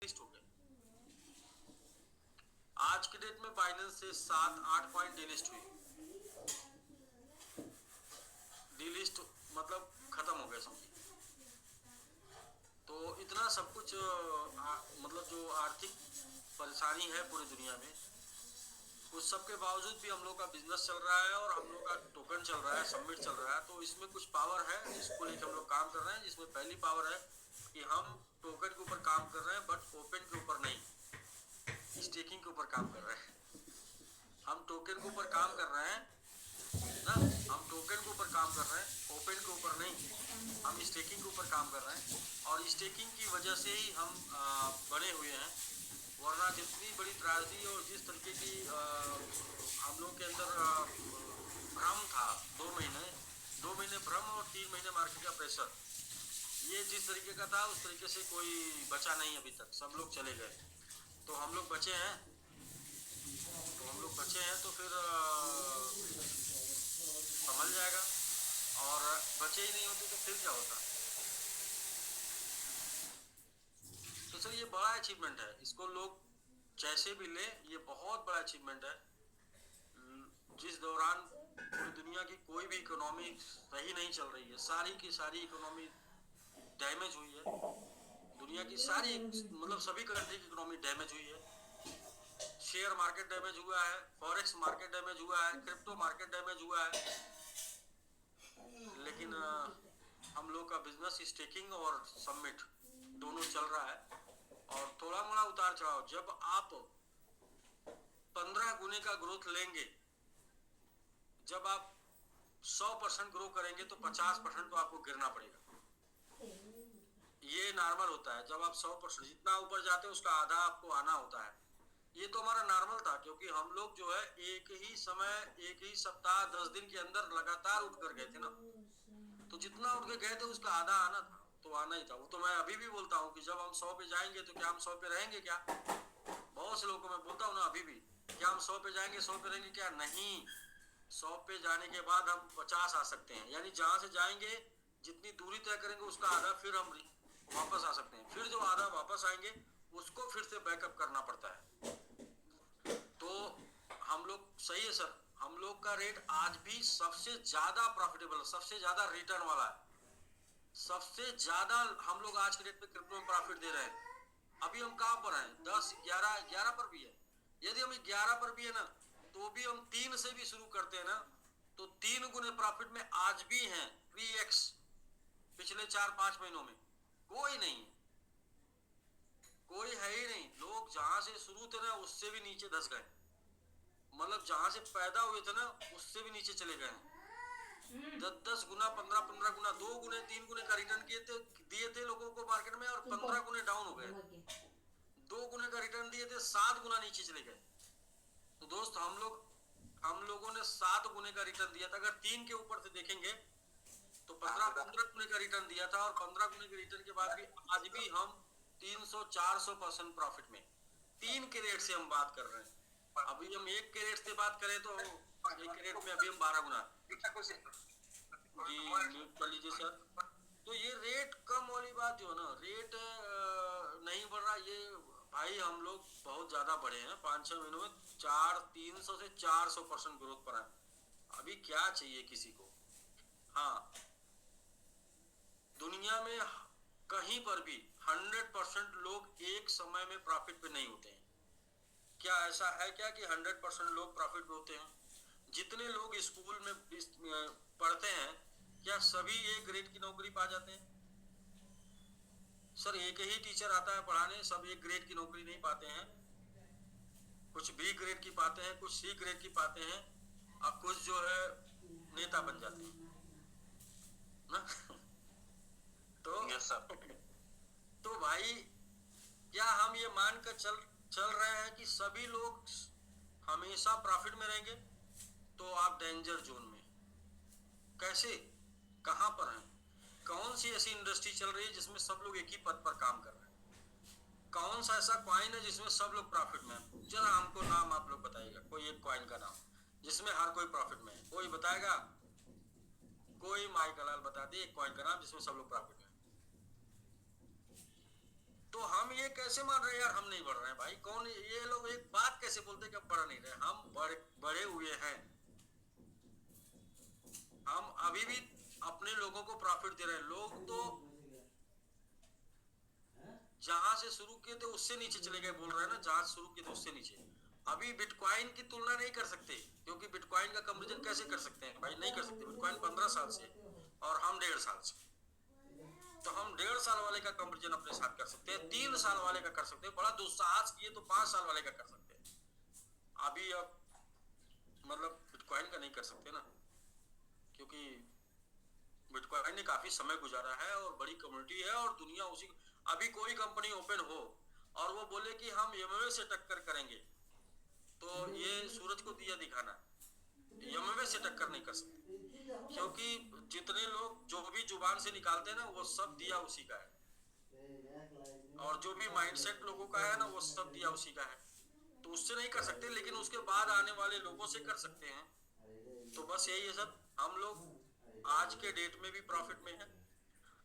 Delist हो गए। आज के डेट में बाइनेंस से 7-8 पॉइंट डिलिस्ट हुई। डिलिस्ट मतलब खत्म हो गया समझिए। तो इतना सब कुछ मतलब जो आर्थिक परेशानी है पूरी दुनिया में, उस सब के बावजूद भी हम लोग का बिजनेस चल रहा है और हम लोग का टोकन चल रहा है, सबमिट चल रहा है। तो इसमें कुछ पावर है जिसको लेकर हम लोग काम कर रहे हैं, जिसमें पहली पावर है कि हम टोकन के ऊपर काम कर रहे हैं, बट ओपन के ऊपर नहीं, स्टेकिंग के ऊपर काम कर रहे हैं। हम टोकन के ऊपर काम कर रहे हैं ना, हम टोकन के ऊपर काम कर रहे हैं, ओपन के ऊपर नहीं। हम स्टेकिंग के ऊपर काम कर रहे हैं और स्टेकिंग की वजह से ही हम बने हुए हैं। वरना जितनी बड़ी त्रासदी और जिस तरीके की हम लोग के अंदर भ्रम था, 2 महीने भ्रम और 3 महीने मार्केट का प्रेशर, ये जिस तरीके का था उस तरीके से कोई बचा नहीं अभी तक, सब लोग चले गए। तो हम लोग बचे हैं, तो फिर संभल जाएगा। और बचे ही नहीं होते तो फिर क्या होता। तो सर ये बड़ा अचीवमेंट है, इसको लोग जैसे भी ले, ये बहुत बड़ा अचीवमेंट है। जिस दौरान पूरी दुनिया की कोई भी इकोनॉमी सही नहीं चल रही है, सारी की सारी इकोनॉमी डैमेज हुई है। दुनिया की सारी मतलब सभी कंट्री की इकोनॉमी डैमेज हुई है। शेयर मार्केट डैमेज हुआ है, फॉरेक्स मार्केट डैमेज हुआ है, क्रिप्टो मार्केट डैमेज हुआ है। लेकिन हम लोग का बिजनेस स्टेकिंग और सबमिट दोनों चल रहा है। और थोड़ा मोड़ा उतार चढ़ाव, जब आप 15 गुने का ग्रोथ लेंगे, जब आप 100% ग्रो करेंगे तो 50% तो आपको गिरना पड़ेगा। ये नॉर्मल होता है। जब आप 100% जितना ऊपर जाते हैं उसका आधा आपको आना होता है। ये तो हमारा नॉर्मल था, क्योंकि हम लोग जो है एक ही समय, एक ही सप्ताह 10 दिन के अंदर लगातार उठ कर गए थे ना। तो जितना उठ के गए थे उसका आधा आना था, तो आना ही था। वो तो मैं अभी भी बोलता हूँ कि जब हम 100 पे जाएंगे तो क्या हम 100 पे रहेंगे क्या? बहुत से लोगों को मैं बोलता हूँ ना अभी भी, क्या हम 100 पे जाएंगे, 100 पे रहेंगे क्या? नहीं। 100 पे जाने के बाद हम 50 आ सकते हैं, यानी जहां से जाएंगे जितनी दूरी तय करेंगे उसका आधा फिर हम वापस आ सकते हैं। फिर जो आधा वापस आएंगे उसको फिर से बैकअप करना पड़ता है। तो हम लोग सही है सर, हम लोग का रेट आज भी सबसे ज्यादा प्रॉफिटेबल, सबसे ज्यादा रिटर्न वाला है। सबसे ज्यादा हम लोग आज के डेट पे क्रिप्टो में प्रॉफिट दे रहे हैं। अभी हम कहां पर हैं? 10, 11, 11 पर भी है। यदि हम 11 पर भी है ना, तो भी हम 3 से भी शुरू करते हैं ना, तो 3 गुने प्रॉफिट में आज भी हैं। 3x पिछले 4-5 महीनों में कोई नहीं है, कोई है ही नहीं। लोग जहां से शुरू थे ना उससे भी नीचे धस गए, मतलब जहां से पैदा हुए थे ना उससे भी नीचे चले गए हैं। 10-10 गुना, 15-15 गुना, 2 गुने 3 गुने का रिटर्न दिए थे लोगों को मार्केट में, और 15 गुने डाउन हो गए। 2 गुने का रिटर्न दिए थे, 7 गुना नीचे चले गए। तो दोस्त हम लोगों ने 7 गुने का रिटर्न दिया था। अगर 3 के ऊपर से देखेंगे तो 15 गुने का रिटर्न दिया था, और 15 गुने के रिटर्न के बाद भी आज भी हम 300-400% प्रॉफिट में। 3 के रेट से हम बात कर रहे हैं। अभी हम 1 के रेट से बात करें तो 1 के रेट में अभी हम 12 गुना। जी म्यूट कर लीजिए सर। तो ये रेट कम वाली बात जो है ना, रेट नहीं बढ़ रहा ये भाई, हम लोग बहुत ज्यादा बढ़े हैं 5-6 महीनों में। 300 से 400% ग्रोथ पर है। अभी क्या चाहिए किसी को? हाँ, दुनिया में कहीं पर भी 100% लोग एक समय में प्रॉफिट पे नहीं होते हैं। क्या ऐसा है क्या कि 100% लोग प्रॉफिट पे होते हैं? जितने लोग स्कूल में पढ़ते हैं, क्या सभी ए ग्रेड की नौकरी पा जाते हैं? सर एक ही टीचर आता है पढ़ाने, सब एक ग्रेड की नौकरी नहीं पाते हैं। कुछ बी ग्रेड की पाते हैं, कुछ सी ग्रेड की पाते हैं, और कुछ जो है नेता बन जाते हैं ना। तो यस सर। तो भाई क्या हम ये मानकर चल रहे हैं कि सभी लोग हमेशा प्रॉफिट में रहेंगे? तो आप डेंजर जोन में। कैसे, कहां पर हैं? कौन सी ऐसी इंडस्ट्री चल रही है जिसमें सब लोग एक ही पद पर काम कर रहे हैं? कौन सा ऐसा कॉइन है जिसमें सब लोग प्रॉफिट में हैं? जरा हमको नाम आप लोग बताइएगा, कोई एक कॉइन का नाम जिसमें हर कोई प्रॉफिट में है। कोई बताएगा? कोई माई का लाल बता दे एक कॉइन का नाम जिसमें सब लोग प्रॉफिट में। तो हम ये कैसे मान रहे हैं यार हम नहीं बढ़ रहे हैं? भाई कौन ये लोग एक बात कैसे बोलते हैं कि हम बढ़ नहीं रहे? हम बढ़े हुए हैं। हम अभी भी अपने लोगों को प्रॉफिट दे रहे हैं। लोग तो जहां से शुरू किए थे उससे नीचे चले गए, बोल रहे हैं ना, जहां से शुरू किए थे उससे नीचे। अभी बिटकॉइन की तुलना नहीं कर सकते, क्योंकि बिटकॉइन का कंपैरिजन कैसे कर सकते हैं भाई? नहीं कर सकते। बिटकॉइन 15 साल से और हम 1.5 साल से। तो हम 1.5 साल वाले का कंपैरिजन अपने साथ कर सकते हैं, 3 साल वाले का कर सकते हैं, बड़ा दुस्साहस किए तो 5 साल वाले का कर सकते हैं। अभी अब मतलब बिटकॉइन का नहीं कर सकते ना, क्योंकि बिटकॉइन ने काफी समय गुजारा है और बड़ी कम्युनिटी है और दुनिया उसी। अभी कोई कंपनी ओपन हो और वो बोले कि हम एमवे से टक्कर करेंगे, तो ये सूरज को दिया दिखाना। एमवे से टक्कर नहीं कर सकते, क्योंकि जितने लोग जो भी जुबान से निकालते हैं ना वो सब दिया उसी का है, और जो भी माइंडसेट लोगों का है ना वो सब दिया उसी का है। तो उससे नहीं कर सकते, लेकिन उसके बाद आने वाले लोगों से कर सकते हैं। तो बस यही है सब। हम लोग आज के डेट में भी प्रॉफिट में है,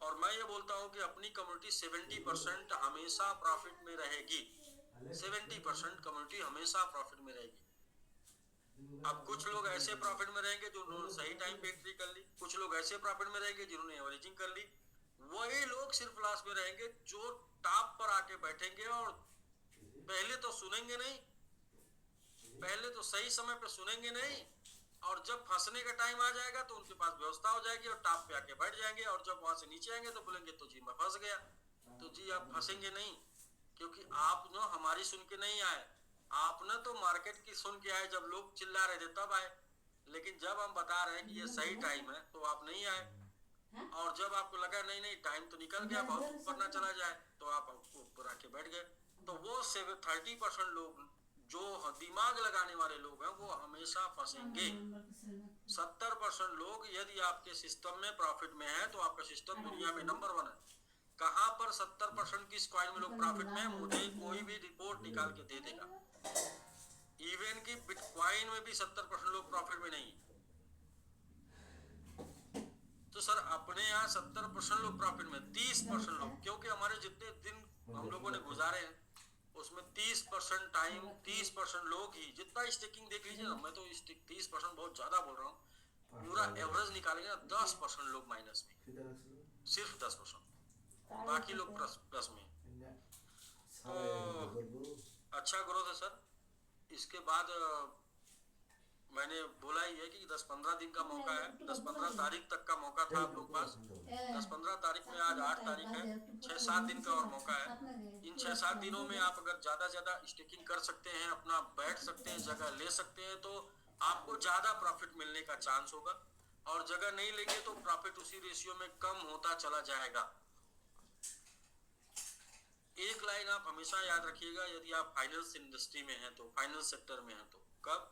और मैं ये बोलता हूँ कि अपनी कम्युनिटी 70% हमेशा प्रॉफिट में रहेगी। 70% कम्युनिटी हमेशा प्रॉफिट में रहेगी। अब कुछ लोग ऐसे प्रॉफिट में रहेंगे जो उन्होंने सही टाइम पे एंट्री कर ली, कुछ लोग ऐसे प्रॉफिट में रहेंगे जिन्होंने एवरेजिंग कर ली। वही लोग सिर्फ लॉस में रहेंगे जो टॉप पर आके बैठेंगे और पहले तो सुनेंगे नहीं, पहले तो सही समय पे सुनेंगे नहीं, और जब फंसने का टाइम आ जाएगा तो उनके पास व्यवस्था हो जाएगी और टॉप पे आके बैठ जाएंगे, और जब वहां से नीचे आएंगे तो बोलेंगे तो जी मैं फंस गया। तो जी आप फंसेंगे नहीं, क्योंकि आप ना हमारी सुन के नहीं आए, आप ना तो मार्केट की सुन के आए। जब लोग चिल्ला रहे थे तब आए, लेकिन जब हम बता रहे हैं कि ये सही टाइम है तो आप नहीं आए। और जब आपको लगा नहीं नहीं टाइम तो निकल गया, बहुत ऊपर ना चला जाए, तो आप ऊपर आके बैठ गए। तो वो 30% लोग जो दिमाग लगाने वाले लोग हैं वो हमेशा फंसेंगे। 70% लोग, यदि आपके सिस्टम में प्रॉफिट में है तो आपका सिस्टम दुनिया में नंबर 1 है। कहां पर 70% किस कॉइन में लोग प्रॉफिट में है, मुझे कोई भी रिपोर्ट निकाल के दे देगा। इवन की बिटकॉइन में भी 70% लोग प्रॉफिट में नहीं। तो सर अपने यहाँ 70% लोग प्रॉफिट में, 30% लोग, क्योंकि हमारे जितने दिन हम लोगों ने गुजारे हैं उसमें 30% टाइम, 30% लोग ही, जितना स्टेकिंग देख लीजिए ना, मैं तो 30% बहुत ज्यादा बोल रहा हूँ, पूरा एवरेज निकालेंगे ना 10% लोग माइनस में, सिर्फ 10%, बाकी लोग प्लस प्लस में। तो अच्छा ग्रोथ है सर। इसके बाद मैंने बोला ही है कि 10-15 दिन का मौका है, 10-15 तारीख तक का मौका था आप लोग पास। 10-15 तारीख में, आज 8 तारीख है, 6-7 दिन का और मौका है। इन 6-7 दिनों में आप अगर ज्यादा ज्यादा स्टेकिंग कर सकते हैं, अपना बैठ सकते हैं, जगह ले सकते हैं, तो आपको ज्यादा प्रॉफिट मिलने का चांस होगा। और जगह नहीं लेंगे तो प्रॉफिट उसी रेशियो में कम होता चला जाएगा। एक लाइन आप हमेशा याद रखिएगा, यदि आप फाइनेंस इंडस्ट्री में हैं तो, फाइनेंस सेक्टर में हैं तो, कब?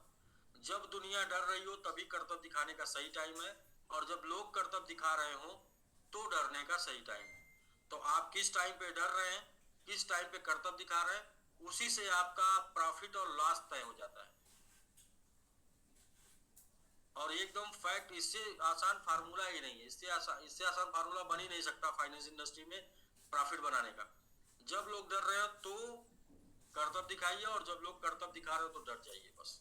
जब दुनिया डर रही हो तभी करतब दिखाने का सही टाइम है, और जब लोग करतब दिखा रहे हो तो डरने का सही टाइम है। तो आप किस टाइम पे डर रहे हैं, किस टाइम पे करतब दिखा रहे हैं, उसी से आपका प्रॉफिट और लॉस तय हो जाता है। और एकदम फैक्ट, इससे आसान फार्मूला ही नहीं है, इससे आसान फार्मूला बन ही नहीं सकता फाइनेंस इंडस्ट्री में प्रॉफिट बनाने का। जब लोग डर रहे हो तो करतब दिखाइए, और जब लोग करतब दिखा रहे हो तो डर जाइए बस।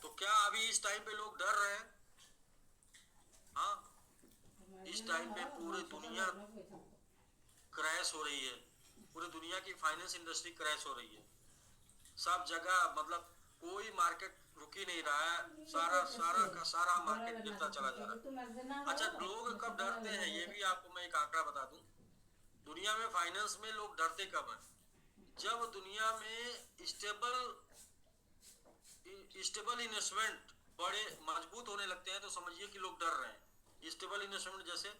तो क्या अभी इस टाइम पे लोग डर रहे हैं? हाँ, इस टाइम पे पूरी दुनिया क्रैश हो रही है, पूरी दुनिया की फाइनेंस इंडस्ट्री क्रैश हो रही है, सब जगह, मतलब कोई मार्केट रुक ही नहीं रहा है, सारा सारा का सारा मार्केट गिरता चला जा रहा है। अच्छा, लोग कब डरते हैं ये भी आपको मैं एक आंकड़ा बता दूं। दुनिया में फाइनेंस में लोग डरते कब हैं? जब दुनिया में स्टेबल इन्वेस्टमेंट बड़े मजबूत होने लगते हैं तो समझिए कि लोग डर रहे हैं। स्टेबल इन्वेस्टमेंट जैसे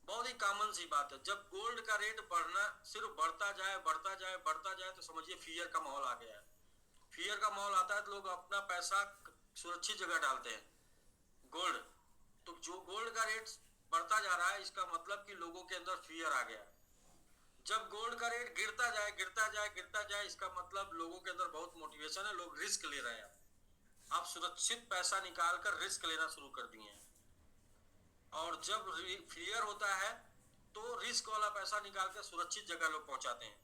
बहुत ही कॉमन सी बात है, जब गोल्ड का रेट बढ़ना सिर्फ बढ़ता जाए बढ़ता जाए बढ़ता जाए तो समझिए फियर का माहौल आ गया है। फियर का माहौल आता है तो लोग अपना पैसा सुरक्षित जगह डालते हैं, गोल्ड। तो जो गोल्ड का रेट बढ़ता जा रहा है इसका मतलब कि लोगों के अंदर फियर आ गया। जब गोल्ड का रेट गिरता जाए गिरता जाए गिरता जाए इसका मतलब लोगों के अंदर बहुत मोटिवेशन है, लोग रिस्क ले रहे हैं। आप सुरक्षित पैसा निकाल कर रिस्क लेना शुरू कर दिए हैं। और जब फियर होता है तो रिस्क वाला पैसा निकाल के सुरक्षित जगह लोग पहुंचाते हैं।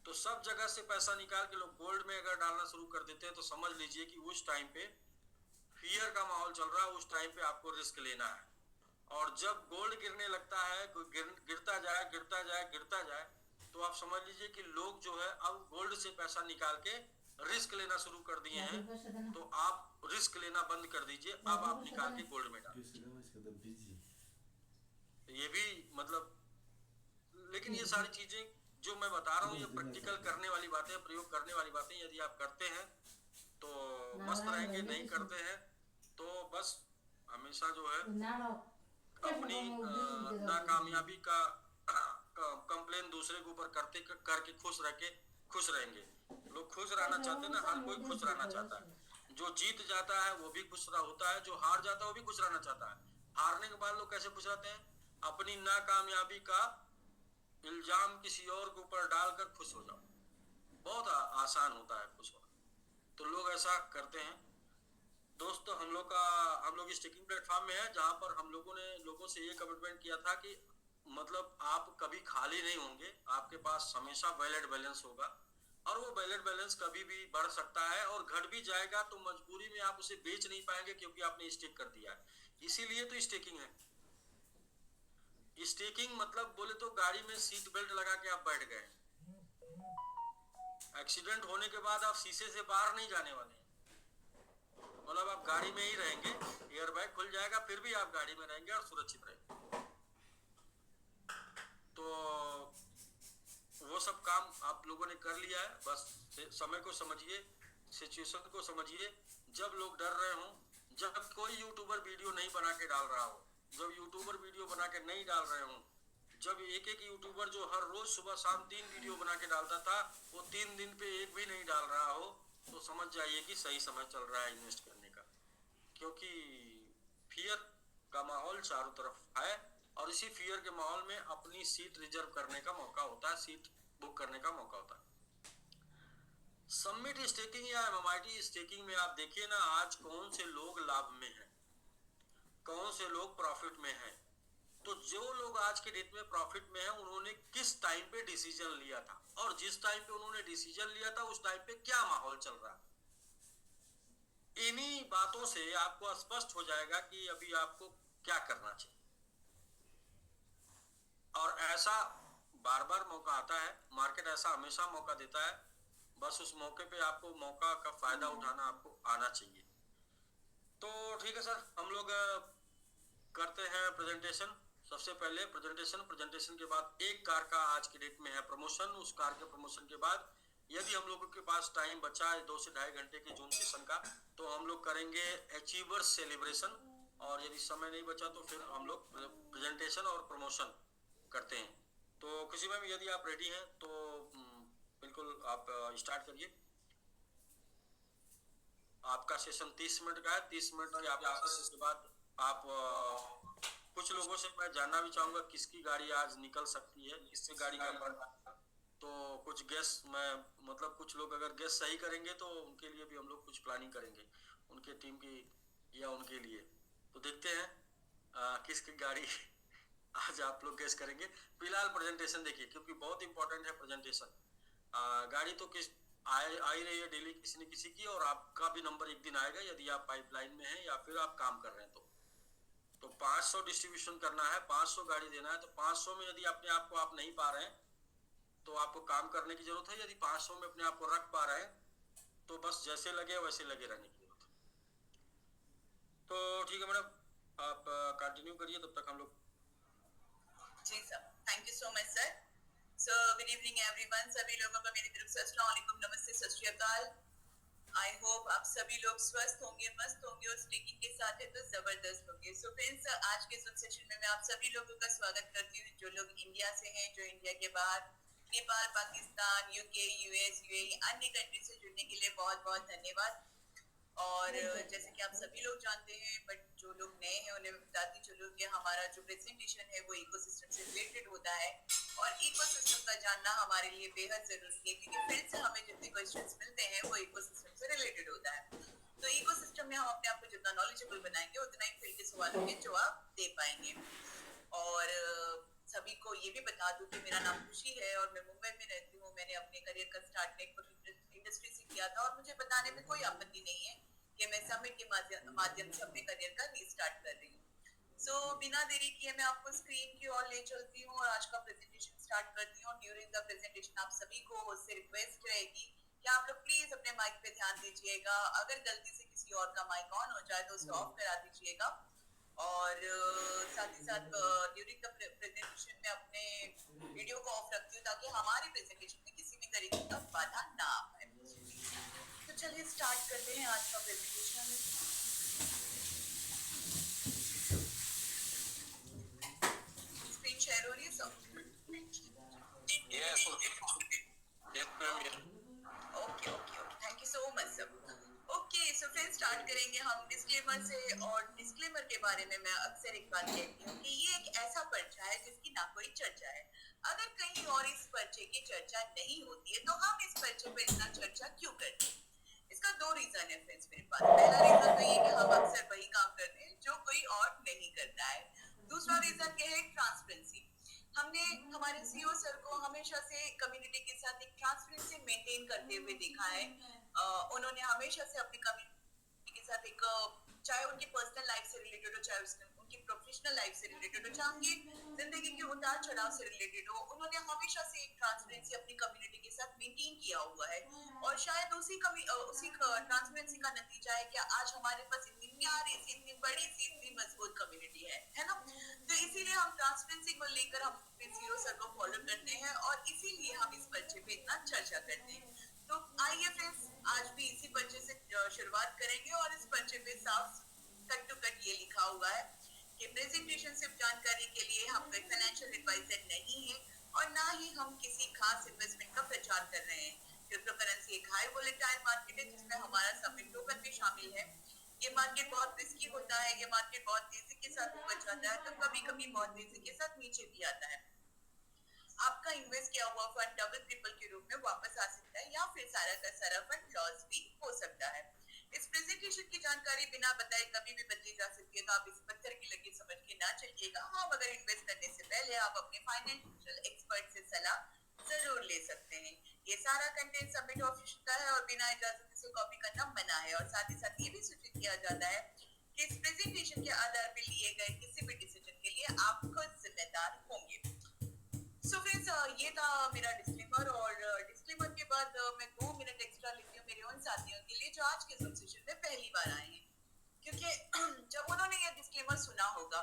तो सब जगह से पैसा निकाल के लोग गोल्ड में अगर डालना शुरू कर देते हैं तो समझ लीजिए कि उस टाइम पे फियर का माहौल चल रहा है, उस टाइम पे आपको रिस्क लेना है। और जब गोल्ड गिरने लगता है, गिरता जाए गिरता जाए गिरता जाए, तो आप समझ लीजिए कि लोग जो है अब गोल्ड से पैसा निकाल के रिस्क लेना शुरू कर दिए हैं। तो आप रिस्क लेना बंद कर दीजिए, अब आप निकाल के गोल्ड में डालिए। ये भी मतलब, लेकिन ये सारी चीजें जो मैं बता रहा हूँ ये प्रैक्टिकल करने वाली बातें, प्रयोग करने वाली बातें। यदि आप करते हैं तो मस्त रहेंगे, नहीं करते हैं तो बस हमेशा जो है अपनी नाकामयाबी का कंप्लेन दूसरे के ऊपर करके खुश रहेंगे। लोग खुश रहना चाहते हैं ना, हर कोई खुश रहना चाहता है। जो जीत जाता है वो भी खुश होता है, जो हार जाता है वो भी खुश रहना चाहता है। हारने के बाद लोग कैसे खुश रहते हैं? अपनी नाकामयाबी का इल्जाम किसी और के ऊपर डालकर खुश हो जाओ। बहुत आसान होता है खुश होना, तो लोग ऐसा करते हैं। दोस्तों हम लोग स्टेकिंग प्लेटफॉर्म में है, जहां पर हम लोगों ने लोगों से ये कमिटमेंट किया था कि मतलब आप कभी खाली नहीं होंगे, आपके पास हमेशा वैलिड बैलेंस होगा, और वो वैलिड बैलेंस कभी भी बढ़ सकता है और घट भी जाएगा तो मजबूरी में आप उसे बेच नहीं पाएंगे क्योंकि आपने स्टेक कर दिया है। इसीलिए तो स्टेकिंग है। स्टेकिंग मतलब बोले तो गाड़ी में सीट बेल्ट लगा के आप बैठ गए, एक्सीडेंट होने के बाद आप शीशे से बाहर नहीं जाने वाले हैं, मतलब आप गाड़ी में ही रहेंगे, एयर बैग खुल जाएगा फिर भी आप गाड़ी में रहेंगे और सुरक्षित रहेंगे। तो वो सब काम आप लोगों ने कर लिया है। बस समय को समझिए, सिचुएशन को समझिए। जब लोग डर रहे हों, जब कोई यूट्यूबर वीडियो नहीं बना के डाल रहा हो, जब यूट्यूबर वीडियो बना के नहीं डाल रहे हों, जब एक यूट्यूबर जो हर रोज सुबह शाम 3 वीडियो बना के डालता था वो 3 दिन पे एक भी नहीं डाल रहा हो, तो समझ जाइए कि सही समय चल रहा है इन्वेस्ट करने का। क्योंकि फियर का माहौल चारों तरफ है और इसी फियर के माहौल में अपनी सीट रिजर्व करने का मौका होता है, सीट बुक करने का मौका होता है। समिट स्टेकिंग या एमएमआईटी स्टेकिंग में आप देखिए ना, आज कौन से लोग लाभ में हैं, कौन से लोग प्रॉफिट में हैं। तो जो लोग आज के डेट में प्रॉफिट में हैं उन्होंने किस टाइम पे डिसीजन लिया था, और जिस टाइम पे उन्होंने डिसीजन लिया था उस टाइम पे क्या माहौल चल रहा है। इन्हीं बातों से आपको स्पष्ट हो जाएगा कि अभी आपको क्या करना चाहिए। और ऐसा बार बार मौका आता है, मार्केट ऐसा हमेशा मौका देता है, बस उस मौके पे आपको मौका का फायदा उठाना आपको आना चाहिए। तो ठीक है सर, हम लोग करते हैं प्रेजेंटेशन। सबसे पहले प्रेजेंटेशन के बाद एक कार का आज की डेट में है प्रमोशन। उस कार के प्रमोशन के बाद यदि हम लोगों के पास टाइम बचा है 2 से 2.5 घंटे के जून सेशन का, तो हम लोग करेंगे अचीवर्स सेलिब्रेशन, और यदि समय नहीं बचा तो फिर हम लोग प्रेजेंटेशन और प्रमोशन करते हैं। तो खुशी मैम यदि आप रेडी हैं तो बिल्कुल आप स्टार्ट करिए। आपका सेशन 30 मिनट का है। 30 मिनट के आपका सेशन के बाद आप कुछ लोगों से मैं जानना भी चाहूंगा किसकी गाड़ी आज निकल सकती है, किससे गाड़ी का पड़, तो कुछ गेस मैं मतलब कुछ लोग अगर गेस सही करेंगे तो उनके लिए भी हम लोग कुछ प्लानिंग करेंगे उनके टीम की या उनके लिए। तो देखते हैं किसकी गाड़ी आज आप लोग गेस करेंगे। फिलहाल प्रेजेंटेशन देखिए क्योंकि बहुत इंपॉर्टेंट है प्रेजेंटेशन। गाड़ी तो किस आ ही रही है डेली किसी न किसी की, और आपका भी नंबर एक दिन आएगा यदि आप पाइपलाइन में हैं या फिर आप काम कर रहे हैं। तो 500 डिस्ट्रीब्यूशन करना है, 500 गाड़ी देना है। तो 500 में यदि अपने आप को आप नहीं पा रहे हैं तो आपको काम करने की जरूरत है। यदि 500 में अपने आप को रख पा रहे हैं तो बस जैसे लगे वैसे लगे रहने की जरूरत है। तो ठीक है मैडम, आप कंटिन्यू करिए तब तक हम लोग। जी sir, thank you so much sir. So good evening everyone, सभी लोगों को मेरी तरफ से अस्सलाम वालेकुम, नमस्ते, सत श्री अकाल। आई होप आप सभी लोग स्वस्थ होंगे, मस्त होंगे और स्टेकिंग के साथ है तो जबरदस्त होंगे। सो फ्रेंड्स, आज के इस सेशन में मैं आप सभी लोगों का स्वागत करती हूँ, जो लोग इंडिया से हैं, जो इंडिया के बाहर Nepal, Pakistan, UK, US, UAE, अन्य कंट्री से जुड़ने के लिए बहुत बहुत धन्यवाद। और जैसे कि आप सभी लोग जानते हैं, बट जो लोग नए हैं उन्हें बताती चलूं कि हमारा जो प्रेजेंटेशन है वो इकोसिस्टम से रिलेटेड होता है, और इकोसिस्टम का जानना हमारे लिए बेहद जरूरी है क्योंकि फील्ड से हमें जितने क्वेश्चंस मिलते हैं वो इकोसिस्टम से रिलेटेड होता है। तो इकोसिस्टम में हम अपने आप को जितना नॉलेजेबल बनाएंगे उतना ही फील्ड के सवालों के जवाब दे पाएंगे। और सभी को ये भी बता दूं कि मेरा नाम खुशी है और मैं मुंबई में रहती हूँ। मैंने अपने करियर का स्टार्ट नेटवर्क इंडस्ट्री से किया था और मुझे बताने में कोई आपत्ति नहीं है कि मैं समिट के माध्यम से अपने करियर का रीस्टार्ट कर रही हूँ। सो बिना देरी किए मैं आपको स्क्रीन की ओर ले चलती हूँ और आज का प्रेजेंटेशन स्टार्ट करती हूँ। ड्यूरिंग द प्रेजेंटेशन आप सभी को उससे रिक्वेस्ट रहेगी कि आप लोग प्लीज अपने माइक पे ध्यान दीजिएगा। अगर गलती से किसी और का माइक ऑन हो जाए तो उसे ऑफ करा दीजिएगा। और साथ ही साथ ड्यूरिंग द प्रेजेंटेशन में अपने वीडियो को ऑफ रखती हूँ ताकि हमारी प्रेजेंटेशन में किसी भी तरीके का बाधा ना आ पाए। तो चलिए स्टार्ट करते हैं आज का प्रेजेंटेशन। स्क्रीन शेयर हो रही है सब? Yes, yes ma'am, yes. Okay okay okay, thank you so much सब। ओके सो फिर स्टार्ट करेंगे हम डिस्क्लेमर से। और डिस्क्लेमर के बारे में मैं अक्सर एक बात कहती हूँ कि ये एक ऐसा पर्चा है जिसकी ना कोई चर्चा है। अगर कहीं और इस पर्चे की चर्चा नहीं होती है तो हम इस पर्चे पर इतना चर्चा क्यों करते हैं? इसका दो रीजन है फ्रेंड्स मेरे पास। पहला रीजन तो ये कि हम अक्सर वही काम करते हैं जो कोई और नहीं करता है। दूसरा रीजन क्या है? ट्रांसपेरेंसी। हमने हमारे सीईओ सर को हमेशा से कम्युनिटी के साथ एक ट्रांसपेरेंसी मेंटेन करते हुए देखा है। उन्होंने हमेशा से अपनी कम्युनिटी के साथ एक, चाहे उनकी पर्सनल लाइफ से रिलेटेड हो, चाहे उनकी प्रोफेशनल लाइफ से रिलेटेड हो, चाहे उनकी जिंदगी के उतार चढ़ाव से रिलेटेड हो, उन्होंने हमेशा से एक ट्रांसपेरेंसी अपनी कम्युनिटी के साथ मेंटेन किया हुआ है। और शायद उसी ट्रांसपेरेंसी का नतीजा है कि आज हमारे पास इतनी प्यारी सी, इतनी बड़ी सी, इतनी मजबूत कम्युनिटी है ना? तो इसीलिए हम ट्रांसपेरेंसी को लेकर हम अपने सीईओ सर को फॉलो करते हैं और इसीलिए हम इस पर्चे पे इतना चर्चा करते हैं। तो आइए फ्रेंड्स, आज भी इसी पर्चे से शुरुआत करेंगे और इस पर्चे पे साफ कट टू कट ये लिखा हुआ है कि प्रेजेंटेशन सिर्फ जानकारी के लिए, हम कोई फाइनेंशियल एडवाइजर नहीं है और ना ही हम किसी खास इन्वेस्टमेंट का प्रचार कर रहे हैं। क्रिप्टो करेंसी एक हाई वोलेटाइल मार्केट है जिसमें हमारा समिट टोकन भी शामिल है। ये मार्केट बहुत रिस्की होता है, ये मार्केट बहुत तेजी के साथ ऊपर जाता है तो कभी कभी बहुत तेजी के साथ नीचे भी आता है। आपका इन्वेस्ट किया हुआ फंड डबल ट्रिपल के रूप में वापस आ सकता है या फिर सारा का सारा फंड लॉस भी हो सकता है। इस प्रेजेंटेशन की जानकारी बिना बताए कभी भी बदली जा सकती है, तो आप इस पत्थर की लकीर समझ के ना चलिएगा। हाँ, मगर इन्वेस्ट करने से पहले आप अपने फाइनेंशियल एक्सपर्ट से सलाह जरूर ले सकते हैं। ये सारा कंटेंट समिट ऑफिशियल का है और बिना इजाजत से कॉपी करना मना है। और साथ ही साथ ये भी सूचित किया जाता है कि इस प्रेजेंटेशन के आधार पर लिए गए किसी भी डिसीजन के लिए आप खुद जिम्मेदार होंगे। सो फ्रेंड्स, ये था मेरा डिस्क्लेमर। और डिस्क्लेमर के बाद मैं 2 मिनट एक्स्ट्रा लेती हूँ मेरे उन साथियों के लिए जो आज के Zoom सेशन में पहली बार आए हैं, क्योंकि जब उन्होंने ये डिस्क्लेमर सुना होगा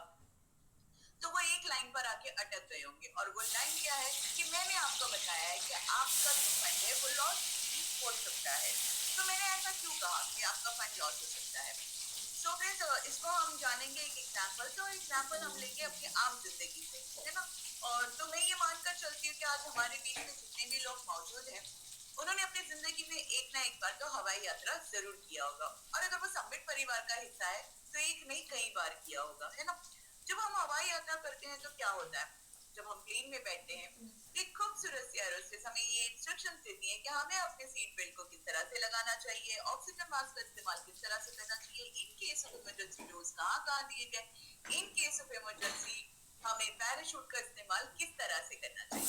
तो वो एक लाइन पर आके अटक गए होंगे। और वो लाइन क्या है कि मैंने आपको बताया है कि आपका जो फंड है वो लॉस भी हो सकता है। तो मैंने ऐसा क्यों कहा कि आपका फंड लॉस हो सकता है? सो फ्रेंड्स, इसको हम जानेंगे एक एग्जांपल से, और एग्जांपल हम लेंगे अपनी आम जिंदगी से, है ना? और तो मैं ये मानकर चलती हूँ कि आज हमारे बीच में जितने भी लोग मौजूद हैं उन्होंने अपनी जिंदगी में एक ना एक बार तो हवाई यात्रा जरूर किया होगा। और अगर वो समिट परिवार का हिस्सा है तो एक नहीं कई बार किया होगा, है ना? जब हम हवाई यात्रा करते हैं तो क्या होता है? जब हम प्लेन में बैठते हैं, एक खूबसूरत सी एरोस्टेस हमें ये इंस्ट्रक्शंस देती है कि हमें अपने सीट बेल्ट को किस तरह से लगाना चाहिए, ऑक्सीजन मास्क का इस्तेमाल किस तरह से करना चाहिए, in case of emergency dose कहाँ दिए गए, इन केस ऑफ इमरजेंसी हमें पैराशूट का इस्तेमाल किस तरह से करना चाहिए।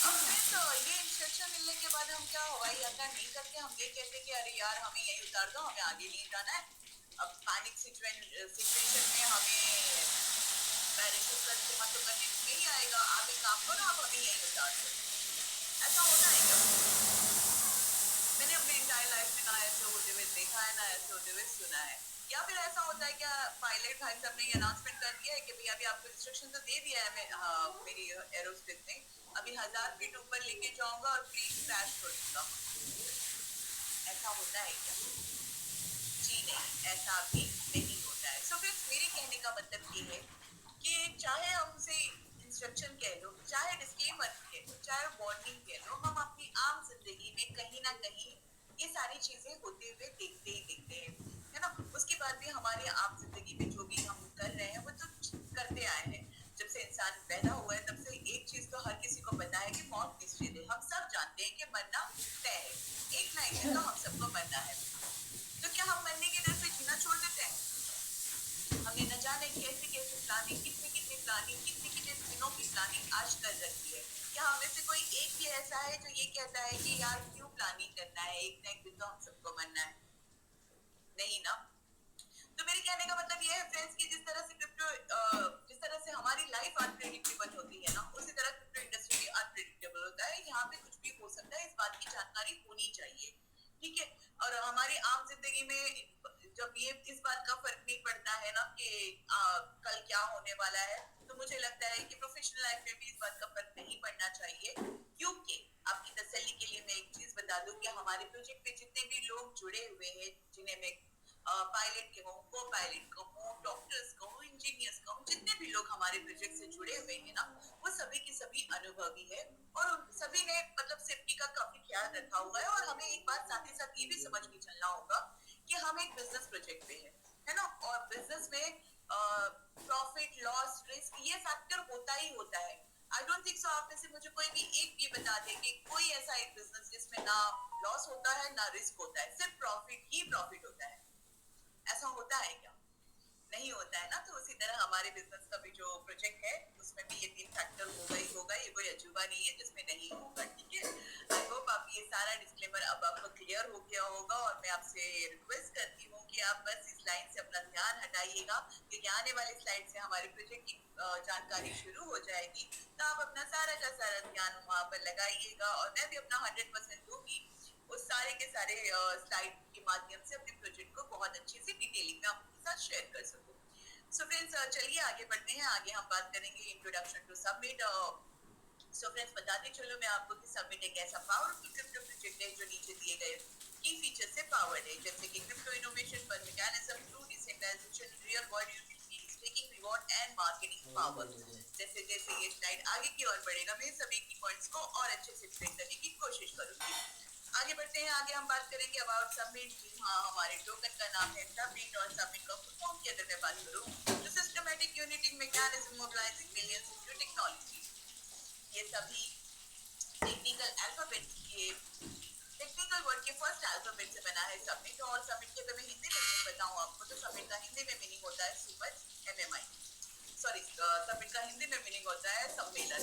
अब फ्रेंड्स, ये इंस्ट्रक्शन मिलने के बाद हम क्या हवाई यात्रा नहीं करते? हम ये कहते कि अरे यार हमें यही उतार दो, हमें आगे नहीं जाना है। अब पैनिक सिचुएशन में हमें पैराशूट का इस्तेमाल तो करने नहीं आएगा, आप एक काम करो, आप हमें यही उतार दो। ऐसा होता है क्या? मैंने अपने इंटायर लाइफ में ना ऐसे होते हुए देखा है, ना ऐसे होते हुए सुना है। या फिर ऐसा होता है क्या, पायलट भाई साहब ने ये अनाउंसमेंट कर दिया है कि भैया अभी आपको इंस्ट्रक्शन तो दे दिया है मेरी एरोस्पेस ने, अभी 1000 फीट ऊपर लेके जाऊंगा और प्लीज क्रैश कर दूंगा। ऐसा होता है क्या? जी नहीं, ऐसा भी नहीं होता है। सो फ्रेंड्स, मेरे कहने का मतलब ये है कि चाहे हमसे इंस्ट्रक्शन कह लो, चाहे डिस्क्लेमर कह लो, चाहे वार्निंग कह लो, हम अपनी आम जिंदगी में कहीं ना कहीं ये सारी चीजें होते हुए देखते ही देखते हैं, है ना? उसके बाद भी हमारे आम जिंदगी में जो भी हम कर रहे हैं वो तो करते आए हैं। जब से इंसान पैदा हुआ है तब से एक चीज तो हर किसी को पता है कि मौत निश्चित है। हम सब जानते हैं कि मरना तय है, एक ना एक दिन तो हम सबको मरना है। तो क्या हम मरने के डर से जीना छोड़ देते हैं? हमने न जाने कैसे कैसे प्लानिंग, कितने कितने प्लानिंग, कितने कितने दिनों की प्लानिंग आज कर रखी है। क्या हम में से कोई एक भी ऐसा है जो ये कहता है कि यार क्यों प्लानिंग करना है, एक ना एक दिन तो हम सबको मरना है? नहीं ना। तो मेरे कहने का मतलब ये है फ्रेंड्स कि जिस तरह से क्रिप्टो जिस तरह से हमारी लाइफ अनप्रेडिक्टेबल होती है ना, उसी तरह क्रिप्टो इंडस्ट्री भी अनप्रेडिक्टेबल होता है। यहाँ पे कुछ भी हो सकता है, इस बात की जानकारी होनी चाहिए, ठीक है। और हमारी आम जिंदगी में जब ये इस बात का फर्क नहीं पड़ता है ना कि कल क्या होने वाला है, तो मुझे लगता है कि प्रोफेशनल लाइफ में भी इस बात का फर्क नहीं पड़ना चाहिए। क्योंकि आपकी तसल्ली के लिए मैं एक चीज बता दूं कि हमारे प्रोजेक्ट पे जितने भी लोग जुड़े हुए हैं, जिन्हें मैं पायलट के हूँ, को पायलट कहूँ, डॉक्टर्स कहूँ, इंजीनियर्स कहूँ, जितने भी लोग हमारे प्रोजेक्ट से जुड़े हुए हैं ना, वो सभी की सभी अनुभवी है और उन सभी ने मतलब सेफ्टी का काफी ख्याल रखा हुआ है। और हमें एक बात साथ ही साथ ये भी समझ के चलना होगा कि हम एक बिजनेस प्रोजेक्ट पे है ना, और बिजनेस में प्रॉफिट लॉस रिस्क ये फैक्टर होता ही होता है। आई डोंट थिंक सो आप में से मुझे कोई भी एक ये बता दे कि कोई ऐसा एक बिजनेस जिसमें ना लॉस होता है ना रिस्क होता है, सिर्फ प्रॉफिट ही प्रॉफिट होता है। ऐसा होता है क्या? नहीं होता है ना। तो उसी तरह हमारे बिजनेस का भी जो प्रोजेक्ट है उसमें भी ये तीन फैक्टर होगा ही होगा, ये कोई अजूबा नहीं है जिसमें नहीं होगा, ठीक है। आई होप आप ये सारा डिस्क्लेमर अब आपको क्लियर हो गया होगा और मैं आपसे रिक्वेस्ट करती हूँ कि आप बस इस लाइन से अपना ध्यान हटाइएगा, क्योंकि आने वाली स्लाइड से हमारे प्रोजेक्ट की जानकारी शुरू हो जाएगी। तो आप अपना सारा का सारा ध्यान वहाँ पर लगाइएगा और मैं भी अपना 100% दूंगी उस सारे के सारे स्लाइड के माध्यम से अपने प्रोजेक्ट को बहुत अच्छे से डिटेलिंग में आपके साथ शेयर कर सकूं। सो फ्रेंड्स चलिए आगे बढ़ते हैं। आगे हम बात करेंगे introduction to submit. So friends बताते चलो मैं आपको कि सबमिट एक ऐसा पावरफुल क्रिप्टो प्रोजेक्ट है जो नीचे दिए गए की फीचर से पावर्ड है, जैसे कि क्रिप्टो इनोवेशन पर mechanism, true decentralisation, real world utility, staking reward and marketing power. जैसे जैसे ये स्लाइड आगे की ओर बढ़ेगा मैं सभी की पॉइंट्स को और अच्छे से एक्सप्लेन करने की कोशिश करूंगी। आगे बढ़ते हैं। आगे हम बात करेंगे अबाउट सबमिट। जी हाँ, हमारे टोकन का नाम है सबमिट और सबमिट का फुल फॉर्म की अगर मैं बात करूं तो systematic uniting mechanism mobilising millions into technology. ये सभी टेक्निकल अल्फाबेट के टेक्निकल वर्ड के फर्स्ट अल्फाबेट से बना है सबमिट। और सबमिट के अगर मैं हिंदी में मीनिंग बताऊं आपको तो सबमिट का हिंदी में मीनिंग होता है सुपर एमएमआई, सॉरी सबमिट का हिंदी में मीनिंग होता है सम्मेलन,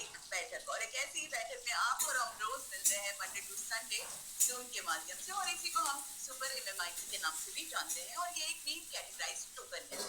एक बैठक। और एक ऐसी बैठक में आप और हम रोज मिलते हैं मंडे टू संडे जूम के माध्यम से, और इसी को हम सुपर एमएमआई के नाम से भी जानते हैं। और ये एक नीड कैटेगराइज्ड टोकन है।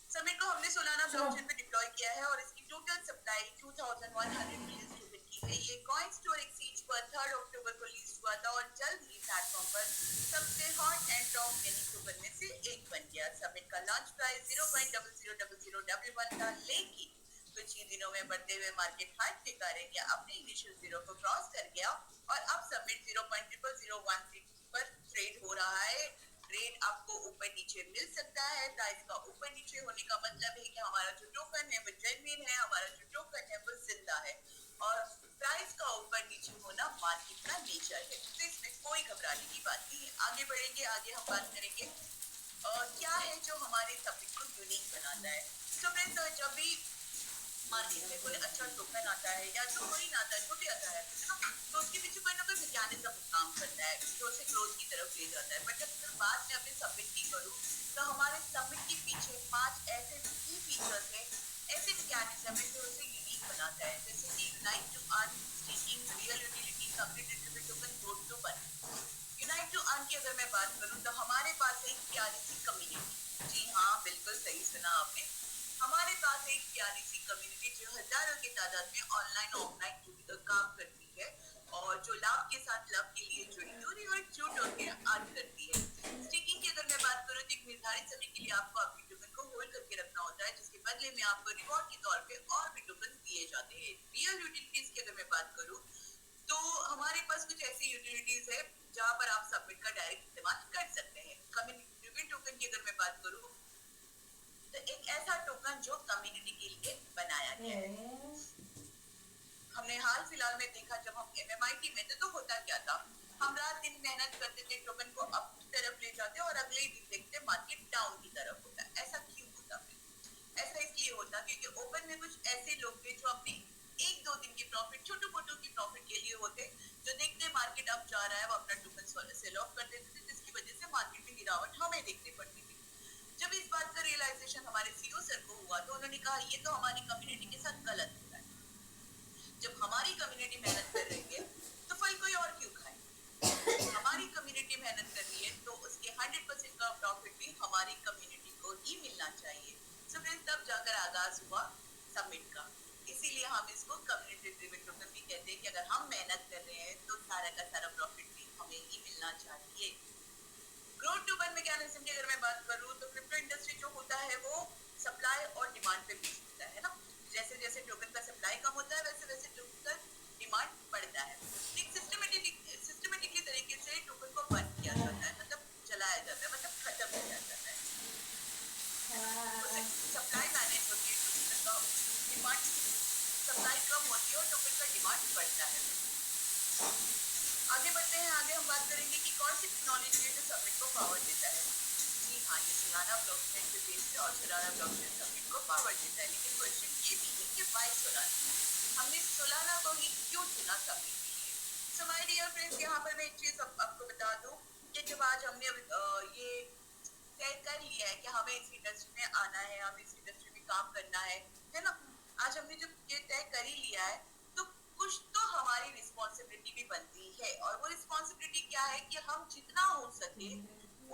सबमिट को हमने सोलाना ब्लॉकचेन पे डिप्लॉय किया है और इसकी टोटल सप्लाई 2100 मिलियन टोकन की है। ये कॉइन स्टोर एक्सचेंज पर 3 अक्टूबर को लिस्ट हुआ था और जल्द ही प्लेटफॉर्म पर सबसे hot and top gaining token में से एक बन गया। सबमिट का लॉन्च प्राइस 0.000011 था, लेकिन कुछ ही दिनों में बढ़ते हुए मार्केट हाइप के कारण यह अपने इनिशियल जीरो को क्रॉस कर गया और अब सबमिट 0.0001 पर ट्रेड हो रहा है। रेट आपको ऊपर नीचे मिल सकता है। प्राइस का ऊपर नीचे होने का मतलब है कि हमारा जो टोकन है वो जेन्युइन है, हमारा जो टोकन है वो जिंदा है, और प्राइस का ऊपर नीचे होना मार्केट का नेचर है, तो इसमें कोई घबराने की बात नहीं है। आगे बढ़ेंगे। आगे हम बात करेंगे क्या है जो हमारे सबमिट को यूनिक बनाता है। तो फ्रेंड्स जब भी मार्केट में कोई अच्छा टोकन आता है या जो कोई ना आता है जो भी आता है ना, तो उसके पीछे कोई ना कोई मैकेनिज्म काम करता है जो उसे ग्रोथ की तरफ ले जाता है। बट जब फिर बात में अपने सबमिट की करूँ तो हमारे सबमिट के पीछे 5 ऐसे की फीचर्स है, ऐसे मैकेनिज्म है जो उसे यूनिक बनाता है, जैसे कि unite to earn, staking, real utility, submit distribute token, growth to burn. Unite to earn की अगर मैं बात करूँ तो हमारे पास एक प्यारी सी कम्युनिटी, जी हाँ बिल्कुल सही सुना आपने, हमारे पास एक प्यारी सी कम्युनिटी जो हजारों की तादाद में ऑनलाइन ऑफलाइन काम करती है और जो लाभ के साथ लव के लिए जुड़ी हुई और झूठ होकर अर्न करती है। स्टेकिंग की अगर मैं बात करूँ तो एक निर्धारित समय के लिए आपको आपके टोकन को होल्ड करके रखना होता है, जिसके बदले में आपको रिवॉर्ड के तौर पे और भी टोकन दिए जाते हैं। रियल यूटिलिटीज की अगर मैं बात करूँ तो हमारे पास कुछ ऐसी यूटिलिटीज है जहाँ पर आप सबमिट का डायरेक्ट इस्तेमाल कर सकते हैं। कम्युनिटी टोकन की अगर मैं बात करूँ तो एक ऐसा टोकन जो कम्युनिटी के लिए बनाया गया है। हमने हाल फिलहाल में देखा जब हम एमएमआईटी में थे तो होता क्या था, हम रात दिन मेहनत करते थे, टोकन को अप की तरफ ले जाते और अगले ही दिन देखते मार्केट डाउन की तरफ होता। ऐसा क्यों होता? फिर ऐसा इसलिए होता क्योंकि ओपन में कुछ ऐसे लोग थे जो अपनी 1-2 दिन की प्रॉफिट, छोटू मोटू की प्रॉफिट के लिए होते, जो देखते मार्केट अप जा रहा है वो अपना टोकन सेल ऑफ कर देते थे, जिसकी वजह से मार्केट में गिरावट हमें देखनी पड़ती थी। जब इस बात का रियलाइजेशन हमारे सीईओ सर को हुआ तो उन्होंने कहा ये तो हमारी कम्युनिटी के साथ गलत होता है, जब हमारी कम्युनिटी मेहनत कर रही है तो फल कोई और क्यों खाए? हमारी कम्युनिटी मेहनत कर रही है तो उसके 100% का प्रॉफिट भी हमारी कम्युनिटी को ही मिलना चाहिए। सो फिर तब जाकर आगाज हुआ समिट का। इसीलिए हम इसको कम्युनिटी ड्रिवन टोकन भी कहते हैं कि अगर हम मेहनत कर रहे हैं तो सारा का सारा प्रॉफिट भी हमें ही मिलना चाहिए। ग्रोथ टू बर्न मैकेनिज्म की अगर मैं बात करूं तो क्रिप्टो इंडस्ट्री जो होता है वो सप्लाई और डिमांड पे बेस्ड होता है ना। जैसे जैसे टोकन का सप्लाई कम होता है वैसे वैसे टोकन का डिमांड बढ़ता है। एक सिस्टमेटिकली तरीके से टोकन को बर्न किया जाता है, मतलब जलाया जाता है, मतलब खत्म किया जाता है। सप्लाई मैनेज होती है, टोकन का डिमांड, सप्लाई कम होती है और टोकन का डिमांड बढ़ता है। आगे बढ़ते हैं, आगे हम बात करेंगे कि कौन सी टेक्नोलॉजी है जो समिट को पावर देता है। जी हाँ, ये सोलाना ब्लॉकचेन पे बेस्ड है और सोलाना ब्लॉकचेन समिट को पावर देता है। लेकिन क्वेश्चन ये भी है कि व्हाई सोलाना, हमने सोलाना को ही क्यों चुना समिट के लिए। सो माय डियर फ्रेंड्स, यहाँ पर मैं एक चीज आपको बता दूं कि जब आज हमने ये तय कर लिया है कि हमें इस इंडस्ट्री में आना है, हमें इस इंडस्ट्री में काम करना है ना। आज हमने जब ये तय कर ही लिया है तो कुछ तो हमारी रिस्पॉन्सिबिलिटी भी बनती है। और वो रिस्पॉन्सिबिलिटी क्या है कि हम जितना हो सके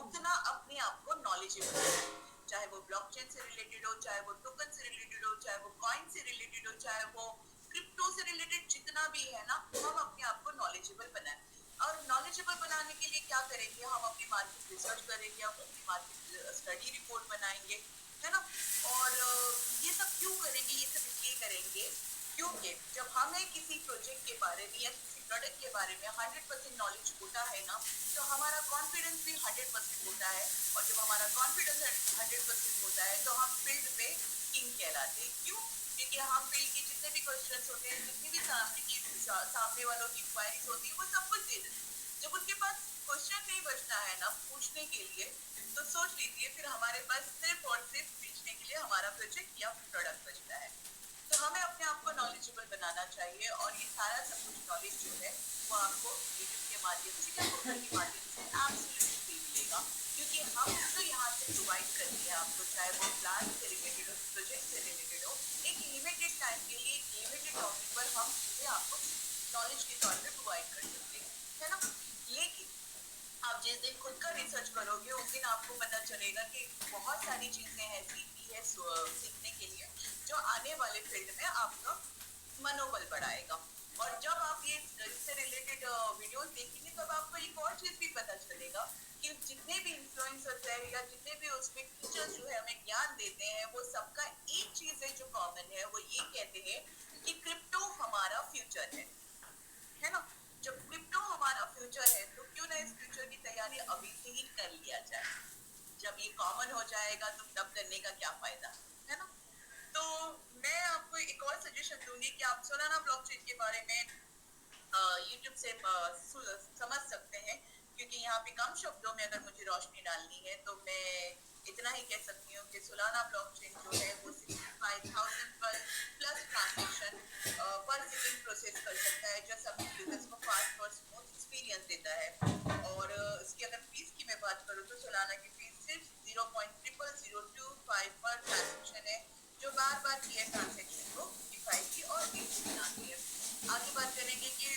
उतना अपने आप को नॉलेजेबल बनाएं, चाहे वो ब्लॉकचेन से रिलेटेड हो, चाहे वो टोकन से रिलेटेड हो, चाहे वो कॉइन से रिलेटेड हो, चाहे वो क्रिप्टो से रिलेटेड जितना भी है ना, हम अपने आप को नॉलेजेबल बनाएं। और नॉलेजेबल बनाने के लिए क्या करेंगे, हम अपनी मार्केट रिसर्च करेंगे, हम अपनी मार्केट स्टडी रिपोर्ट बनाएंगे, है ना। और ये सब क्यों करेंगे, ये सब इसलिए करेंगे क्योंकि जब हमें किसी प्रोजेक्ट के बारे में या किसी प्रोडक्ट के बारे में 100% नॉलेज होता है ना, तो हमारा कॉन्फिडेंस भी 100% होता है। और जब हमारा कॉन्फिडेंस 100% होता है तो हम फील्ड पे किंग कहलाते हैं। क्यों? क्योंकि हम फील्ड के जितने भी क्वेश्चंस होते हैं, जितनी भी सामने वालों की इंक्वायरीज होती है, वो सब कुछ दे देते हैं। जब उनके पास क्वेश्चन नहीं बचता है ना पूछने के लिए, तो सोच लीजिए फिर हमारे पास सिर्फ और सिर्फ बेचने के लिए हमारा प्रोजेक्ट या प्रोडक्ट बचता है। तो हमें अपने आप को नॉलेजेबल बनाना चाहिए और ये सारा सब कुछ नॉलेज जो है वो आपको यूट्यूब के माध्यम से या गूगल के माध्यम से एब्सोल्युटली फ्री मिलेगा। क्योंकि हम तो यहाँ से प्रोवाइड करते हैं आपको, चाहे वो प्लान से रिलेटेड हो, प्रोजेक्ट से रिलेटेड हो, एक लिमिटेड टाइम के लिए एक लिमिटेड टॉपिक पर हम चीजें आपको नॉलेज के तौर पर प्रोवाइड कर सकते हैं, है ना। लेकिन आप जिस दिन खुद का रिसर्च करोगे उस दिन आपको पता चलेगा कि बहुत सारी चीजें ऐसी भी है सीखने के लिए जो आने वाले फील्ड में आपका मनोबल बढ़ाएगा। और जब आप ये इससे रिलेटेड वीडियोस देखेंगे तब आपको एक और चीज भी पता चलेगा कि जितने भी इन्फ्लुएंसर्स है या जितने भी उसमें टीचर्स जो है हमें ज्ञान देते हैं, वो सबका एक चीज है जो कॉमन है, वो ये कहते हैं कि क्रिप्टो हमारा फ्यूचर है ना। जब क्रिप्टो हमारा फ्यूचर है तो क्यों ना इस फ्यूचर की तैयारी अभी से ही कर लिया जाए। जब ये कॉमन हो जाएगा तो तब करने का क्या फायदा, है ना। तो मैं आपको एक और सजेशन दूंगी कि आप सोलाना ब्लॉकचेन के बारे में यूट्यूब से समझ सकते हैं। क्योंकि यहाँ पे कम शब्दों में अगर मुझे रोशनी डालनी है तो मैं इतना ही कह सकती हूँ कि सोलाना ब्लॉकचेन जो है वो 65,000 प्लस ट्रांजेक्शन पर सेकंड प्रोसेस कर सकता है, जो सभी यूजर्स को फास्ट और स्मूथ एक्सपीरियंस देता है। और इसकी अगर फीस की मैं बात करूँ तो सोलाना की फीस सिर्फ 0.00025 पर ट्रांजेक्शन है, जो बार बार किए ट्रांजेक्शन को किफायती और इजी बनाती है। आगे बात करेंगे कि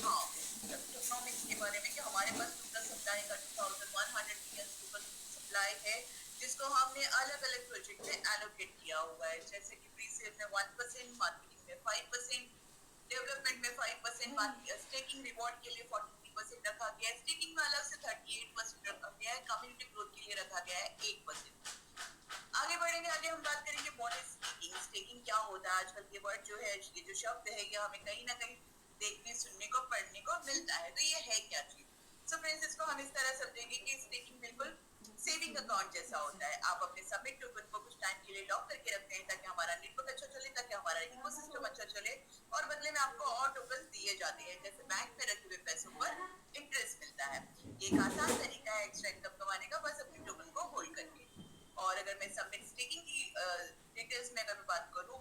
हाँ टोकनोमिक्स के बारे में कि हमारे पास टोकन सप्लाई का 2100 बिलियन टोकन सप्लाई है, जिसको हमने अलग अलग प्रोजेक्ट में एलोकेट किया हुआ है। जैसे कि प्री सेल में 1%, मार्केटिंग में 5%, डेवलपमेंट में 5%, स्टेकिंग रिवॉर्ड के लिए 43% रखा गया है, स्टेकिंग में अलग से 38% रखा गया है, कम्युनिटी ग्रोथ के लिए रखा गया है 1%। आगे बढ़ेंगे, आगे हम बात करेंगे बोनस स्टेकिंग। स्टेकिंग क्या होता है? आजकल ये वर्ड जो है, ये जो शब्द है, ये हमें कहीं ना कहीं देखने सुनने को पढ़ने को मिलता है। तो ये है क्या चीज? सो फ्रेंड्स, इसको हम इस तरह समझेंगे कि स्टेकिंग बिल्कुल सेविंग अकाउंट जैसा होता है। आप अपने सबमिट टोकन को कुछ टाइम के लिए लॉक करके रखते हैं ताकि हमारा नेटवर्क अच्छा चले, ताकि हमारा इकोसिस्टम अच्छा चले, और बदले में आपको और टोकन दिए जाते हैं, जैसे बैंक में रखे हुए पैसों पर इंटरेस्ट मिलता है। ये एक आसान तरीका है एक्स्ट्रा इनकम कमाने का, बस अपने टोकन को होल्ड करके। और अगर मैं सबमिट स्टेकिंग की डिटेल्स में अगर मैं बात करूं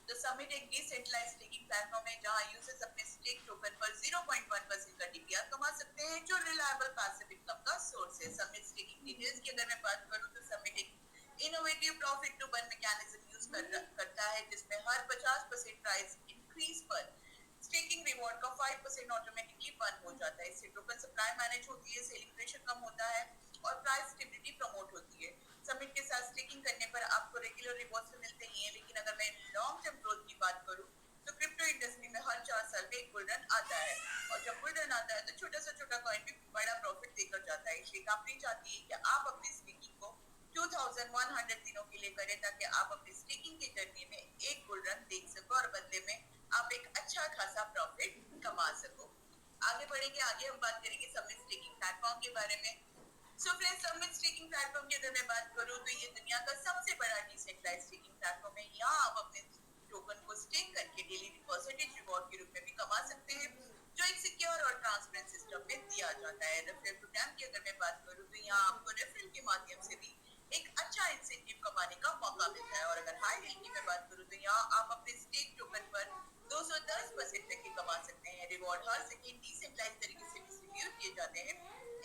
तो सबमिट एक डिसेंट्रलाइज्ड स्टेकिंग प्लेटफॉर्म है जहां यूजर्स अपने स्टेक टोकन पर 0.1% का डीपीआर कमा सकते हैं, जो रिलायबल पैसिव इनकम का सोर्स है। सबमिट स्टेकिंग डिटेल्स की अगर मैं बात करूं तो सबमिट एक innovative profit to burn mechanism use करता है, जिसमें हर 50% प्राइस इंक्रीज पर स्टेकिंग रिवॉर्ड का 5% ऑटोमेटिकली बंद हो जाता है। इससे टोकन सप्लाई मैनेज होती है, सेलिंग प्रेशर कम होता है और प्राइस स्टेबिलिटी प्रमोट होती है। समिट के साथ स्टेकिंग करने पर आपको रेगुलर रिवॉर्ड्स तो मिलते ही हैं, लेकिन अगर मैं लॉन्ग टर्म ग्रोथ की बात करूं तो क्रिप्टो इंडस्ट्री में हर 4 साल में एक बुल रन आता है, और जब बुल रन आता है तो छोटा सा छोटा कॉइन भी बड़ा प्रॉफिट देकर जाता है। इसलिए कंपनी चाहती है कि आप अपनी स्टेकिंग को 2100 दिनों के लिए करें, ताकि आप अपनी स्टेकिंग की जर्नी में एक बुल रन देख सको और बदले में आप एक अच्छा खासा प्रॉफिट कमा सको। आगे बढ़ेंगे, आगे हम बात करेंगे समिट स्टेकिंग प्लेटफॉर्म के बारे में। So friends, summit staking platform की अगर मैं बात करूं तो ये दुनिया का सबसे बड़ा डिसेंट्रलाइज्ड स्टेकिंग प्लेटफॉर्म है। यहाँ आप अपने टोकन को स्टेक करके डेली परसेंटेज रिवॉर्ड के रूप में भी कमा सकते हैं, जो एक सिक्योर और ट्रांसपेरेंट सिस्टम में दिया जाता है। रेफरल प्रोग्राम की अगर मैं बात करूं तो यहाँ आपको रेफरल के माध्यम से भी एक अच्छा इंसेंटिव कमाने का मौका मिलता है। और अगर हाई डील की मैं बात करूं तो यहाँ आप अपने स्टेक टोकन पर 210% तक के कमा सकते हैं। रिवॉर्ड हर सेकंड डिसेंट्रलाइज्ड तरीके से डिस्ट्रीब्यूट किए जाते हैं।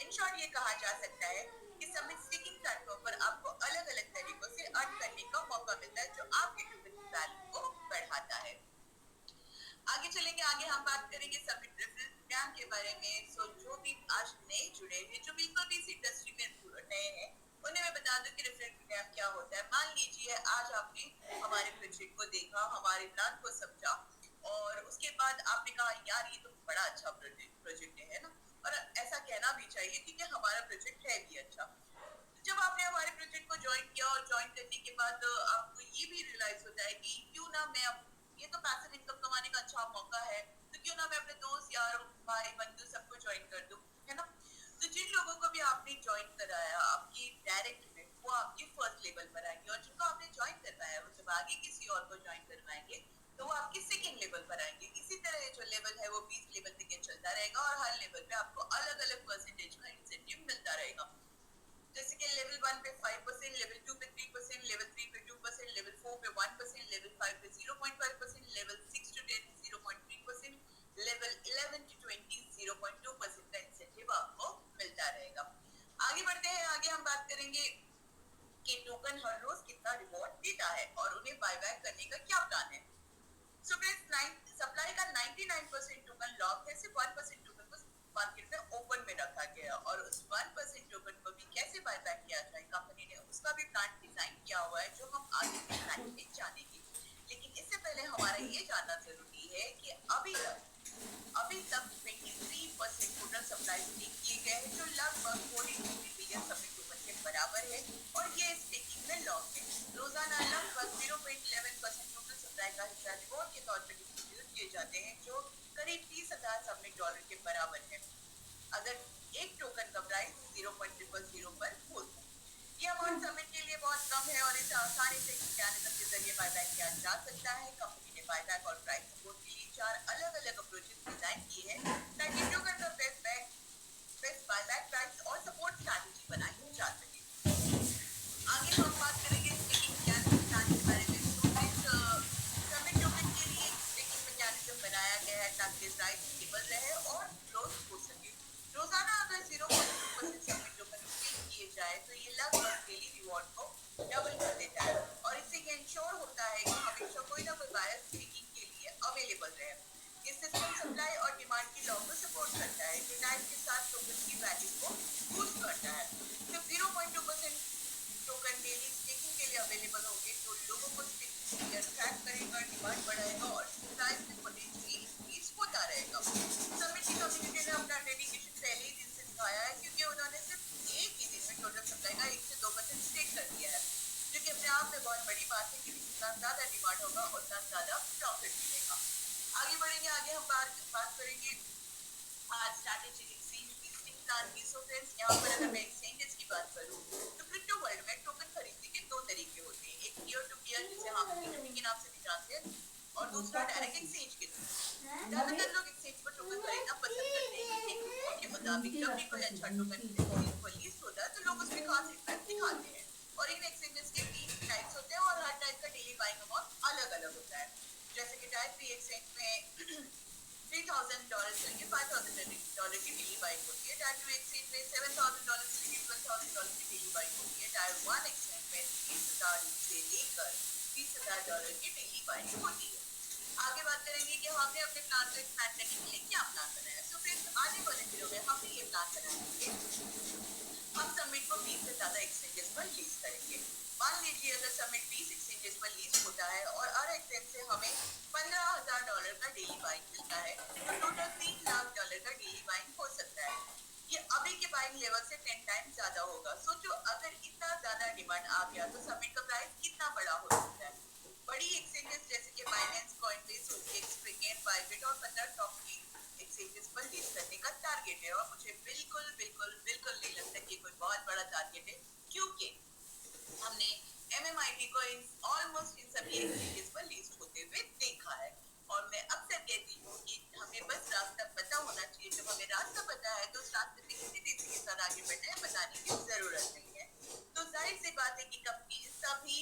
इन शॉर्ट ये कहा जा सकता है कि समिट स्टेकिंग प्लेटफॉर्म पर आपको अलग अलग तरीकों से अर्न करने का मौका मिलता है, जो आपके टोकन की वैल्यू को बढ़ाता है। आगे चलेंगे, आगे हम बात करेंगे समिट रेफरल प्रोग्राम के बारे में। सो जो भी आज नए जुड़े हैं, जो बिल्कुल भी इस इंडस्ट्री में नए हैं, उन्हें मैं बता दूं कि रेफरल प्रोग्राम क्या होता है। मान लीजिए आज आपने हमारे प्रोजेक्ट को देखा, हमारे प्लान को समझा, और उसके बाद आपने कहा यार ये तो बड़ा अच्छा प्रोजेक्ट है ना, और ऐसा कहना भी चाहिए क्योंकि हमारा प्रोजेक्ट है भी अच्छा। जब आपने हमारे प्रोजेक्ट को ज्वाइन किया और ज्वाइन करने के बाद आपको ये भी रियलाइज होता है कि क्यों ना मैं ये तो पैसिव इनकम कमाने का अच्छा मौका है, तो क्यों ना मैं अपने दोस्त यार भाई बंधु सबको ज्वाइन कर दूं, है ना। तो जिन लोगों को भी आपने ज्वाइन कराया आपकी डायरेक्ट में, वो आपके फर्स्ट लेवल पर आएंगे, और जिनको आपने ज्वाइन करवाया वो जब आगे किसी और को ज्वाइन करवाएंगे तो वो आपके सेकेंड लेवल पर आएंगे। इसी तरह जो लेवल है वो 20 लेवल तक चलता रहेगा, और हर लेवल पे आपको अलग अलग परसेंटेज का इंसेंटिव मिलता रहेगा। जैसे कि लेवल 1 पे 5%, लेवल 2 पे 3%, लेवल 3 पे 2%, लेवल 4 पे 1%, लेवल 5 पे 0.5%, लेवल 6 to 10 0.3%, लेवल 11 to 20 0.2% का इंसेंटिव आपको मिलता रहेगा। आगे बढ़ते हैं, आगे हम बात करेंगे कि टोकन हर रोज कितना रिवॉर्ड देता है और उन्हें बायबैक करने का क्या प्लान है। सो फ्रेंड्स, सप्लाई का 99% टोकन लॉक है, सिर्फ 1% टोकन को मार्केट में ओपन में रखा गया, और उस 1% टोकन को भी कैसे बायबैक किया जाए, कंपनी ने उसका भी प्लान डिजाइन किया हुआ है, जो हम आगे के प्लान में जानेंगे। लेकिन इससे पहले हमारा ये जानना जरूरी है कि अभी तक 23% टोटल सप्लाई स्टेक किए गए हैं, जो लगभग 42 बिलियन समिट टोकन के बराबर है, और ये स्टेकिंग में लॉक है। रोजाना लगभग 0.11% टोटल सप्लाई का हिस्सा रिवॉर्ड के तौर पर डिस्ट्रीब्यूट किए जाते हैं, जो करीब $30,000 समिट डॉलर के बराबर है अगर एक टोकन का प्राइस 0.000 पर हो। ये अमाउंट समिट के लिए बहुत कम है, और इसे आसानी से मैकेनिज्म के जरिए बायबैक किया जा सकता है। कंपनी ने बायबैक और प्राइस सपोर्ट के लिए 4 अलग अलग अप्रोचेस डिजाइन किए हैं, ताकि टोकन का बेस्ट बायबैक प्राइस और सपोर्ट स्ट्रैटेजी बनाई जा सके। आगे हम बात करेंगे स्टेकिंग मैकेनिज्म प्लान के बारे में। समिट टोकन के लिए एक स्टेकिंग मैकेनिज्म बनाया गया है ताकि प्राइस स्टेबल रहे और ग्रोथ हो सके। रोजाना अगर 0.2% समिट टोकन स्टेक किए जाए तो ये लगभग डेली रिवॉर्ड को डबल कर देता है, और इससे ये इंश्योर होता है कि हमेशा कोई ना कोई बायर स्टेकिंग के लिए अवेलेबल रहे। ये सिस्टम सप्लाई और डिमांड की लॉ को सपोर्ट करता है, जो टाइम के साथ टोकन की वैल्यू को बूस्ट करता है। जब 0.2% टोकन डेली स्टेकिंग के लिए अवेलेबल होंगे तो लोगों को स्टेकिंग अट्रैक्ट करेगा, डिमांड बढ़ाएगा, और प्राइस में पोटेंशियली इंक्रीज होता रहेगा। समिट की कम्युनिटी ने अपना डेडिकेशन पहले ही दिन से दिखाया है, क्योंकि उन्होंने सिर्फ एक ही दिन में टोटल सप्लाई का 1 से 2% स्टेक कर दिया है, जो कि अपने आप में बहुत बड़ी बात है, क्योंकि जितना ज्यादा डिमांड होगा उतना ज्यादा प्रॉफिट मिलेगा। आगे बढ़ेंगे, आगे हम बात करेंगे आज स्ट्रैटेजिक एक्सचेंज लिस्टिंग प्लान की। सो फ्रेंड्स, यहाँ पर अगर मैं एक्सचेंजेस की बात करूँ तो क्रिप्टो वर्ल्ड में टोकन खरीदने के 2 तरीके होते हैं, एक पीयर टू पीयर जिसे हम P2P के नाम से भी जानते हैं, और दूसरा डायरेक्ट एक्सचेंज के थ्रू। ज्यादातर लोग एक्सचेंज पर टोकन खरीदना पसंद करते हैं, क्योंकि उनके मुताबिक जब भी कोई अच्छा टोकन एक्सचेंज पर लिस्ट होता है तो लोग उसमें खास इंटरेस्ट दिखाते हैं। और इन एक्सचेंजेस के 3 टाइप्स होते हैं, और हर टाइप का डेली बाइंग अमाउंट अलग अलग होता है। जैसे कि टाइप बी एक्सचेंज में $3,000 से लेकर $5,000 की डेली बाइंग होती है। टाइप 2 एक्सचेंज में $7,000 से लेकर $12,000 की डेली बाइंग होती है। टाइप 1 एक्सचेंज में $30,000 से लेकर $30,000 की डेली बाइंग होती है। आगे बात करेंगे कि हमने अपने प्लान को एक्सपैंड करने के लिए क्या प्लान बनाया। सो फ्रेंड्स, आने वाले दिनों में हमने ये प्लान बनाया है कि हम समिट को 20 से ज्यादा एक्सचेंजेस पर लीज करेंगे। मान लीजिए अगर समिट 20 एक्सचेंजेस पर लीज होता है और हर एक्सचेंज से हमें $15,000 का डेली बाइंग मिलता है, तो टोटल $3 लाख का डेली बाइंग हो सकता है। ये अभी के बाइंग लेवल से 10 टाइम्स ज्यादा होगा। सोचो अगर इतना ज्यादा डिमांड आ गया तो समिट का प्राइस कितना बड़ा हो सकता है। बड़ी एक्सचेंजेस जैसे कि Binance, Coinbase, OKX, Kraken, Bybit और 15 टॉप की एक्सचेंजेस पर लिस्ट करने का टारगेट है। और मुझे बिल्कुल बिल्कुल बिल्कुल नहीं लगता कि कोई बहुत बड़ा टारगेट है, क्योंकि हमने MMIT को ऑलमोस्ट इन सभी एक्सचेंजेस पर लिस्ट होते हुए देखा है। और मैं अक्सर कहती हूँ कि हमें बस रास्ता पता होना चाहिए। जब हमें रास्ता पता है तो उस रास्ते पे किसी तेजी के साथ आगे बढ़ना है, बताने की जरूरत नहीं है। तो जाहिर सी बात है कि कंपनी सभी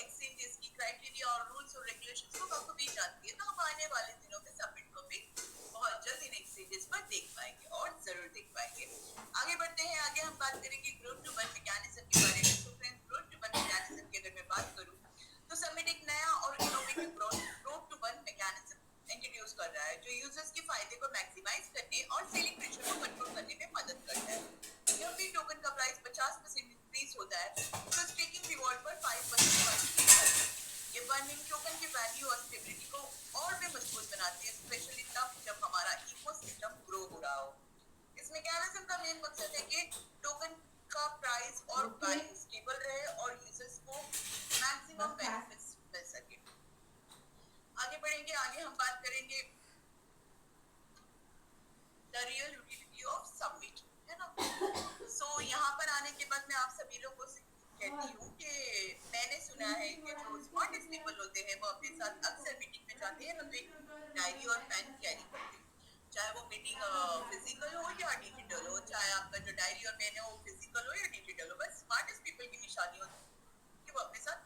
एक्सचेंजेस की क्राइटेरिया और रूल्स और रेगुलेशंस को बखूबी जानती है। तो हम आने वाले दिनों में समिट को भी बहुत जल्द इन एक्सचेंजेस पर देख पाएंगे और जरूर देख पाएंगे। आगे बढ़ते हैं, आगे हम बात करेंगे ग्रोथ टू वन मैकेनिज्म के बारे में। तो friends, growth to one mechanism की अगर मैं बात करूं तो समिट एक नया और innovative growth to one mechanism introduce कर रहा है, जो यूजर्स के फायदे को मैक्सिमाइज करने और सेलिंग प्रेशर को कंट्रोल करने में मदद करता है। जब भी टोकन का प्राइस 50% इंक्रीज होता है तो स्टेकिंग रिवॉर्ड पर 5% ये बर्निंग टोकन की वैल्यू और स्टेबिलिटी को और भी मजबूत बनाती है, स्पेशली तब जब हमारा इकोसिस्टम ग्रो हो रहा हो। इस मैकेनिज्म का मेन मकसद है कि टोकन का प्राइस और वैल्यू स्टेबल रहे और यूजर्स को मैक्सिमम बेनिफिट्स मिल सके। आगे बढ़ेंगे, आगे हम बात करेंगे the real utility of summit, है ना। सो यहाँ पर आने के बाद मैं आप सभी लोगों से कहती हूँ कि मैंने सुना है कि जो स्मार्टेस्ट पीपल होते हैं वो अपने साथ अक्सर मीटिंग में जाते हैं ना, तो एक डायरी और पेन कैरी करते हैं। चाहे वो मीटिंग फिजिकल हो या डिजिटल हो, चाहे आपका जो डायरी और पेन है वो फिजिकल हो या डिजिटल हो, बस स्मार्टेस्ट पीपल की निशानी होती है कि वो अपने साथ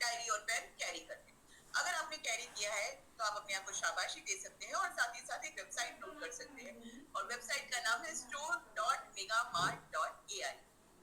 डायरी और पेन कैरी करते हैं। अगर आपने कैरी किया है तो आप अपने आप को शाबाशी दे सकते हैं और साथ ही साथ एक वेबसाइट नोट कर सकते हैं। और वेबसाइट का नाम है store.megamart.ai।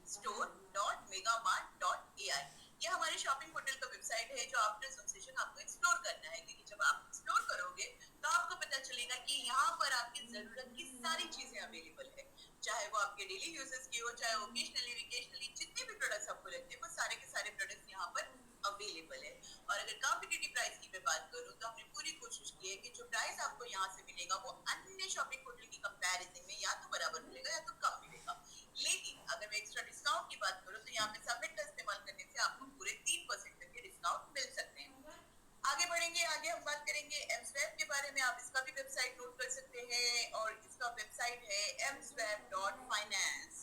store.megamart.ai ये हमारे शॉपिंग पोर्टल का वेबसाइट है जो आफ्टर सम सेशन आपको एक्सप्लोर करना है, क्योंकि जब आप एक्सप्लोर करोगे तो आपको पता चलेगा कि यहाँ पर आपकी जरूरत की सारी चीजें अवेलेबल है। चाहे वो आपके डेली यूजेस की हो, चाहे ओकेजनली वेकेशनली जितने भी प्रोडक्ट्स आपको लगते हैं वो सारे के सारे प्रोडक्ट्स यहाँ पर अवेलेबल है। और अगर कॉम्पिटिटिव प्राइस की मैं बात करूँ तो हमने पूरी कोशिश की है कि जो प्राइस आपको यहाँ से मिलेगा वो अन्य शॉपिंग पोर्टल की कंपैरिजन में या तो बराबर मिलेगा या तो कम मिलेगा। लेकिन अगर मैं एक्स्ट्रा डिस्काउंट की बात करूँ तो यहाँ पे सबमिट का इस्तेमाल करने से आपको पूरे 3% तक के डिस्काउंट मिल सकते हैं। आगे बढ़ेंगे, आगे हम बात करेंगे mswap के बारे में। आप इसका भी वेबसाइट नोट कर सकते हैं और इसका वेबसाइट है mswap.finance।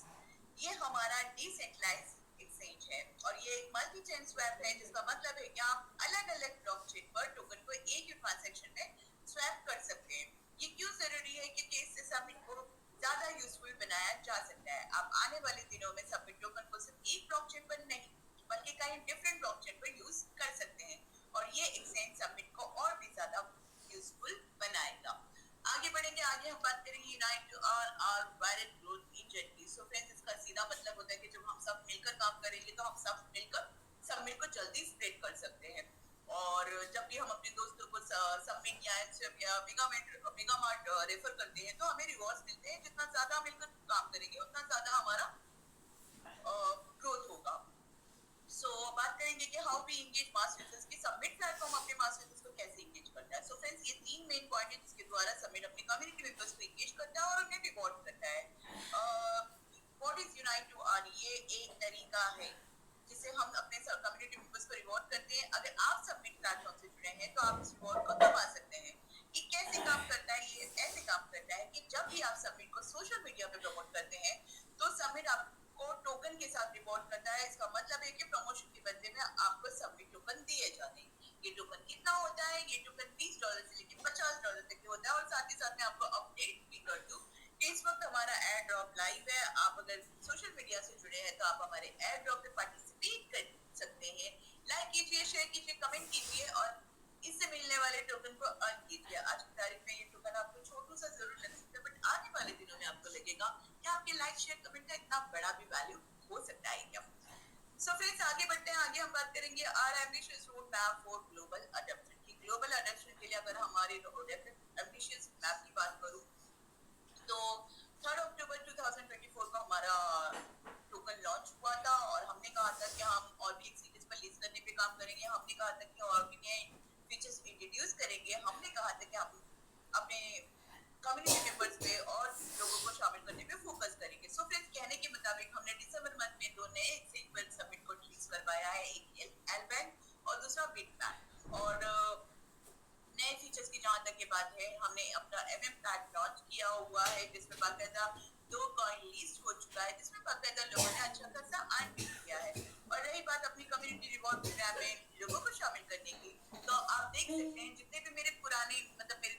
ये हमारा डिसेंट्रलाइज्ड एक्सचेंज है और ये एक मल्टी चेन स्वैप है, जिसका मतलब है कि आप अलग अलग ब्लॉकचेन पर टोकन को एक ही ट्रांजैक्शन में स्वैप कर सकते हैं। ये क्यों जरूरी है? क्योंकि इससे समिट को ज्यादा यूजफुल बनाया जा सकता है। आप आने वाले दिनों में समिट टोकन को सिर्फ एक ब्लॉकचेन पर नहीं बल्कि कई डिफरेंट ब्लॉकचेन पर यूज कर सकते हैं और ये एक्सचेंज समिट को और भी ज्यादा यूजफुल बनाएगा। आगे बढ़ेंगे, आगे हम बात करेंगे unite to all our viral growth engine की। सो फ्रेंड्स, इसका सीधा मतलब होता है कि जब हम सब मिलकर काम करेंगे तो हम सब मिलकर समिट को जल्दी स्प्रेड कर सकते हैं। और जब भी हम अपने दोस्तों को समिट या एमस्वैप या मेगामार्ट रेफर करते हैं तो हमें रिवॉर्ड्स मिलते हैं। जितना ज्यादा मिलकर काम करेंगे उतना ज्यादा हमारा ग्रोथ होगा। सो बात करेंगे कि how we engage mass users की समिट प्लेटफॉर्म अपने मास यूजर्स को कैसे एंगेज करता है। सो फ्रेंड्स, ये 3 मेन पॉइंट है जिसके द्वारा समिट अपनी कम्युनिटी मेंबर्स को एंगेज करता है और उन्हें रिवॉर्ड करता है। What is unite to earn? ये एक तरीका है जिसे हम अपने कम्युनिटी मेंबर्स को रिवॉर्ड करते हैं। अगर आप समिट प्लेटफॉर्म से जुड़े हैं तो आप इस रिवॉर्ड को कमा सकते हैं। ये कैसे काम करता है? ये ऐसे काम करता है कि जब भी आप समिट को सोशल मीडिया पे प्रमोट करते हैं तो समिट आपको टोकन के साथ रिवॉर्ड करता है। इसका मतलब है कि प्रमोशन के बदले में आपको समिट टोकन दिए जाते हैं। ये टोकन कितना होता है? ये टोकन $20 से लेकर $50 तक के होता है। और साथ ही साथ मैं आपको अपडेट भी कर दूं कि इस वक्त हमारा एयर ड्रॉप लाइव है। आप अगर सोशल मीडिया से जुड़े हैं तो आप हमारे एयर ड्रॉप में पार्टिसिपेट कर सकते हैं। लाइक कीजिए, शेयर कीजिए, कमेंट कीजिए और इससे मिलने वाले टोकन को अर्न कीजिए। आज की तारीख में ये टोकन आपको छोटू सा जरूर लग सकता है, बट आने वाले दिनों में आपको लगेगा कि आपके लाइक शेयर कमेंट का इतना बड़ा भी वैल्यू हो सकता है क्या। सो फ्रेंड्स, आगे बढ़ते हैं, आगे हम बात करेंगे our ambitious road map for global adoption की। ग्लोबल अडॉप्शन के लिए अगर हमारे एम्बिशियस मैप की बात करूं तो 3 अक्टूबर 2024 को हमारा टोकन लॉन्च हुआ था और हमने कहा था कि हम और भी एक सीरीज पर लिस्ट करने पे काम करेंगे। हमने कहा था कि और भी नए फीचर्स इंट्रोड्यूस करेंगे। हमने कहा था कि हम अपने कम्युनिटी मेंबर्स पे और लोगों को शामिल करने पे फोकस करेंगे। सो फ्रेंड्स, कहने के मुताबिक हमने दिसंबर मंथ में 2 नए एक्सचेंज समिट को रिलीज करवाया है, एक एल बैंक और दूसरा बिट बैंक। और नए फीचर्स की जहां तक की बात है, हमने अपना एमएम पैक लॉन्च किया हुआ है जिसमें बाकायदा 2 कॉइन लिस्ट हो चुका है, जिसमें बाकायदा लोगों ने अच्छा खासा अर्न भी किया है। और रही बात अपनी कम्युनिटी रिवॉर्ड प्रोग्राम में लोगों को शामिल करने की, तो आप देख सकते हैं जितने भी मेरे पुराने मतलब मेरे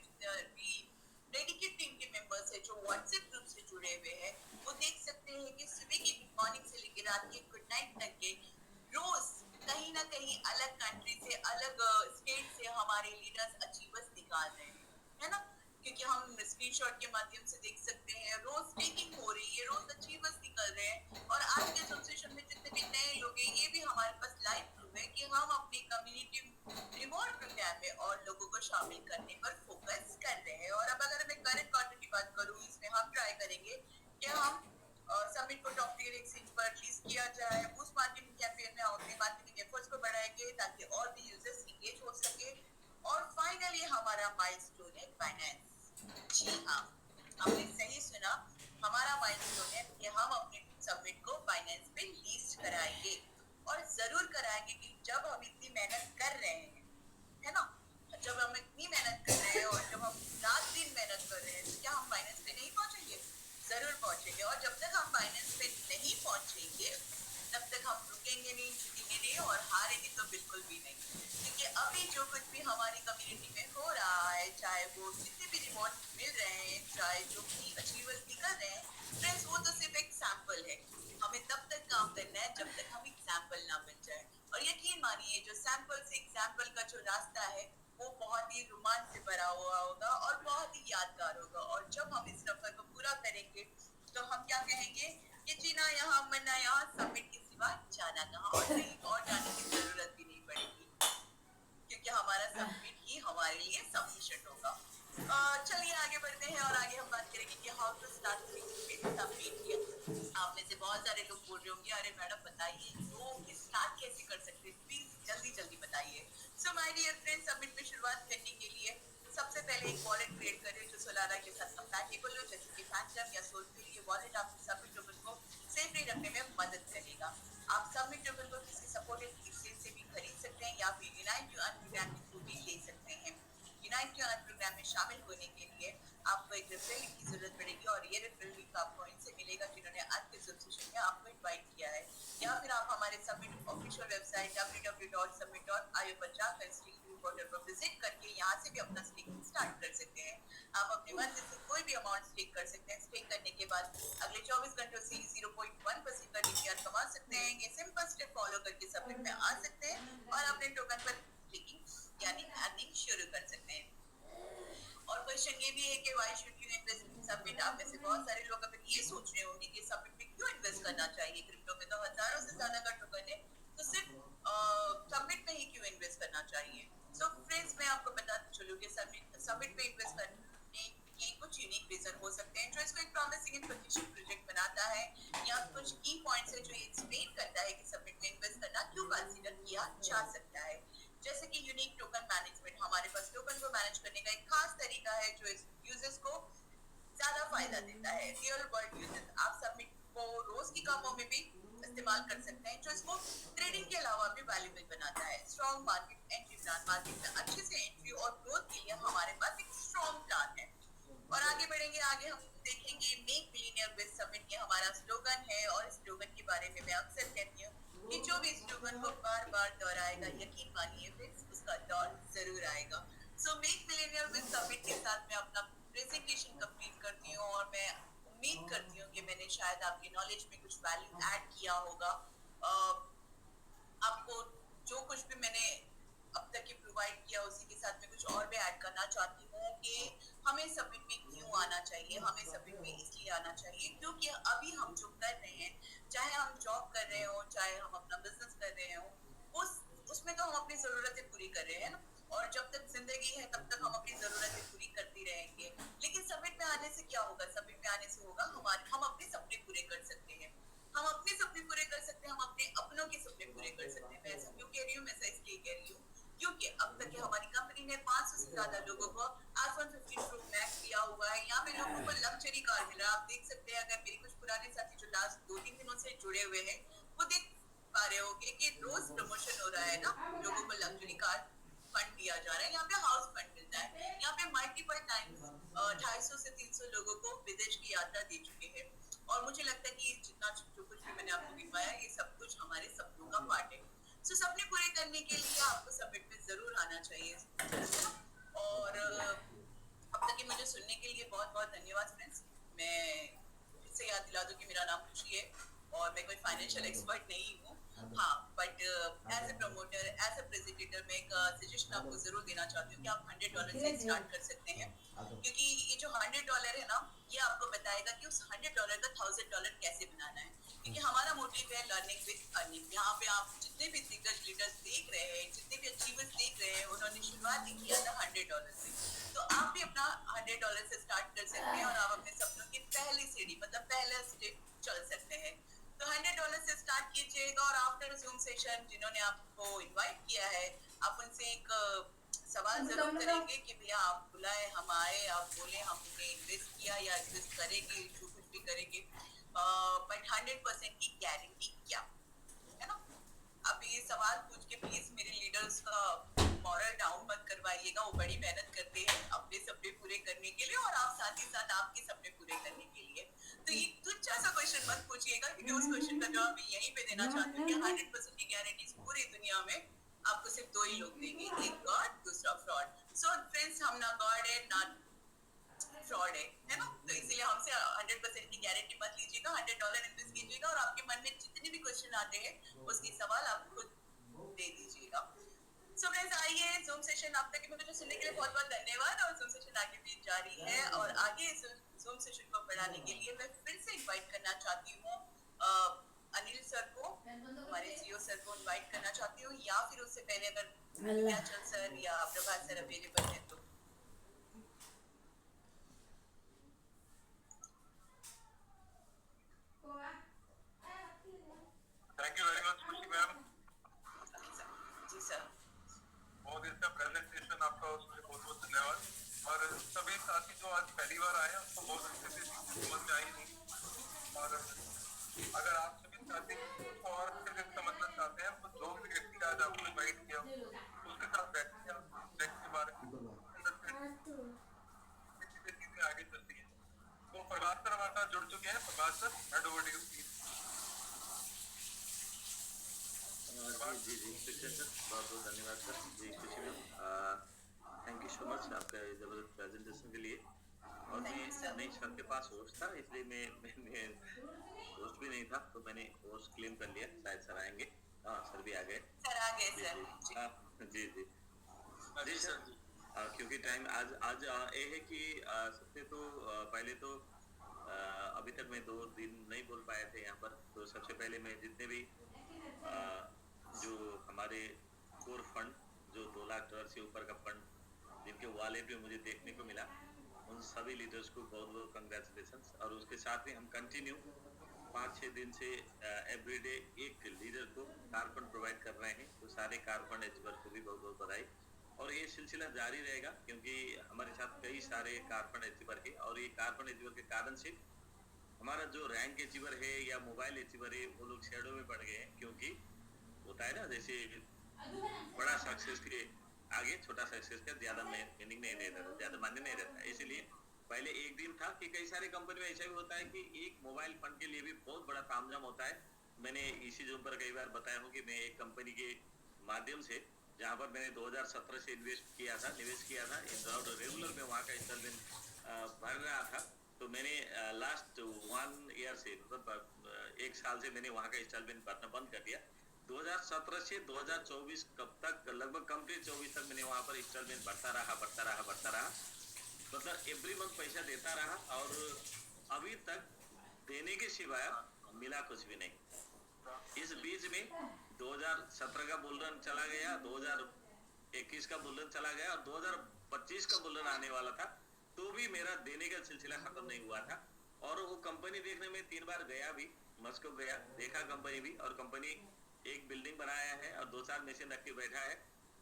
डेडिकेटेड टीम के मेंबर्स है जो व्हाट्सएप ग्रुप से जुड़े हुए हैं, वो देख सकते हैं कि सुबह की गुड मॉर्निंग से लेकर रात के गुड नाइट तक के रोज कहीं ना कहीं अलग कंट्री से अलग स्टेट से हमारे लीडर्स अचीवर्स निकाल रहे हैं, है ना? क्योंकि हम स्क्रीनशॉट के माध्यम से देख सकते हैं रोज स्पीकिंग हो रही है, रोज अचीवर्स निकल रहे हैं। और आज के एसोसिएशन में जितने भी नए लोग हैं, ये भी हमारे पास लाइव प्रूफ है कि हम अपनी कम्युनिटी रिवॉर्ड प्रोग्राम में और लोगों को शामिल करने पर फोकस कर रहे हैं। और अब अगर मैं करंट क्वार्टर की बात करूँ, इसमें हम ट्राई करेंगे कि हम समिट को टॉप टियर एक्सचेंज पर रिलीज किया जाए। उस मार्केटिंग कैंपेन में अपने मार्केटिंग एफर्ट्स को बढ़ाएंगे ताकि और भी यूजर्स इंगेज हो सके। और फाइनली हमारा माइलस्टोन है फाइनेंस। जी हाँ, आपने सही सुना, हमारा माइलस्टोन है कि हम अपने समिट को फाइनेंस पे लिस्ट कराएंगे। और जरूर कराएंगे कि जब हम इतनी मेहनत कर रहे हैं, है ना, जब हम इतनी मेहनत कर रहे हैं और जब हम रात दिन मेहनत कर रहे हैं, तो क्या हम फाइनेंस पे नहीं पहुंचेंगे? जरूर पहुंचेंगे। और जब तक हम फाइनेंस पे नहीं पहुंचेंगे तब तक हम रुकेंगे नहीं, झुकेंगे नहीं और हारेंगे तो बिल्कुल भी नहीं। क्योंकि अभी जो कुछ भी हमारी कम्युनिटी में हो रहा है, चाहे वो जितने भी रिवॉर्ड मिल रहे हैं, चाहे जो भी अचीवर्स निकल रहे हैं, फ्रेंड्स वो तो सिर्फ एक सैंपल है। हमें तब तक काम करना है जब तक हम एग्जाम्पल ना बन जाए। और यकीन मानिए, जो सैंपल से एग्जाम्पल का जो रास्ता है वो बहुत ही रोमांच से भरा हुआ होगा और बहुत ही यादगार होगा। और जब हम इस सफर को पूरा करेंगे तो हम क्या कहेंगे कि जीना यहाँ मरना यहाँ, समिट के सिवा जाना कहाँ। और कहीं और जाने की जरूरत भी नहीं पड़ेगी क्योंकि हमारा समिट ही हमारे लिए सफिशिएंट होगा। चलिए आगे बढ़ते हैं और आगे हम बात करेंगे कि हाउ टू स्टार्ट समिट। आप में से बहुत सारे लोग बोल रहे होंगे, अरे मैडम बताइए तो स्टार्ट कैसे कर सकते हैं, प्लीज जल्दी जल्दी बताइए। So my dear friends, summit में शुरुआत करने के लिए सबसे पहले एक वॉलेट क्रिएट करें जो सोलाना के साथ कंपैटिबल हो, जैसे कि फैंटम या सोलफेयर। ये वॉलेट आपको समिट टोकन को सेफली रखने में मदद करेगा। आप समिट टोकन को किसी सपोर्टेड एक्सचेंज से भी खरीद सकते हैं या फिर यूनाइट टू अर्न प्रोग्राम के थ्रू भी ले सकते हैं। यूनाइट टू अर्न प्रोग्राम में शामिल होने के लिए आपको एक रेफरल लिंक की जरूरत पड़ेगी और ये रेफरल लिंक आपको इनसे मिलेगा जिन्होंने आज के एसोसिएशन में आपको इनवाइट किया है। या फिर आप हमारे समिट ऑफिशियल वेबसाइट www.summit.io पर जाकर स्टेकिंग पोर्टल पर विजिट करके यहाँ से भी अपना स्टेकिंग स्टार्ट कर सकते हैं। आप अपनी मर्जी से कोई भी अमाउंट स्टेक कर सकते हैं। स्टेक करने के बाद अगले 24 घंटों से 0.1% का डीपीआर कमा सकते हैं। ये सिंपल स्टेप फॉलो करके समिट में आ सकते हैं और अपने टोकन पर स्टेकिंग यानी अर्निंग शुरू कर सकते हैं। और क्वेश्चन ये भी है कि why should you invest in summit. आप में से बहुत सारे लोग अगर ये सोच रहे होंगे कि समिट में क्यों इन्वेस्ट करना चाहिए, क्रिप्टो में तो हजारों से ज्यादा का टोकन है, तो सिर्फ समिट में ही क्यों इन्वेस्ट करना चाहिए। सो फ्रेंड्स, मैं आपको बताती चलूं कि समिट में इन्वेस्ट करने के कुछ यूनिक रीजन हो सकते हैं जो इसको एक प्रॉमिसिंग एंड पोटेंशियल प्रोजेक्ट बनाता है, या कुछ की पॉइंट्स है जो एक्सप्लेन करता है कि समिट में इन्वेस्ट करना क्यों कंसीडर किया जा सकता है। जैसे कि यूनिक टोकन मैनेजमेंट, हमारे पास टोकन को मैनेज करने का एक खास तरीका है जो यूजर्स को ज्यादा फायदा देता है। रियल वर्ल्ड यूजर्स, आप समिट को रोज की कामों में भी इस्तेमाल कर सकते हैं जो इसको ट्रेडिंग के अलावा भी वैल्यूएबल बनाता है। Strong market entry plan, market में अच्छे से एंट्री और ग्रोथ के लिए हमारे पास एक स्ट्रॉन्ग प्लान है। और आगे बढ़ेंगे, आगे हम देखेंगे मेक मिलियनियर विद समिट, ये हमारा स्लोगन है। और इस स्लोगन के बारे में मैं अक्सर कहती हूँ कि जो भी स्लोगन को बार बार दोहराएगा, यकीन मानिए फ्रेंड्स उसका दौर जरूर आएगा। So make millionaire with summit के साथ मैं अपना प्रेजेंटेशन कंप्लीट करती हूँ और मैं उम्मीद करती हूँ कि मैंने शायद आपके नॉलेज में कुछ वैल्यू ऐड किया होगा। आपको जो कुछ भी मैंने अब तक ये प्रोवाइड किया उसी के साथ में कुछ और भी ऐड करना चाहती हूँ कि हमें समिट में क्यों आना चाहिए। हमें समिट में इसलिए आना चाहिए क्योंकि अभी हम जो कर रहे हैं, चाहे हम जॉब कर रहे हो, चाहे हम अपना बिजनेस कर रहे हो, उसमें तो हम अपनी जरूरतें पूरी कर रहे हैं ना। और जब तक जिंदगी है तब तक हम अपनी जरूरतें पूरी करते रहेंगे। लेकिन समिट में आने से क्या होगा? समिट में आने से होगा हम अपने सपने पूरे कर सकते हैं। हम अपने सपने पूरे कर सकते हैं, हम अपने अपनों के सपने पूरे कर सकते हैं। मैं ऐसा क्यों कह रही हूँ? मैं ऐसा इसलिए कह रही हूँ क्योंकि अब तक हमारी कंपनी ने 500 से ज्यादा लोगों को F-150 Pro Max दिया हुआ है। यहाँ पे लोगों को लग्जरी कार मिल रहा है। आप देख सकते हैं, अगर मेरे कुछ पुराने साथी जो लास्ट 2-3 दिनों से जुड़े हुए हैं, वो देख पा रहे होंगे कि रोज प्रमोशन हो रहा है ना, लोगों को लग्जरी कार फंड दिया जा रहा है। यहाँ पे हाउस फंड मिलता है। यहाँ पे मल्टीपल टाइम्स 250 से 300 लोगों को विदेश की यात्रा दे चुके हैं। और मुझे लगता है कि जितना जो कुछ भी मैंने आपको गिनवाया, ये सब कुछ हमारे सपनों का पार्ट है। सो सपने पूरे करने के लिए आपको समिट में जरूर आना चाहिए। और अब तक ये मुझे सुनने के लिए बहुत बहुत धन्यवाद फ्रेंड्स। मैं फिर से याद दिला दूं कि मेरा नाम खुशी है और मैं कोई फाइनेंशियल एक्सपर्ट नहीं हूँ। हाँ, but as a promoter, as a presenter, मैं एक सजेशन आपको जरूर देना चाहती हूँ कि आप $100 से स्टार्ट कर सकते हैं। क्योंकि ये जो $100 है ना, ये आपको बताएगा कि उस $100 का $1000 कैसे बनाना है। क्योंकि हमारा मोटिव है लर्निंग विद अर्निंग। यहाँ पे आप जितने भी दिग्गज लीडर्स देख रहे हैं, जितने भी अचीवर्स देख रहे हैं, उन्होंने शुरुआत ही किया था $100 से। तो आप भी अपना $100 से स्टार्ट कर सकते हैं और आप अपने सपनों की पहली सीढ़ी, मतलब पहला स्टेप चल सकते हैं। तो $100 से स्टार्ट कीजिएगा और आफ्टर जूम सेशन जिन्होंने आपको इनवाइट किया है, आप उनसे एक सवाल जरूर करेंगे कि भैया आप बुलाए, हम आए, आप बोले हमने इन्वेस्ट किया या इन्वेस्ट करेंगे, जो कुछ भी करेंगे, बट 100% की गारंटी क्या है ना? अब ये सवाल पूछ के प्लीज मेरे लीडर्स का मॉरल डाउन मत करवाइएगा। वो बड़ी मेहनत करते हैं अपने सपने पूरे करने के लिए और आप साथ ही साथ आपके सपने पूरे करने के लिए। तो ये तुच्छ सा क्वेश्चन मत पूछिएगा, क्योंकि उस क्वेश्चन का जवाब मैं यहीं पे देना चाहती हूँ कि 100% की गारंटी पूरी दुनिया में आपको सिर्फ 2 ही लोग देंगे, एक गॉड, दूसरा फ्रॉड। सो फ्रेंड्स, हम ना गॉड है ना फ्रॉड है ना? तो इसीलिए हमसे 100% की गारंटी मत लीजिएगा। $100 इन्वेस्ट कीजिएगा और आपके मन में जितने भी क्वेश्चन आते हैं उसके सवाल आप खुद दे दीजिएगा। सो फ्रेंड्स, आइए जूम सेशन आप तक मुझे सुनने के लिए बहुत बहुत धन्यवाद। और जूम सेशन आगे भी जारी है और आगे जूम सेशन को बढ़ाने के लिए मैं फिर से इनवाइट करना चाहती हूँ अनिल सर को, हमारे सीईओ सर को इनवाइट करना चाहती हूँ, या फिर उससे पहले अगर विंध्याचल सर या प्रभात सर अवेलेबल है तो। थैंक यू वेरी मच खुशी मैम। जी सर। बहुत अच्छा प्रेजेंटेशन आपका, उसके लिए बहुत बहुत धन्यवाद। और सभी साथी जो आज पहली बार आए हैं उनको बहुत अच्छे से समझ में आई नहीं। और अगर आप सभी साथी कुछ और अच्छे से समझना चाहते हैं तो जो भी व्यक्ति आज आपको इन्वाइट किया उसके साथ बैठिए, आप प्रोजेक्ट के बारे में चीजें आगे चलती है। तो प्रभात सर हमारे साथ जुड़ चुके हैं। Prabhat sir, hand over to you please. जी जी जी सर, बहुत बहुत धन्यवाद सर। जी खुशी ma'am, thank you so much आपका ज़बरदस्त प्रेजेंटेशन के लिए। और मैं नहीं सर के पास होस्ट था, इसलिए मैं होस्ट भी नहीं था, तो मैंने होस्ट क्लेम कर लिया। शायद सर आएंगे। हाँ सर भी आ गए। सर आ गए सर। जी जी जी सर। क्योंकि टाइम आज ये है कि सबसे तो पहले तो अभी तक मैं 2 दिन नहीं बोल पाए थे यहाँ पर। तो सबसे पहले मैं जितने भी जो हमारे कोर फंड, जो $2 लाख से ऊपर का फंड जिनके वॉलेट पे मुझे देखने को मिला, उन सभी लीडर्स को बहुत बहुत कंग्रेचुलेशंस। और उसके साथ ही हम कंटिन्यू 5-6 दिन से एवरीडे एक लीडर को कार फंड प्रोवाइड कर रहे हैं। तो सारे कार फंड अचीवर को भी बहुत बहुत बधाई। और ये सिलसिला जारी रहेगा क्योंकि हमारे साथ कई सारे कार फंड अचीवर है। और ये कार फंड अचीवर के कारण से हमारा जो रैंक अचीवर है या मोबाइल अचीवर है वो लोग शेडो में पड़ गए हैं। क्योंकि होता है ना, जैसे बड़ा सक्सेस के आगे छोटा सक्सेस का ज्यादा मीनिंग नहीं रहता, ज्यादा मान्य नहीं रहता। इसलिए पहले एक दिन था कि कई सारे कंपनी में ऐसा भी होता है कि एक मोबाइल फंड के लिए भी बहुत बड़ा तामझाम होता है। मैंने इसी जूम पर कई बार बताया हूँ कि मैं एक कंपनी के माध्यम से, जहाँ पर मैंने 2017 से निवेश किया था रेगुलर में वहाँ का इंस्टॉलमेंट भर रहा था। तो मैंने लास्ट 1 ईयर से, मतलब 1 साल से मैंने वहाँ का इंस्टॉलमेंट भरना बंद कर दिया। 2017 से 2024 कब तक, लगभग कंप्लीट 24 तक मैंने वहाँ पर इंस्टॉलमेंट भरता रहा। मतलब एवरी मंथ पैसा देता रहा और अभी तक देने के सिवाय मिला कुछ भी नहीं। इस बीच में 2017 का बुल रन चला गया, 2021 का बुलेट चला गया और 2025 का बुलेट आने वाला था, तो भी मेरा देने का सिलसिला खत्म नहीं हुआ था। और वो कंपनी देखने में 3 बार गया भी, मस्को गया, देखा कंपनी भी, और कंपनी एक बिल्डिंग बनाया है और 2-4 मशीन रख के बैठा है।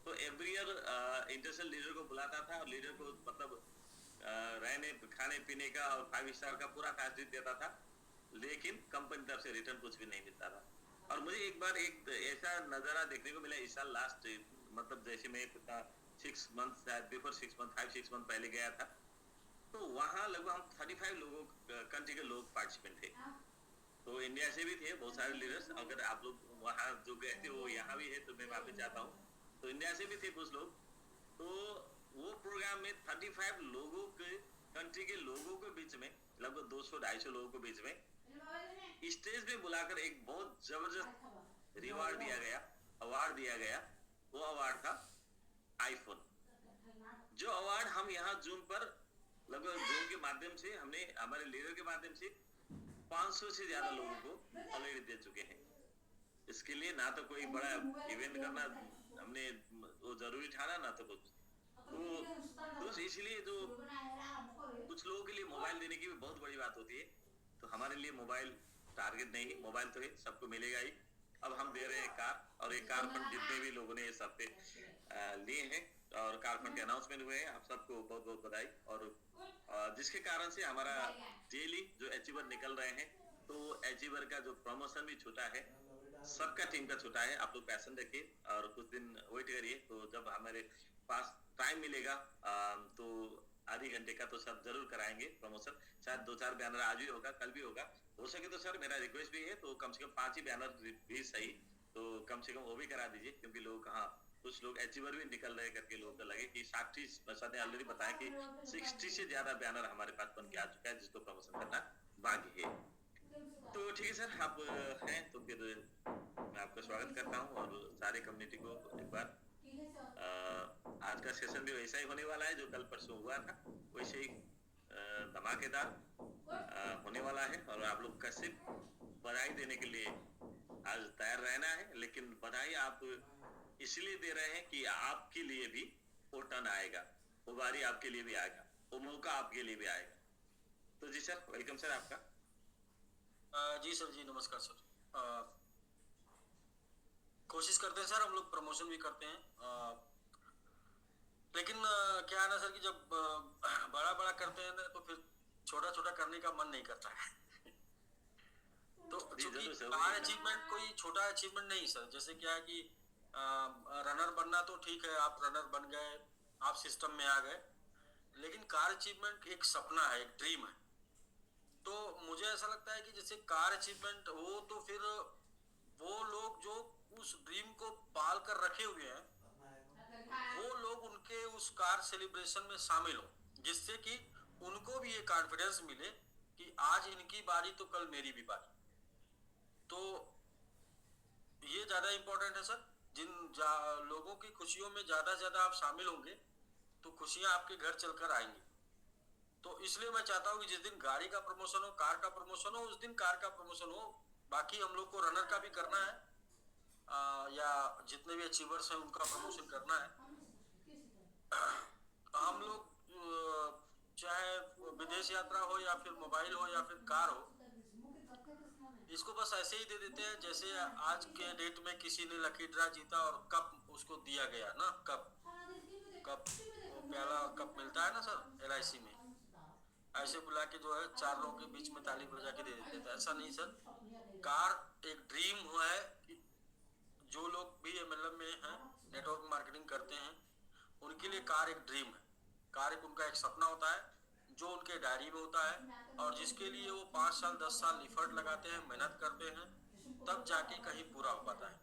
तो एवरी ईयर इंडस्ट्रियल लीडर को बुलाता था और लीडर को मतलब रहने खाने पीने का और 5 स्टार का पूरा फैसिलिटी देता था, लेकिन कंपनी तरफ से रिटर्न कुछ भी नहीं मिलता था। और मुझे एक बार एक ऐसा नज़ारा देखने को मिला इस साल लास्ट, मतलब जैसे मैं 6 मंथ बिफोर 6 मंथ 5-6 मंथ पहले गया था, तो वहाँ लगभग हम 35 लोगों कंट्री के लोग पार्टिसिपेंट थे। तो इंडिया से भी थे बहुत सारे लीडर्स। अगर आप लोग वहाँ जो गए थे वो यहाँ भी है तो मैं माफी चाहता हूँ। तो इंडिया से भी थे कुछ लोग। तो वो प्रोग्राम में 35 लोगों के कंट्री के लोगों के बीच में, लगभग 200-250 लोगों के बीच में स्टेज पे बुलाकर एक बहुत जबरदस्त रिवार्ड दिया गया, अवार्ड दिया गया। वो अवार्ड था आईफोन। जो अवार्ड हम यहाँ जून पर लगभग जून के माध्यम से हमने हमारे लीडर के माध्यम से 500 से ज्यादा लोगों को ऑलरेडी दे चुके हैं। इसके लिए ना तो कोई बड़ा इवेंट करना हमने वो जरूरी ठाना, ना तो कुछ। तो इसलिए जो कुछ लोगों के लिए मोबाइल देने की भी बहुत बड़ी बात होती है, तो हमारे लिए मोबाइल टारगेट नहीं, मोबाइल तो है, सबको मिलेगा ही। अब हम दे रहे हैं कार, और एक कार फंड जितने भी लोगों ने इस हफ्ते लिए हैं और कार फंड के अनाउंसमेंट हुए हैं, आप सबको बहुत बहुत बधाई। और जिसके कारण से हमारा डेली जो अचीवर निकल रहे हैं, तो अचीवर का जो प्रमोशन भी छूटा है, सबका टीम का छूटा है। आप लोग पैशन रखिए और कुछ दिन वेट करिए, तो जब हमारे पास टाइम मिलेगा तो आधे घंटे का तो सब जरूर कराएंगे प्रमोशन। शायद 2-4 बैनर आज भी होगा, कल भी होगा, हो सके तो सर मेरा रिक्वेस्ट भी है, तो कम से कम 5 ही बैनर भी सही, तो कम से कम वो भी करा दीजिए, क्योंकि लोग कुछ लोग अचीवर भी निकल रहे करके लोगों को लगे कि 60 ने ऑलरेडी बताया कि 60 से ज्यादा बैनर हमारे पास बन के आ चुका है, जिसको प्रमोशन करना बाकी है। तो ठीक है सर, आप हैं तो फिर मैं आपका स्वागत करता हूँ और सारे कम्युनिटी को एक बार आज का सेशन भी वैसा ही होने वाला है जो कल परसों हुआ था, वैसे ही धमाकेदार होने वाला है। और आप लोग का सिर्फ बधाई देने के लिए आज तैयार रहना है, लेकिन बधाई आप इसलिए दे रहे हैं कि आपके लिए भी वो टर्न आएगा, वो बारी आपके लिए भी आएगा, वो मौका आपके लिए भी आएगा। तो जी सर, वेलकम सर आपका। जी सर, जी नमस्कार सर। कोशिश करते हैं सर, हम लोग प्रमोशन भी करते हैं, लेकिन क्या है ना सर कि जब बड़ा बड़ा करते हैं ना तो फिर छोटा छोटा करने का मन नहीं करता है। तो चूंकि कार अचीवमेंट कोई छोटा अचीवमेंट नहीं सर, जैसे क्या है कि रनर बनना तो ठीक है, आप रनर बन गए, आप सिस्टम में आ गए, लेकिन कार अचीवमेंट एक सपना है, एक ड्रीम है। तो मुझे ऐसा लगता है कि जैसे कार अचीवमेंट हो तो फिर वो लोग जो उस ड्रीम को पाल कर रखे हुए हैं, वो लोग उनके उस कार सेलिब्रेशन में शामिल हो, जिससे कि उनको भी ये कॉन्फिडेंस मिले कि आज इनकी बारी तो कल मेरी भी बारी। तो ये ज्यादा इंपॉर्टेंट है सर। जिन लोगों की खुशियों में ज्यादा ज्यादा आप शामिल होंगे तो खुशियां आपके घर चलकर आएंगी। तो इसलिए मैं चाहता हूँ कि जिस दिन गाड़ी का प्रमोशन हो, कार का प्रमोशन हो, उस दिन कार का प्रमोशन हो। बाकी हम लोग को रनर का भी करना है, या जितने भी अचीवर्स हैं उनका प्रमोशन करना है। हम लोग चाहे विदेश यात्रा हो या फिर मोबाइल हो या फिर कार हो, इसको बस ऐसे ही दे देते हैं जैसे आज के डेट में किसी ने लकी ड्रा जीता और कप उसको दिया गया ना, कप वो प्याला कप मिलता है ना सर LIC में, ऐसे बुला के जो है 4 लोगों के बीच में ताली बजा के दे देते हैं। ऐसा नहीं सर, कार एक ड्रीम है। जो लोग भी MLM में हैं, नेटवर्क मार्केटिंग करते हैं, उनके लिए कार एक ड्रीम है। कार एक उनका एक सपना होता है जो उनके डायरी में होता है, और जिसके लिए वो 5 साल 10 साल एफर्ट लगाते हैं, मेहनत करते हैं, तब जाके कहीं पूरा हो पाता है।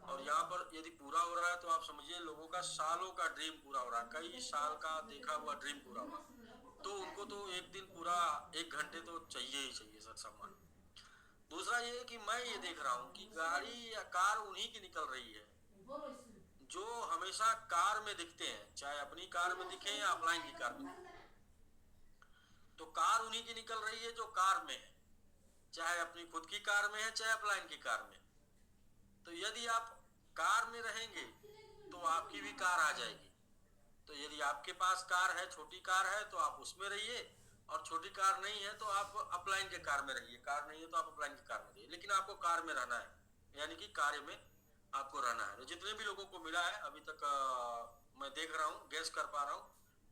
और यहाँ पर यदि पूरा हो रहा है तो आप समझिए लोगों का सालों का ड्रीम पूरा हो रहा है, कई साल का देखा हुआ ड्रीम पूरा हुआ। तो उनको तो एक दिन पूरा 1 घंटे तो चाहिए ही चाहिए सर सम्मान। दूसरा ये कि मैं ये देख रहा हूँ कि गाड़ी या कार उन्हीं की निकल रही है जो हमेशा कार में दिखते हैं, चाहे अपनी कार में दिखे या अपलाइन की कार में। तो कार उन्हीं की निकल रही है जो कार में है, चाहे अपनी खुद की कार में है चाहे अपलाइन की कार में। तो यदि आप कार में रहेंगे तो तो आपकी भी कार आ जाएगी। तो यदि आपके पास कार है, छोटी कार है, तो आप उसमें रहिए, और छोटी कार नहीं है तो आप अपलाइन के कार में रहिए, कार नहीं है तो आप अपलाइन के कार में रहिए, लेकिन आपको कार में रहना है, यानी कि कार्य में आपको रहना है। तो जितने भी लोगों को मिला है अभी तक मैं देख रहा हूँ, गैस कर पा रहा हूँ,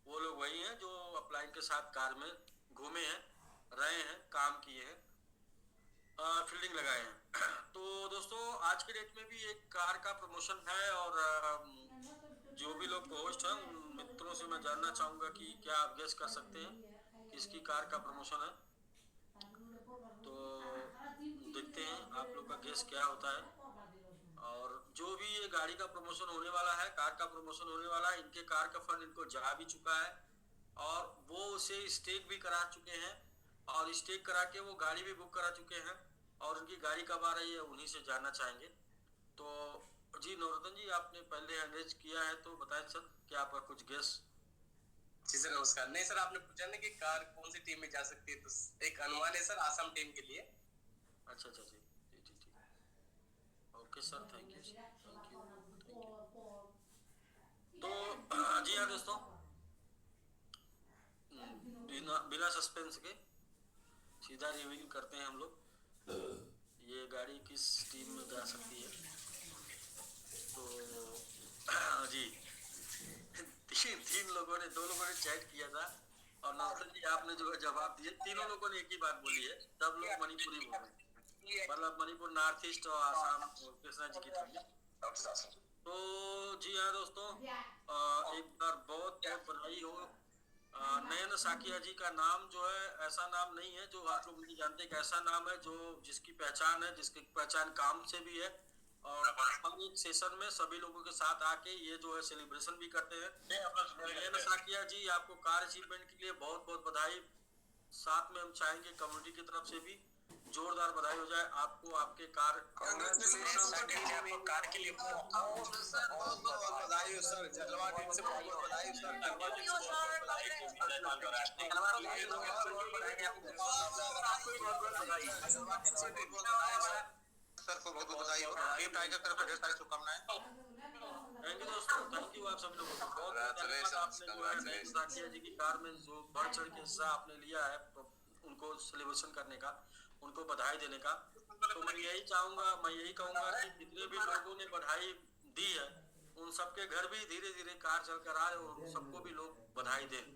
वो लोग वही हैं जो अपलाइन के साथ कार में घूमे हैं, रहे हैं, काम किए हैं, फील्डिंग लगाए हैं। तो दोस्तों आज के डेट में भी एक कार का प्रमोशन है, और जो भी लोग होस्ट हैं उन मित्रों से मैं जानना चाहूंगा कि क्या आप गेस कर सकते हैं किसकी कार का प्रमोशन है। तो देखते हैं आप लोग का गेस क्या होता है। और जो भी ये गाड़ी का प्रमोशन होने वाला है, कार का प्रमोशन होने वाला है, इनके कार का फंड इनको जा भी चुका है, और वो उसे स्टेक भी करा चुके हैं, और स्टेक करा के वो गाड़ी भी बुक करा चुके हैं, और उनकी गाड़ी कब आ रही है उन्हीं से जानना चाहेंगे। तो जी नौरतन जी, आपने पहले हैंड रेज किया है, तो बताएं सर क्या आपका कुछ गेस। जी सर नमस्कार। नहीं सर, आपने पूछा ना कि कार कौन सी टीम में जा सकती है, तो एक अनुमान है सर आसाम टीम के लिए। अच्छा अच्छा जी जी जी ठीक, okay sir, thank you thank you. तो जी हाँ दोस्तों, बिना सस्पेंस के सीधा रिवील करते हैं हम लोग, ये गाड़ी किस टीम में जा सकती है। तो जी तीन लोगों ने, दो लोगों ने चैट किया था, और नौतन जी आपने जो जवाब दिए, तीनों लोगों ने एक ही बात बोली है, सब लोग मणिपुरी बोल रहे हैं, मतलब मणिपुर, नॉर्थ ईस्ट और आसाम, कृष्णा जी की टीम। तो जी हाँ दोस्तों, एक बार बहुत बहुत बधाई हो। नयन साकिया जी का नाम जो है, ऐसा नाम नहीं है जो आप लोग नहीं जानते, एक ऐसा नाम है जो जिसकी पहचान है, जिसकी पहचान काम से भी है, और हम एक सेशन में सभी लोगों के साथ आके ये जो है सेलिब्रेशन भी करते हैं। नयन साकिया जी, आपको कार अचीवमेंट के लिए बहुत बहुत बधाई। साथ में हम चाहेंगे कम्युनिटी की तरफ से भी जोरदार बधाई हो जाए आपको, आपके कार कार के लिए बधाई हो सर, जलवा टीम से बहुत बधाई हो सर को बहुत बधाई हो, टीम टाइगर तरफ से ढेर सारी शुभकामनाएं। थैंक यू दोस्तों, थैंक यू आप सभी लोगों को, बहुत धन्यवाद। आपने जो है नयन साकिया जी की कार में जो बढ़ चढ़ के हिस्सा आपने लिया है, तो उनको सेलिब्रेशन करने का, उनको बधाई देने का। तो मैं यही चाहूंगा, मैं यही कहूंगा कि जितने भी लोगों ने बधाई दी है उन सबके घर भी धीरे धीरे कार चल कर आए, और सबको भी लोग बधाई दें।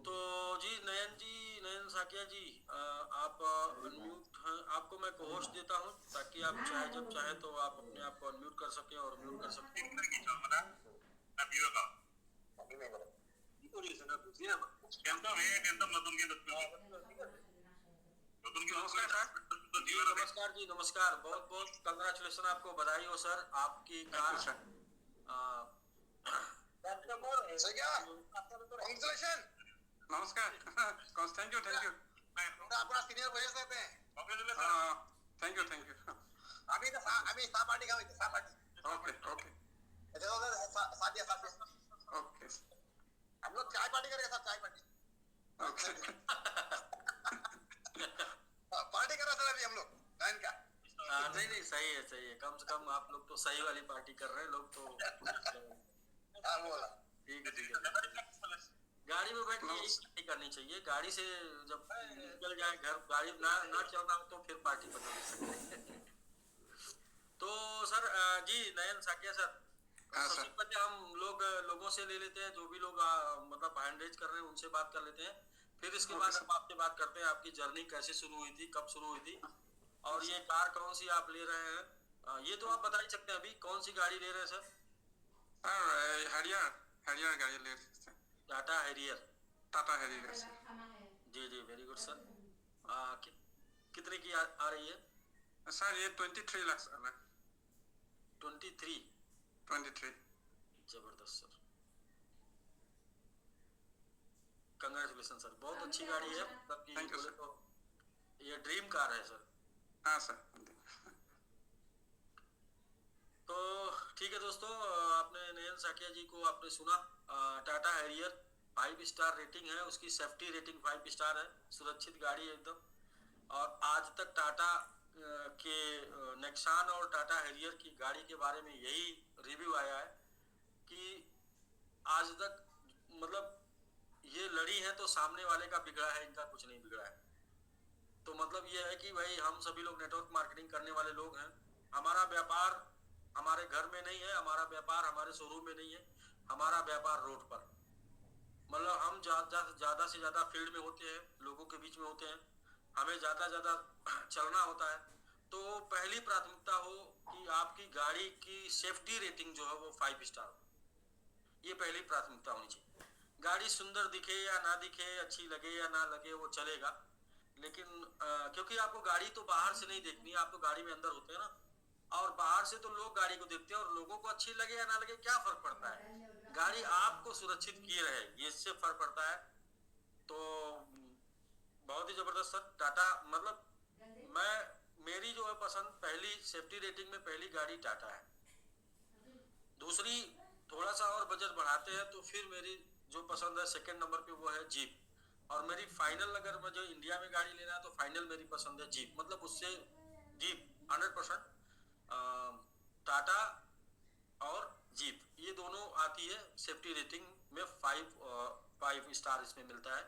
तो जी नयन साकिया जी, आप अनम्यूट हैं, आपको मैं होस्ट देता हूं, ताकि आप चाहे जब चाहे तो आप अपने आप को अनम्यूट कर सकें और म्यूट कर सकें। नमस्कार जी, नमस्कार, बहुत बहुत कंग्रेचुलेशन, आपको बधाई हो सर, आपकी कार नमस्कार, थैंक यू आपका सीनियर वजह से हैं। थैंक यू अभी सा पार्टी का सा पार्टी ओके सादिया ओके हम लोग चाय पार्टी करेंगे सर, चाय पार्टी ओके पार्टी कर रहे सर अभी हम लोग बहन का। नहीं सही है, कम से कम आप लोग तो सही वाली पार्टी कर रहे हैं, लोग तो बोला ठीक है। गाड़ी में बैठ के यही पार्टी करनी चाहिए, गाड़ी से जब निकल जाए घर, गाड़ी ना चल रहा हो तो फिर पार्टी बता सकते हैं। तो सर जी नयन साकिया सर, सबसे पहले हम लोगों से ले लेते हैं, जो भी लोग मतलब हैंड रेज कर रहे हैं उनसे बात कर लेते हैं, फिर इसके बाद हम आपसे बात करते हैं आपकी जर्नी कैसे शुरू हुई थी, कब शुरू हुई थी, और ये कार कौन सी आप ले रहे हैं, ये तो आप बता ही सकते हैं अभी कौन सी गाड़ी ले रहे हैं सर। हरियर गाड़ी ले रहे हैं, टाटा हैरियर जी जी, वेरी गुड सर। कितने की आ रही है सर? ये 23 लाख सर। 23 जबरदस्त सर, कंग्रेचुलेशन सर, बहुत अच्छी गाड़ी है, Thank you, sir. तो ये ड्रीम कार है सर। हाँ सर। तो ठीक है दोस्तों, आपने नयन साकिया जी को आपने सुना, टाटा हैरियर 5 स्टार रेटिंग है उसकी, सेफ्टी रेटिंग 5 स्टार है, सुरक्षित गाड़ी है एकदम, और आज तक टाटा के नेक्सान और टाटा हैरियर की गाड़ी के बारे में यही रिव्यू आया है कि आज तक मतलब ये लड़ी है तो सामने वाले का बिगड़ा है, इनका कुछ नहीं बिगड़ा है। तो मतलब ये है कि भाई हम सभी लोग नेटवर्क मार्केटिंग करने वाले लोग हैं। हमारा व्यापार हमारे घर में नहीं है, हमारा व्यापार हमारे शोरूम में नहीं है, हमारा व्यापार रोड पर। मतलब हम ज्यादा से ज्यादा फील्ड में होते हैं, लोगों के बीच में होते हैं, हमें ज्यादा चलना होता है। तो पहली प्राथमिकता हो कि आपकी गाड़ी की सेफ्टी रेटिंग जो है वो 5 स्टार हो, ये पहली प्राथमिकता होनी चाहिए। गाड़ी सुंदर दिखे या ना दिखे, अच्छी लगे या ना लगे, वो चलेगा, लेकिन क्योंकि आपको गाड़ी तो बाहर से नहीं देखनी है, आप तो गाड़ी में अंदर होते हैं ना, और बाहर से तो लोग गाड़ी को देखते हैं, और लोगों को अच्छी लगे या ना लगे क्या फर्क पड़ता है, गाड़ी आपको सुरक्षित किए रहे, ये इससे फर्क पड़ता है। तो बहुत ही जबरदस्त सर टाटा, मतलब मेरी जो है पसंद पहली सेफ्टी रेटिंग में पहली गाड़ी टाटा है। दूसरी थोड़ा सा और बजट बढ़ाते हैं तो फिर मेरी जो पसंद है सेकंड नंबर पे वो है जीप। और मेरी फाइनल अगर मुझे इंडिया में गाड़ी लेना है तो फाइनल मेरी पसंद है जीप, मतलब उससे जीप 100% टाटा और जीप, ये दोनों आती है सेफ्टी रेटिंग में 5 स्टार इसमें मिलता है।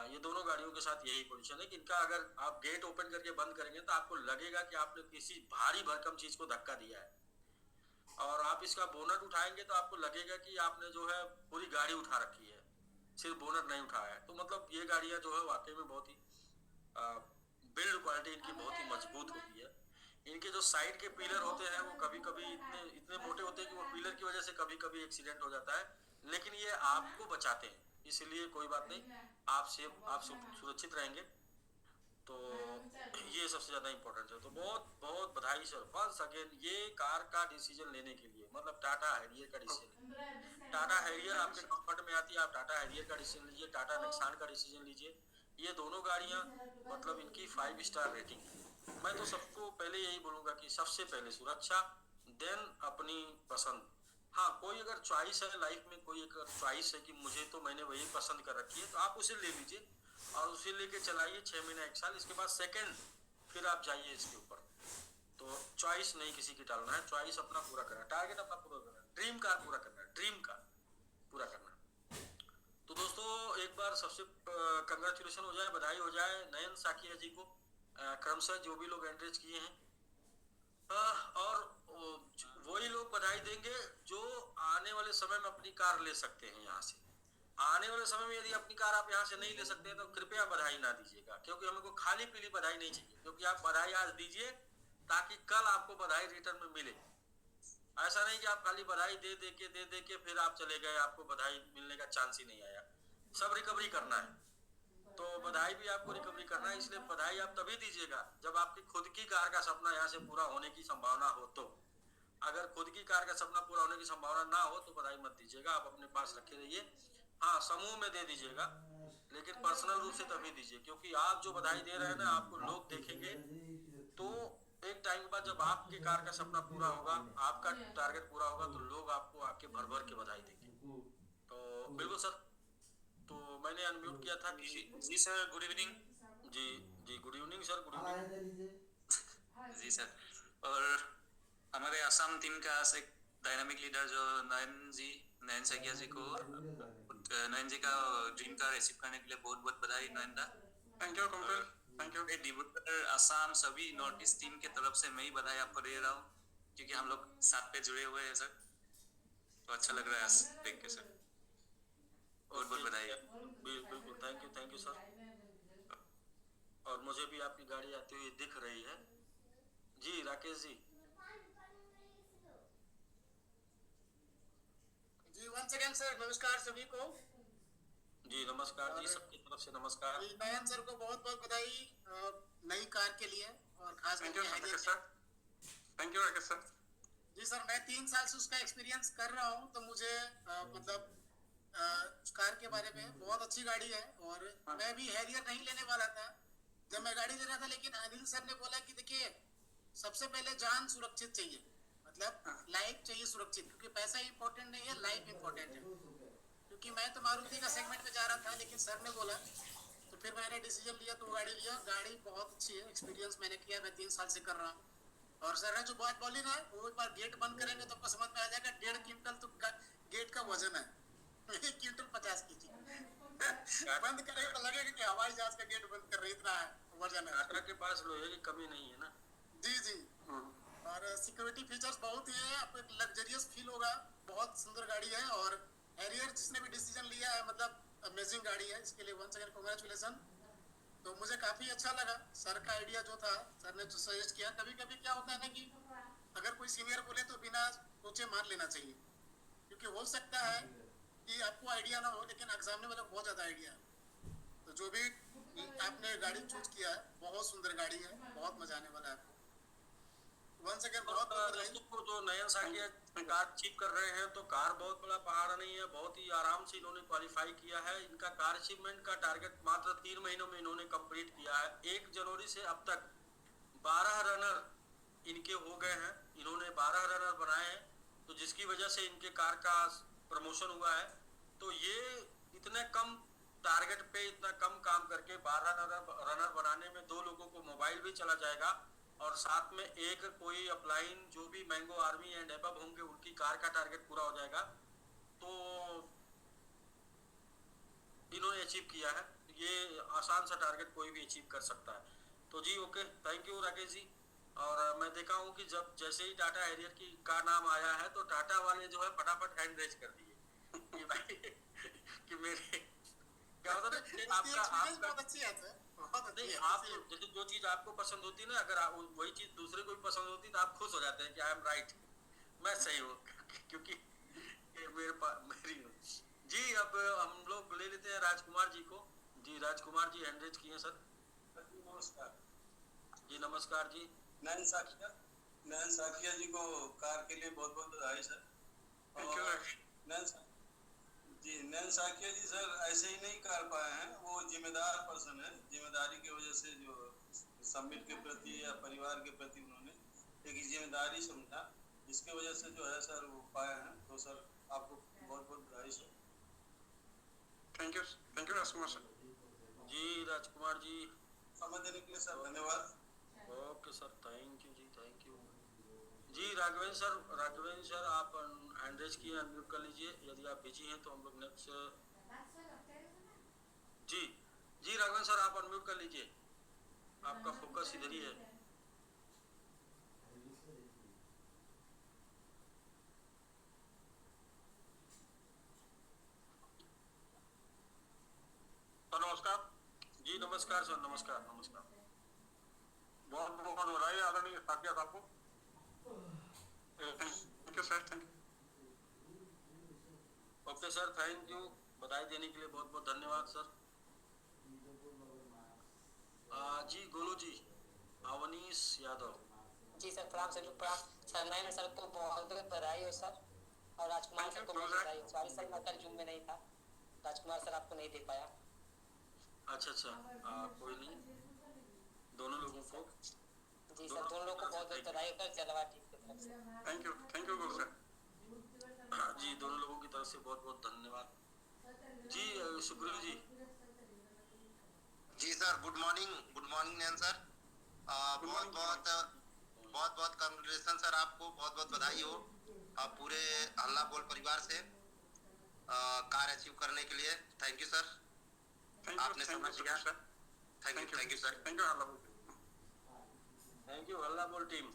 ये दोनों गाड़ियों के साथ यही पोजीशन है कि इनका अगर आप गेट ओपन करके बंद करेंगे तो आपको लगेगा कि आपने किसी भारी भरकम चीज को धक्का दिया है, और आप इसका बोनट उठाएंगे तो आपको लगेगा कि आपने जो है पूरी गाड़ी उठा रखी है, सिर्फ बोनट नहीं उठाया है। तो मतलब ये गाड़ियां जो है वाकई में बहुत ही बिल्ड क्वालिटी इनकी बहुत ही मजबूत होती है। इनके जो साइड के पिलर होते हैं वो कभी कभी इतने मोटे होते हैं कि वो पिलर की वजह से कभी कभी एक्सीडेंट हो जाता है, लेकिन ये आपको बचाते हैं, इसलिए कोई बात नहीं, आप सुरक्षित रहेंगे। तो ये सबसे ज्यादा इम्पोर्टेंट है। तो बहुत बहुत बधाई सर वंस अगेन ये कार का डिसीजन लेने के लिए, मतलब टाटा हैरियर का डिसीजन। टाटा हैरियर आपके कंफर्ट में आती है, आप टाटा हैरियर का डिसीजन लीजिए, टाटा नेक्सान का डिसीजन लीजिए। ये दोनों गाड़ियां मतलब इनकी 5 स्टार रेटिंग है। मैं तो सबको पहले यही बोलूंगा कि सबसे पहले सुरक्षा, देन अपनी पसंद। हाँ, कोई अगर चॉइस है लाइफ में, कोई अगर चॉइस है कि मुझे तो मैंने वही पसंद कर रखी है, तो आप उसे ले लीजिए और उसे लेके चलाइए 6 महीना 1 साल, इसके बाद सेकंड फिर आप जाइए इसके ऊपर। तो चॉइस नहीं किसी की टालना है, चॉइस अपना पूरा करना है, टारगेट अपना पूरा करना है, ड्रीम कार पूरा करना है, ड्रीम कार पूरा करना है। तो दोस्तों एक बार सबसे कंग्रेचुलेशन हो जाए, बधाई हो जाए नयन साकिया जी को, क्रमशः जो भी लोग एंट्रेज किए हैं, और वही लोग बधाई देंगे जो आने वाले समय में अपनी कार ले सकते हैं यहाँ से। आने वाले समय में यदि अपनी कार आप यहाँ से नहीं ले सकते हैं तो कृपया बधाई ना दीजिएगा, क्योंकि हमें को खाली पीली बधाई नहीं चाहिए, क्योंकि आप बधाई आज दीजिए ताकि कल आपको बधाई रिटर्न में मिले। ऐसा नहीं कि आप खाली बधाई दे दे के फिर आप चले गए, आपको बधाई मिलने का चांस ही नहीं आया। सब रिकवरी करना है, तो बधाई भी आपको रिकवरी करना है, इसलिए बधाई आप तभी दीजिएगा जब आपकी खुद की कार का सपना यहाँ से पूरा होने की संभावना हो। तो अगर खुद की कार का सपना पूरा होने की संभावना ना हो तो बधाई मत दीजिएगा, आप अपने पास रखे रहिए। हाँ, समूह में दे दीजिएगा, लेकिन पर्सनल रूप से तभी दीजिए, क्योंकि आप जो बधाई दे रहे हैं ना, आपको लोग देखेंगे तो एक टाइम के बाद जब आपके कार का सपना पूरा होगा, आपका टारगेट पूरा होगा, तो लोग आपको आके भर भर के बधाई देंगे। तो बिल्कुल सर, तो मैंने अनम्यूट किया था कि जी सर, गुड इवनिंग। जी जी, good evening sir, good evening. जी सर, और हमारे असम टीम का एक डायनामिक लीडर जो नयन सैकिया जी को, नयन जी का ड्रीम कार रिसीव करने के लिए बहुत बहुत बधाई नयन दा। Thank you compel, thank you. Dibrugarh Assam सभी नॉर्थ ईस्ट टीम के तरफ से मैं ही बधाई आपको दे रहा हूँ, क्योंकि हम लोग साथ पे जुड़े हुए हैं सर, तो अच्छा लग रहा है देख के सर, बहुत बहुत बधाई। बिल्कुल, थैंक यू सर। और मुझे भी आपकी गाड़ी आती हुई दिख रही है। जी राकेश जी। जी वंस अगेन सर नमस्कार सभी को। जी नमस्कार जी, सबकी तरफ से नमस्कार। नयन सर को बहुत बहुत बधाई नई कार के लिए, और खास करके Harrier sir. Thank you Rakesh sir. जी सर, मैं 3 साल से उसका एक्सपीरियंस कर रहा हूँ, तो मुझे मतलब उस कार के बारे में बहुत अच्छी गाड़ी है। और मैं भी हैरियर नहीं लेने वाला था जब मैं गाड़ी ले रहा था, लेकिन अनिल सर ने बोला कि देखिए सबसे पहले जान सुरक्षित चाहिए, मतलब लाइफ चाहिए सुरक्षित, क्योंकि पैसा इंपॉर्टेंट नहीं है, लाइफ इंपॉर्टेंट है। क्योंकि मैं तो मारुति का सेगमेंट में जा रहा था, लेकिन सर ने बोला तो फिर मैंने डिसीजन लिया तो वो गाड़ी लिया। गाड़ी बहुत अच्छी है, एक्सपीरियंस मैंने किया, मैं 3 साल से कर रहा हूँ। और सर ने जो बात बोली ना, वो एक बार गेट बंद करेंगे तो आपको समझ में आ जाएगा, 1.5 क्विंटल तो गेट का वजन है। 1 क्विंटल 50 केजी। बंद करेंगे तो लगेगा कि हवाई जहाज का गेट बंद कर रहे, इतना है वजन है। टाटा के पास लोहे की कमी नहीं है ना। जी जी। और सिक्योरिटी फीचर्स बहुत ही है, आपको एक लग्जरियस फील होगा। बहुत सुंदर गाड़ी है। और हैरियर जिसने भी डिसीजन लिया है, मतलब अमेजिंग गाड़ी है, इसके लिए वंस अगेन कांग्रेचुलेसन। तो मुझे काफी अच्छा लगा सर का आइडिया जो था, सर ने जो सजेस्ट किया। कभी कभी क्या होता है ना कि अगर कोई सीनियर बोले तो बिना सोचे मान लेना चाहिए, क्योंकि हो सकता है कि आपको आइडिया ना हो, लेकिन सामने वाला को बहुत ज्यादा आइडिया है। तो जो भी आपने गाड़ी चूज किया है, बहुत सुंदर गाड़ी है, बहुत मजा आने वाला है आपको। वंस अगेन बहुत बहुत बधाई। दोस्तों को जो नयन साकिया कार अचीव कर रहे हैं, तो कार बहुत बड़ा पहाड़ नहीं है, बहुत ही आराम से इन्होंने क्वालिफाई किया है। इनका कार अचीवमेंट का टारगेट मात्र 3 महीनों में इन्होंने कंप्लीट किया है। 1 जनवरी से अब तक 12 रनर इनके हो गए हैं। इन्होंने 12 रनर बनाए हैं, तो जिसकी वजह से इनके कार का प्रमोशन हुआ है। तो ये इतने कम टारगेट पे इतना कम काम करके 12 रनर बनाने में 2 लोगों को मोबाइल भी चला जाएगा, और साथ में एक कोई अपलाइन जो भी मैंगो आर्मी एंड एबव होंगे उनकी कार का टारगेट पूरा हो जाएगा। तो इन्होंने अचीव किया है। ये आसान सा टारगेट कोई भी अचीव कर सकता है। तो जी okay, thank you Rakesh ji. और मैं देखा हूँ कि जब जैसे ही टाटा हैरियर की का नाम आया है, तो टाटा वाले जो है फटाफट हैंड रेज कर दिए कि भाई कि मेरे क्या होता है ना, आपका बहुत अच्छी है सर, बहुत अच्छी नहीं, है। आप जैसे जो चीज आपको पसंद होती है ना, अगर वही चीज दूसरे को भी पसंद होती है तो आप खुश हो जाते हैं कि आई एम राइट, मैं सही हूँ क्योंकि ये मेरे पास मेरी जी। अब हम लोग ले लेते हैं राजकुमार जी को। जी राजकुमार जी हैंड रेज किए सर। नमस्कार जी नमस्कार जी। नयन साकिया जी को कार के लिए बहुत बहुत बधाई सर। नयन साकिया जी सर ऐसे ही नहीं कार पाए हैं, वो जिम्मेदार पर्सन है। जिम्मेदारी की वजह से जो सबमिट के प्रति या परिवार के प्रति उन्होंने एक जिम्मेदारी समझा, जिसके वजह से जो है सर वो पाए हैं। तो सर आपको बहुत बहुत बधाई sir. Thank you Rajkumar sir. जी राजकुमार जी। समय देने के लिए सर धन्यवाद। ओके सर, थैंक यू जी, थैंक यू जी। राघवेंद्र सर आप हैंड रेज किए, अनम्यूट कर लीजिए। यदि आप बिजी हैं तो हम लोग नेक्स्ट जी राघवेंद्र सर आप अनम्यूट कर लीजिए, आपका फोकस इधर ही है। नमस्कार जी नमस्कार सर, नमस्कार नमस्कार। बहुत बहुत बधाई आदरणीय साकिया साहब को। Thank you sir, thank you. Okay sir, thank you. बधाई देने के लिए बहुत बहुत धन्यवाद सर। जी गोलू जी, अवनीश यादव। जी सर, प्रणाम सर, प्रणाम सर। नयन सर को बहुत बहुत बधाई हो सर, और राजकुमार सर को बहुत बधाई हो। सॉरी सर, मैं कल जूम में नहीं था, राजकुमार सर आपको नहीं दे पाया। अच्छा कोई नहीं, दोनों लोगों को जी सर, दोनों लोगों को बहुत बहुत बधाई हो जलवा टीम की तरफ से। Thank you Guru sir. जी दोनों लोगों की तरफ से बहुत बहुत धन्यवाद जी। सुग्रीव जी। जी सर, गुड मॉर्निंग नयन सर। बहुत बहुत कांग्रेचुलेशन सर, आपको बहुत बहुत बधाई हो पूरे हल्ला बोल परिवार से कार अचीव करने के लिए। थैंक यू सर, आपने समझ लिया। Thank you sir. Thank you Halla Bol team.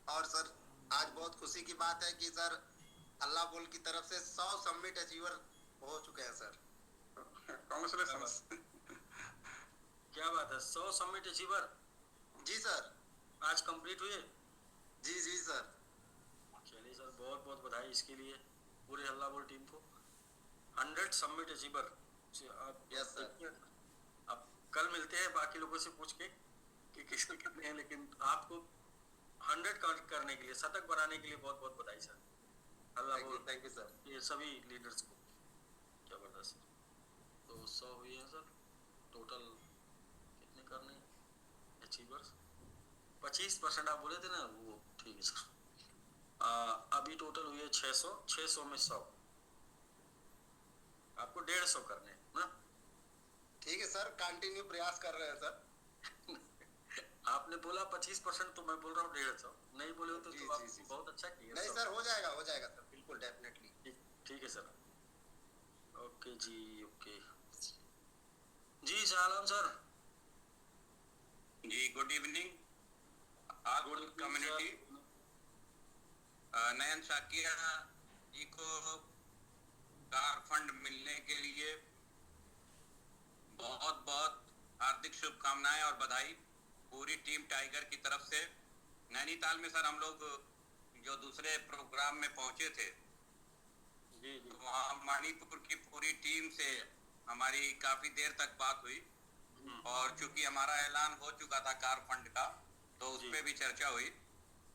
और सर आज बहुत खुशी की बात है कि सर हल्ला बोल की तरफ से 100 सबमिट अचीवर हो चुके हैं सर। कांग्रेचुलेशंस। क्या बात है, 100 सबमिट अचीवर जी सर। आज कंप्लीट हुए। जी सर। चलिए सर, बहुत बहुत बधाई इसके लिए पूरे हल्ला बोल टीम को। 100 सबमिट अचीवर। Yes sir. अब कल मिलते हैं बाकी लोगों से पूछ के कि किसके कितने हैं, लेकिन आपको 100 काउंट करने के लिए, शतक बनाने के लिए बहुत बहुत बधाई सर। हल्ला बोल थैंक यू सर। ये सभी लीडर्स को जबरदस्त। तो 100 हुए हैं सर टोटल। कितने करने अचीवर्स? 25% आप बोले थे ना, वो ठीक है सर। अभी टोटल हुए 600 में 100, आपको 150 करने ना। ठीक है सर, कंटिन्यू प्रयास कर रहे हैं सर। आपने बोला 25%, तो मैं बोल रहा हूँ 150। नहीं बोले हो तो, जी, तो जी, आप जी। बहुत अच्छा किया नहीं सर, हो जाएगा सर, बिल्कुल डेफिनेटली। ठीक है सर। ओके जी, ओके जी। शालम सर। जी गुड इवनिंग ऑल कम्युनिटी। नयन शाकिया जी को कार फंड मिलने के लिए बहुत बहुत हार्दिक शुभकामनाएं और बधाई पूरी टीम टाइगर की तरफ से। नैनीताल में सर हम लोग जो दूसरे प्रोग्राम में पहुंचे थे, जी जी, तो वहाँ मणिपुर की पूरी टीम से हमारी काफी देर तक बात हुई और चूंकि हमारा ऐलान हो चुका था कार फंड का, तो उस पर भी चर्चा हुई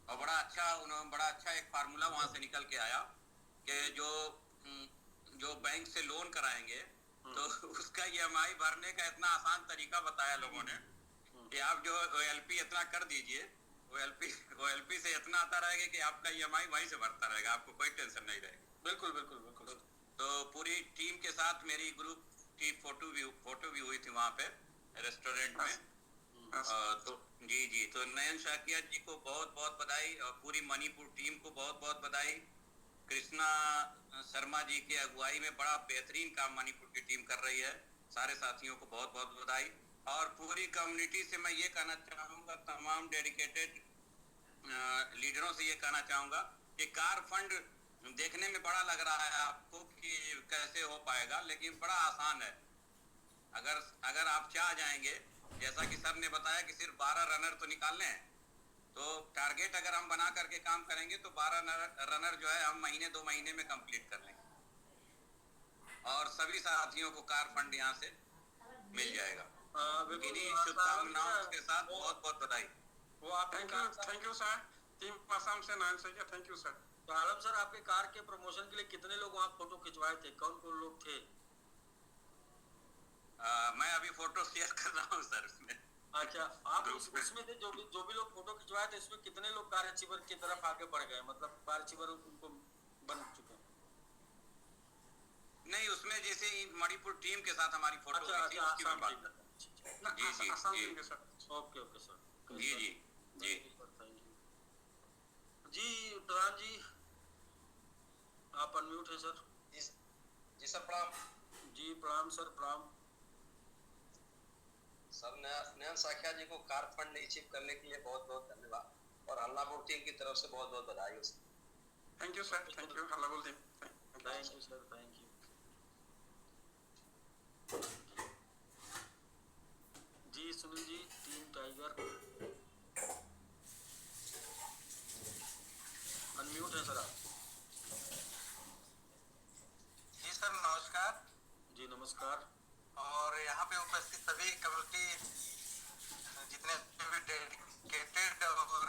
और बड़ा अच्छा एक फार्मूला वहां से निकल के आया कि जो बैंक से लोन कराएंगे तो उसका EMI भरने का इतना आसान तरीका बताया लोगों ने कि आप जो OLP इतना कर दीजिए, OLP से इतना आता रहेगा कि आपका EMI वहीं से भरता रहेगा, आपको कोई टेंशन नहीं रहेगी। बिल्कुल बिल्कुल बिल्कुल। तो पूरी टीम के साथ मेरी ग्रुप की फोटो भी हुई थी वहाँ पे रेस्टोरेंट में। तो जी, तो नयन शाकिया जी को बहुत बहुत बधाई और पूरी मणिपुर टीम को बहुत बहुत बधाई। कृष्णा शर्मा जी की अगुवाई में बड़ा बेहतरीन काम मणिपुर की टीम कर रही है। सारे साथियों को बहुत बहुत बधाई और पूरी कम्युनिटी से मैं ये कहना चाहूँगा, तमाम डेडिकेटेड लीडरों से ये कहना चाहूँगा कि कार फंड देखने में बड़ा लग रहा है आपको कि कैसे हो पाएगा, लेकिन बड़ा आसान है। अगर आप चाह जाएंगे, जैसा कि सर ने बताया कि सिर्फ 12 रनर तो निकालने हैं, तो टारगेट अगर हम बना करके काम करेंगे तो 12 रनर जो है हम महीने 2 महीने में कंप्लीट कर लेंगे और सभी साथियों को कार फंड यहाँ से मिल जाएगा। इन्हीं शुभकामनाओं के साथ बहुत बहुत बधाई। वो आप thank you sir. Team Assam से नयन शाकिया, थैंक यू सर। तो आलम सर, आपके कार के प्रमोशन के लिए कितने लोग वहाँ फोटो खिंचवाए थे? कौन कौन लोग थे? मैं अभी फोटो शेयर कर रहा हूँ सर उसमें। अच्छा, आप उसमें थे, जो भी लोग फोटो खिंचवाए थे, इसमें कितने लोग कार अचीवर की तरफ आगे बढ़ गए, मतलब कार अचीवर उनको बन चुके हैं? नहीं, उसमें जैसे मणिपुर टीम के साथ हमारी फोटो अच्छा हुई थी, अच्छा, उसकी मैं बात कर आसाम जी जी जी सर। Okay okay sir. जी जी जी। थैंक यू जी। प्रधान जी, आप अनम्यूट हैं सर। जी सर, प्रणाम। जी प्रणाम सर, प्रणाम। सर, नयन शाकिया जी को कार फंड अचीव करने के लिए बहुत बहुत धन्यवाद और हल्ला बोल टीम की तरफ से बहुत बहुत बधाई हो sir. Thank you sir, thank you Halla Bol team. Thank you sir, thank you. जी Sunil ji, team Tiger unmute है सर आप। जी सर, नमस्कार। जी नमस्कार। और यहाँ पे उपस्थित सभी कम्युनिटी जितने भी डेडिकेटेड और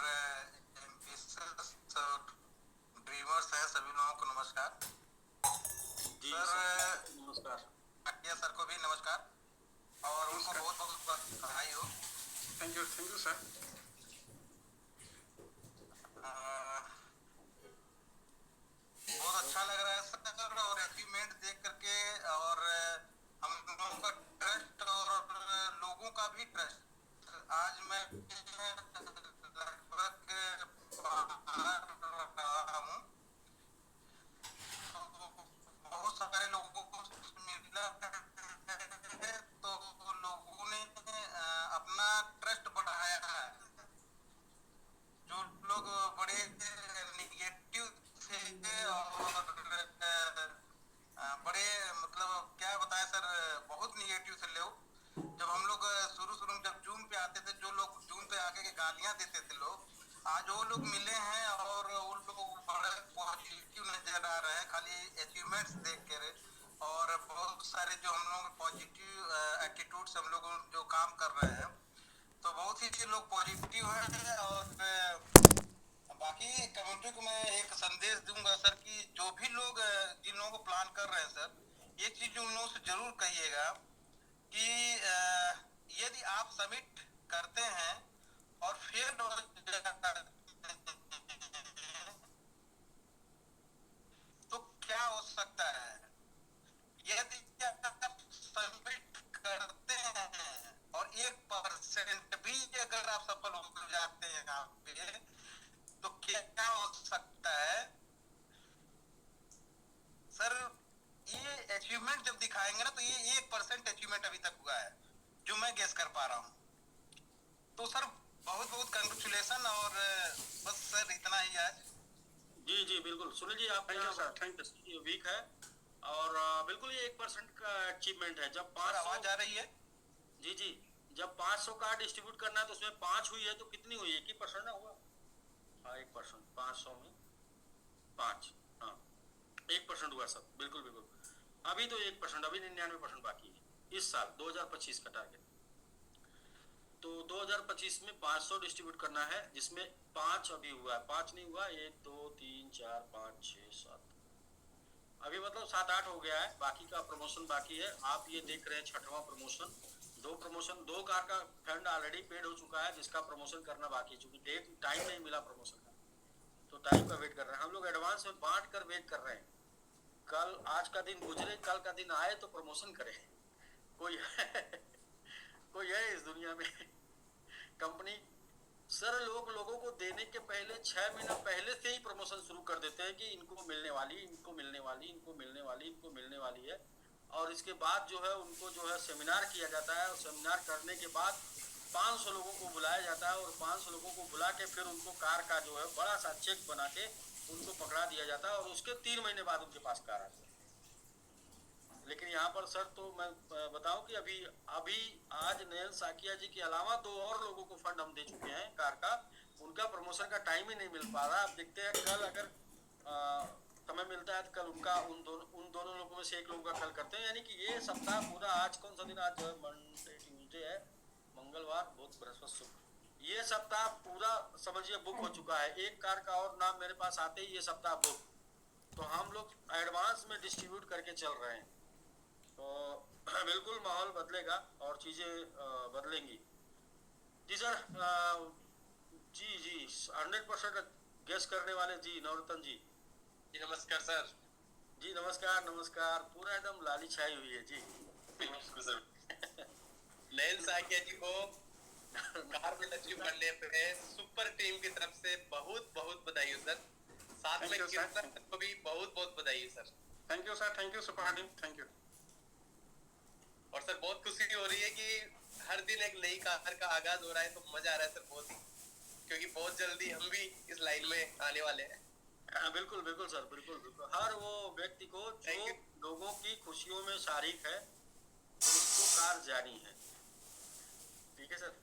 एम्बिशियस और ड्रीमर्स हैं, सभी लोगों को नमस्कार। जी सर, नमस्कार। शाकिया सर को भी नमस्कार और उनको बहुत बहुत बधाई हो। Thank you sir. बहुत अच्छा लग रहा है सर और अचीवमेंट देख करके, और हम लोगों का ट्रस्ट और लोगों का भी ट्रस्ट। आज मैं लगभग रहा हूँ, बहुत सारे लोगों को मिला है, तो लोगों ने अपना ट्रस्ट बढ़ाया है। जो लोग बड़े निगेटिव थे और बड़े, मतलब क्या बताएं सर, बहुत निगेटिव थे लोग। जब हम लोग शुरू में जब जूम पे आते थे, जो लोग जूम पे आके के गालियां देते थे लोग, आज वो लोग मिले हैं और उन लोग बड़े पॉजिटिव नजर आ रहे हैं, खाली अचीवमेंट्स देख के। और बहुत सारे जो हम लोग पॉजिटिव एटीट्यूड से हम लोग जो काम कर रहे हैं, तो बहुत ही लोग पॉजिटिव हैं। और बाकी कम्युनिटी को मैं एक संदेश दूंगा सर कि जो भी लोग जिन लोगों को प्लान कर रहे हैं सर, एक चीज उन लोगों से जरूर कहिएगा कि यदि आप सबमिट करते हैं और फेल हो तो क्या हो सकता है। यदि आप सबमिट करते कर पा रहा हूँ। तो सर बहुत बहुत कंग्रेचुलेसन, और बस सर इतना ही आज। जी जी बिल्कुल। सुनील जी आप थैंक यू वीक है और बिल्कुल ये 1% का अचीवमेंट है। जब 500 आवाज आ रही है? जी जी, जब 500 कार्ड डिस्ट्रीब्यूट करना है तो उसमें 5 हुई है तो कितनी हुई? 1% ना हुआ? हाँ 1%, 500 में 5, हाँ 1% हुआ सब। बिल्कुल बिल्कुल। अभी तो 1%, अभी 99% बाकी है इस साल 2025 का टारगेट। तो 2025 में 500 डिस्ट्रीब्यूट करना है, जिसमें 5 अभी हुआ है, 5 नहीं हुआ, 1 2 3 4 5 6 7, अभी मतलब 7-8 हो गया है, बाकी का प्रमोशन बाकी है। आप ये देख रहे हैं 6वां प्रमोशन। 2 कार का फंड ऑलरेडी पेड हो चुका है, जिसका प्रमोशन करना बाकी है, चूंकि डेट टाइम नहीं मिला प्रमोशन का, तो टाइम का वेट कर रहे हैं हम लोग। एडवांस में बांट कर वेट कर रहे हैं। कल आज का दिन गुजरे, कल का दिन आए तो प्रमोशन करें। कोई है कोई है इस दुनिया में कंपनी सर लोगों को देने के पहले 6 महीना पहले से ही प्रमोशन शुरू कर देते हैं कि इनको मिलने वाली, इनको मिलने वाली, इनको मिलने वाली, इनको मिलने वाली है। और इसके बाद जो है उनको जो है सेमिनार किया जाता है, और सेमिनार करने के बाद 500 लोगों को बुलाया जाता है, और 500 लोगों को बुला के फिर उनको कार का जो है बड़ा सा चेक बना के उनको पकड़ा दिया जाता है, और उसके 3 महीने बाद उनके पास कार आती है। लेकिन यहाँ पर सर तो मैं बताऊं कि अभी आज नयन साकिया जी के अलावा 2 और लोगों को फंड हम दे चुके हैं कार का। उनका प्रमोशन का टाइम ही नहीं मिल पा रहा। आप देखते हैं कल अगर समय मिलता है तो कल उनका उन दोनों लोगों में से एक लोगों का कल करते हैं। यानी कि ये सप्ताह पूरा, आज कौन सा दिन? आज मंडे, ट्यूजडे है, मंगलवार, बुध, बृहस्पति, शुक्र, ये सप्ताह पूरा समझिए बुक हो चुका है। एक कार का और नाम मेरे पास आते ही ये सप्ताह बुक। तो हम लोग एडवांस में डिस्ट्रीब्यूट करके चल रहे हैं, तो बिल्कुल माहौल बदलेगा और चीज़ें बदलेंगी। जी सर, जी 100% गेस करने वाले जी नवरत्न जी। जी नमस्कार सर। जी नमस्कार। पूरा एकदम लाली छाई हुई है जी। नमस्कार सर। नयन साकिया जी को कार में अचीव करने पे सुपर टीम की तरफ से बहुत बहुत बधाई हो सर। साथ में कीर्तन को भी बहुत बहुत बधाई हो sir. Thank you sir, thank you super team, thank you. और सर बहुत खुशी हो रही है कि हर दिन एक नई कार का आगाज हो रहा है, तो मजा आ रहा है सर बहुत ही, क्योंकि बहुत जल्दी हम भी इस लाइन में आने वाले हैं। बिल्कुल बिल्कुल सर, बिल्कुल। हर वो व्यक्ति को जो लोगों की खुशियों में शारीक है तो उसको कार जानी है। ठीक है सर।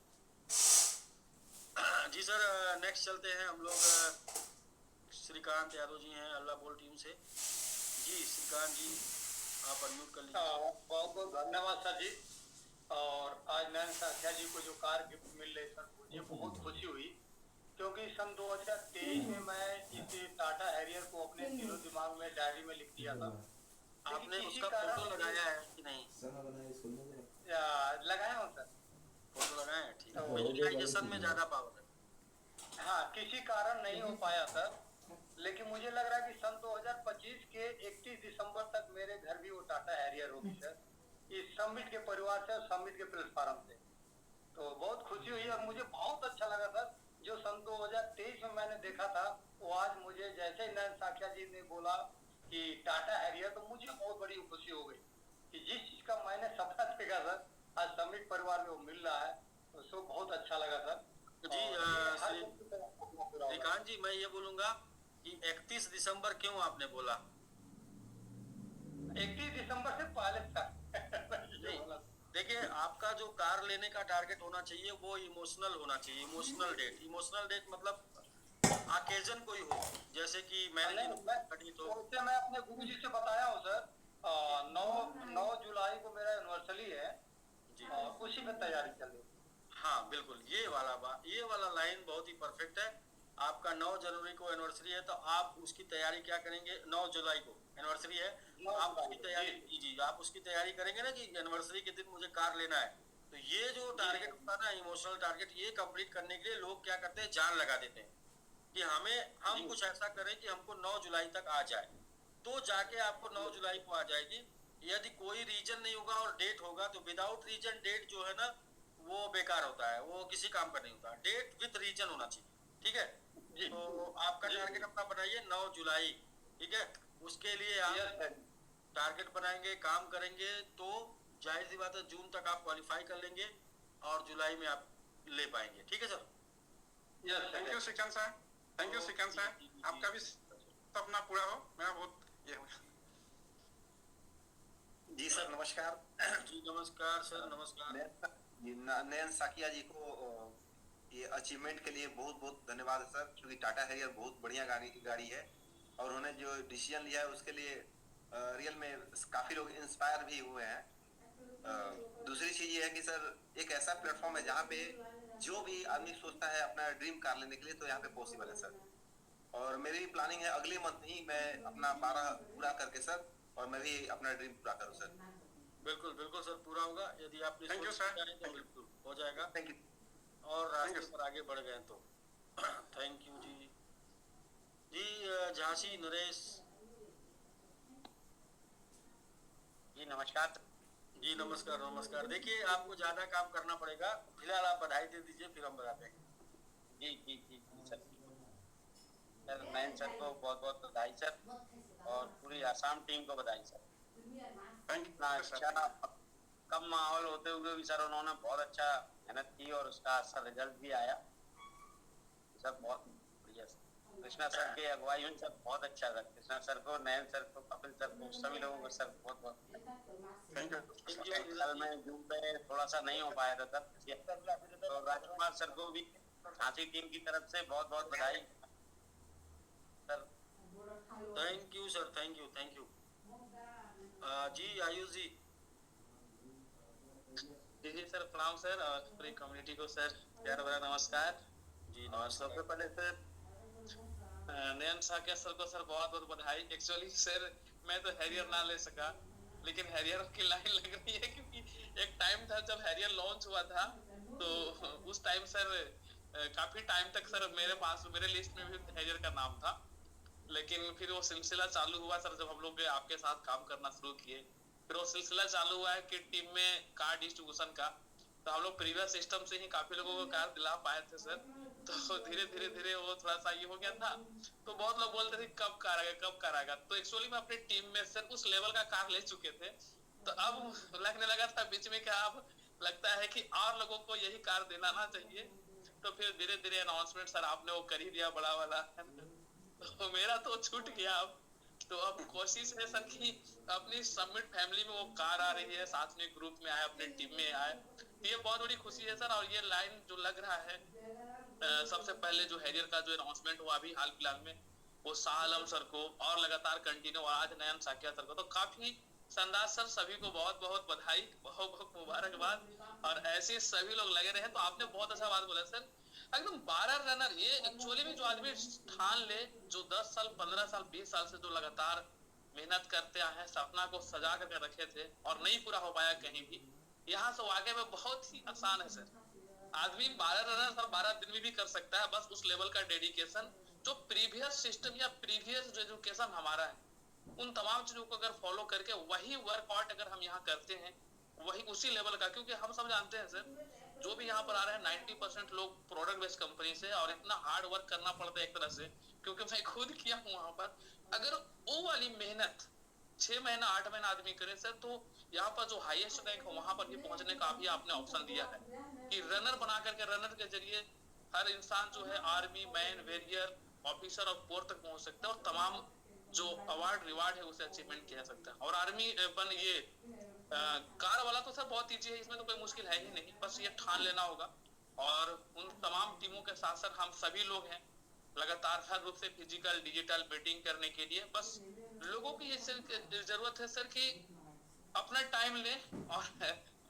जी सर, नेक्स्ट चलते हैं हम लोग। श्रीकांत यादव जी हैं अल्लाह बोल टीम से। जी श्रीकांत जी आप अनम्यूट कर लीजिए। बहुत बहुत धन्यवाद सर जी। और आज नयन साकिया जी को जो कार गिफ्ट मिल रही सर, मुझे बहुत खुशी हुई, क्योंकि सन 2023 में मैं इस टाटा हैरियर को अपने दिलो दिमाग में डायरी में लिख दिया था। आपने उसका फोटो लगाया है कि नहीं? लगाया हूँ सर, फोटो लगाया है, ठीक है। विजुअलाइजेशन में ज्यादा पावर है। हाँ, किसी कारण नहीं हो पाया सर, लेकिन मुझे लग रहा है कि सन 2025 के 31 दिसंबर तक मेरे घर भी वो टाटा हैरियर होगी सर, इस समिट के परिवार से, समिट के प्लेटफॉर्म से। तो बहुत खुशी हुई और मुझे बहुत अच्छा लगा सर। जो सन 2023 में मैंने देखा था, वो आज मुझे जैसे नयन साकिया जी ने बोला कि टाटा हैरियर, तो मुझे बहुत बड़ी खुशी हो गई कि जिस चीज का मैंने सपना देखा सर, आज समिट परिवार में वो मिल रहा है, तो उसको बहुत अच्छा लगा सर। जी श्रीकांत जी, मैं ये बोलूंगा कि 31 दिसंबर क्यों आपने बोला? 31 दिसंबर से पहले तक देखिए, आपका जो कार लेने का टारगेट होना चाहिए वो इमोशनल होना चाहिए। इमोशनल डेट मतलब ऑकेजन कोई हो, जैसे कि मैंने तो मैं अपने गुरुजी से बताया हूँ सर। 9 जुलाई को मेरा एनिवर्सरी है जी, और उसी में तैयारी चल रही है। हाँ बिल्कुल, ये वाला लाइन बहुत ही परफेक्ट है। आपका 9 जनवरी को एनिवर्सरी है, तो आप उसकी तैयारी क्या करेंगे? 9 जुलाई को एनिवर्सरी है, आप उसकी तैयारी जी आप उसकी तैयारी करेंगे ना कि एनिवर्सरी के दिन मुझे कार लेना है। तो ये जो टारगेट होता है ना, इमोशनल टारगेट, ये कंप्लीट करने के लिए लोग क्या करते हैं, जान लगा देते हैं कि हम कुछ ऐसा करें कि हमको 9 जुलाई तक आ जाए। तो जाके आपको 9 जुलाई को आ जाएगी। यदि कोई रीजन नहीं होगा और डेट होगा, तो विदाउट रीजन डेट जो है ना वो बेकार होता है, वो किसी काम का नहीं होता। डेट विद रीजन होना चाहिए, ठीक है। तो आपका टारगेट अपना बनाइए 9 जुलाई, ठीक है। उसके लिए आप टारगेट बनाएंगे, काम करेंगे, तो जाहिर सी बात है जून तक आप क्वालिफाई कर लेंगे। और जुलाई में आप ले पाएंगे। ठीक है sir? Thank you Shrikant sir, thank you Shrikant sir, आपका भी सपना पूरा हो। मेरा बहुत ये हो। जी सर नमस्कार। जी नमस्कार सर, नमस्कार। नयन साकिया जी को ये अचीवमेंट के लिए बहुत बहुत धन्यवाद है सर, क्योंकि टाटा हैरियर बहुत बढ़िया गाड़ी है और उन्होंने जो डिसीजन लिया है उसके लिए रियल में काफी लोग इंस्पायर भी हुए हैं। दूसरी चीज ये है कि सर एक ऐसा प्लेटफॉर्म है जहाँ पे जो भी आदमी सोचता है अपना ड्रीम कार लेने के लिए तो यहाँ पे पॉसिबल है सर। और मेरी भी प्लानिंग है अगले मंथ ही मैं अपना 12 पूरा करके सर, और मैं भी अपना ड्रीम पूरा करूँ सर। बिल्कुल बिल्कुल सर, पूरा होगा यदि आप थैंक यू सर, तो बिल्कुल हो जाएगा। Thank you. और रास्ते पर आगे बढ़ गए तो थैंक यू जी। जी झांसी नरेश जी नमस्कार। जी नमस्कार नमस्कार। देखिए आपको ज्यादा काम करना पड़ेगा, फिलहाल आप बधाई दे दीजिए फिर हम बताते हैं। जी जी जी सर, सर नयन सर को बहुत बहुत बधाई सर, और पूरी आसाम टीम को बधाई सर। इतना अच्छा कम माहौल होते हुए भी सर उन्होंने बहुत अच्छा मेहनत की और उसका अच्छा रिजल्ट भी आया सर, बहुत बढ़िया सर। कृष्णा सर की अगुवाई हुई सर, बहुत अच्छा सर। कृष्णा सर को, नयन सर को, कपिल सर को, सभी लोगों को सर बहुत बहुत थैंक यू। कल मैं जूम पे थोड़ा सा नहीं हो पाया था सर, तो राजकुमार सर को भी झांसी टीम की तरफ से बहुत बहुत बधाई sir. Thank you sir, thank you thank you. जी आयुष जी। जी सर प्रणाम सर, और पूरी कम्युनिटी को सर प्यार भरा नमस्कार जी। और सबसे पहले सर नयन साकिया सर को सर बहुत बहुत बधाई। एक्चुअली सर मैं तो हैरियर ना ले सका, लेकिन हैरियर की लाइन लग रही है, क्योंकि एक टाइम था जब हैरियर लॉन्च हुआ था, तो उस टाइम सर काफी टाइम तक सर मेरे पास मेरे लिस्ट में भी हैरियर का नाम था, लेकिन फिर वो सिलसिला चालू हुआ सर जब हम लोग आपके साथ काम करना शुरू किए। फिर वो सिलसिला चालू हुआ है कि टीम में कार डिस्ट्रीब्यूशन का, तो हम लोग प्रीवियस सिस्टम से ही काफी लोगों को कार दिला पाए थे सर। तो धीरे धीरे धीरे वो थोड़ा सा ये हो गया था, तो बहुत लोग बोलते थे कब कार आएगा कब कार आएगा। तो एक्चुअली मैं अपनी टीम में सर उस लेवल का कार ले चुके थे, तो अब लगने लगा था बीच में कि अब लगता है कि और लोगों को यही कार देना ना चाहिए। तो फिर धीरे धीरे अनाउंसमेंट सर आपने वो कर ही दिया बड़ा वाला, तो मेरा तो छूट गया। अब तो अब कोशिश है सर कि अपनी समिट फैमिली में वो कार आ रही है, साथ में ग्रुप में आए, अपने टीम में आए, ये बहुत बड़ी खुशी है सर। और ये लाइन जो लग रहा है सबसे पहले जो हैरियर का जो अनाउंसमेंट हुआ अभी हाल फिलहाल में, वो शाह आलम सर को और लगातार कंटिन्यू, और आज नयन साकिया सर को, तो काफी शानदार सर। सभी को बहुत बहुत बधाई, बहुत बहुत मुबारकबाद, और ऐसे सभी लोग लगे रहे। तो आपने बहुत अच्छा बात बोला सर, एकदम 12 रनर। ये एक्चुअली में जो आदमी ठान ले, जो 10 साल 15 साल 20 साल से जो लगातार मेहनत करते आए हैं, सपना को सजा करके रखे थे और नहीं पूरा हो पाया कहीं भी, यहाँ से आगे में बहुत ही आसान है सर। आदमी 12 रनर सर 12 दिन में भी कर सकता है, बस उस लेवल का डेडिकेशन जो प्रीवियस सिस्टम या प्रीवियस जो एजुकेशन हमारा है, उन तमाम चीजों को अगर फॉलो करके वही वर्कआउट अगर हम यहाँ करते हैं, वही उसी लेवल का, क्योंकि हम सब जानते हैं सर जो भी यहाँ पर आ रहे हैं 90% लोग प्रोडक्ट बेस्ड कंपनी से, और इतना हार्ड वर्क करना पड़ता है एक तरह से, क्योंकि मैं खुद किया हूँ वहां पर। अगर वो वाली मेहनत 6 महीना 8 महीना आदमी करे सर, तो यहाँ पर जो हाईएस्ट रैंक है वहां पर भी पहुंचने का भी आपने ऑप्शन दिया है कि रनर बना करके, रनर के जरिए हर इंसान जो है आर्मी मैन वेरियर ऑफिसर और कोर तक पहुंच सकता है, और तमाम जो अवार्ड रिवार्ड है उसे अचीवमेंट किया सकता है। और आर्मी बन ये कार वाला तो सर बहुत ईजी है, इसमें तो कोई मुश्किल है ही नहीं, बस ये ठान लेना होगा। और उन तमाम टीमों के साथ साथ हम सभी लोग हैं लगातार हर रूप से फिजिकल डिजिटल मीटिंग करने के लिए। बस लोगों की ये जरूरत है सर कि अपना टाइम ले और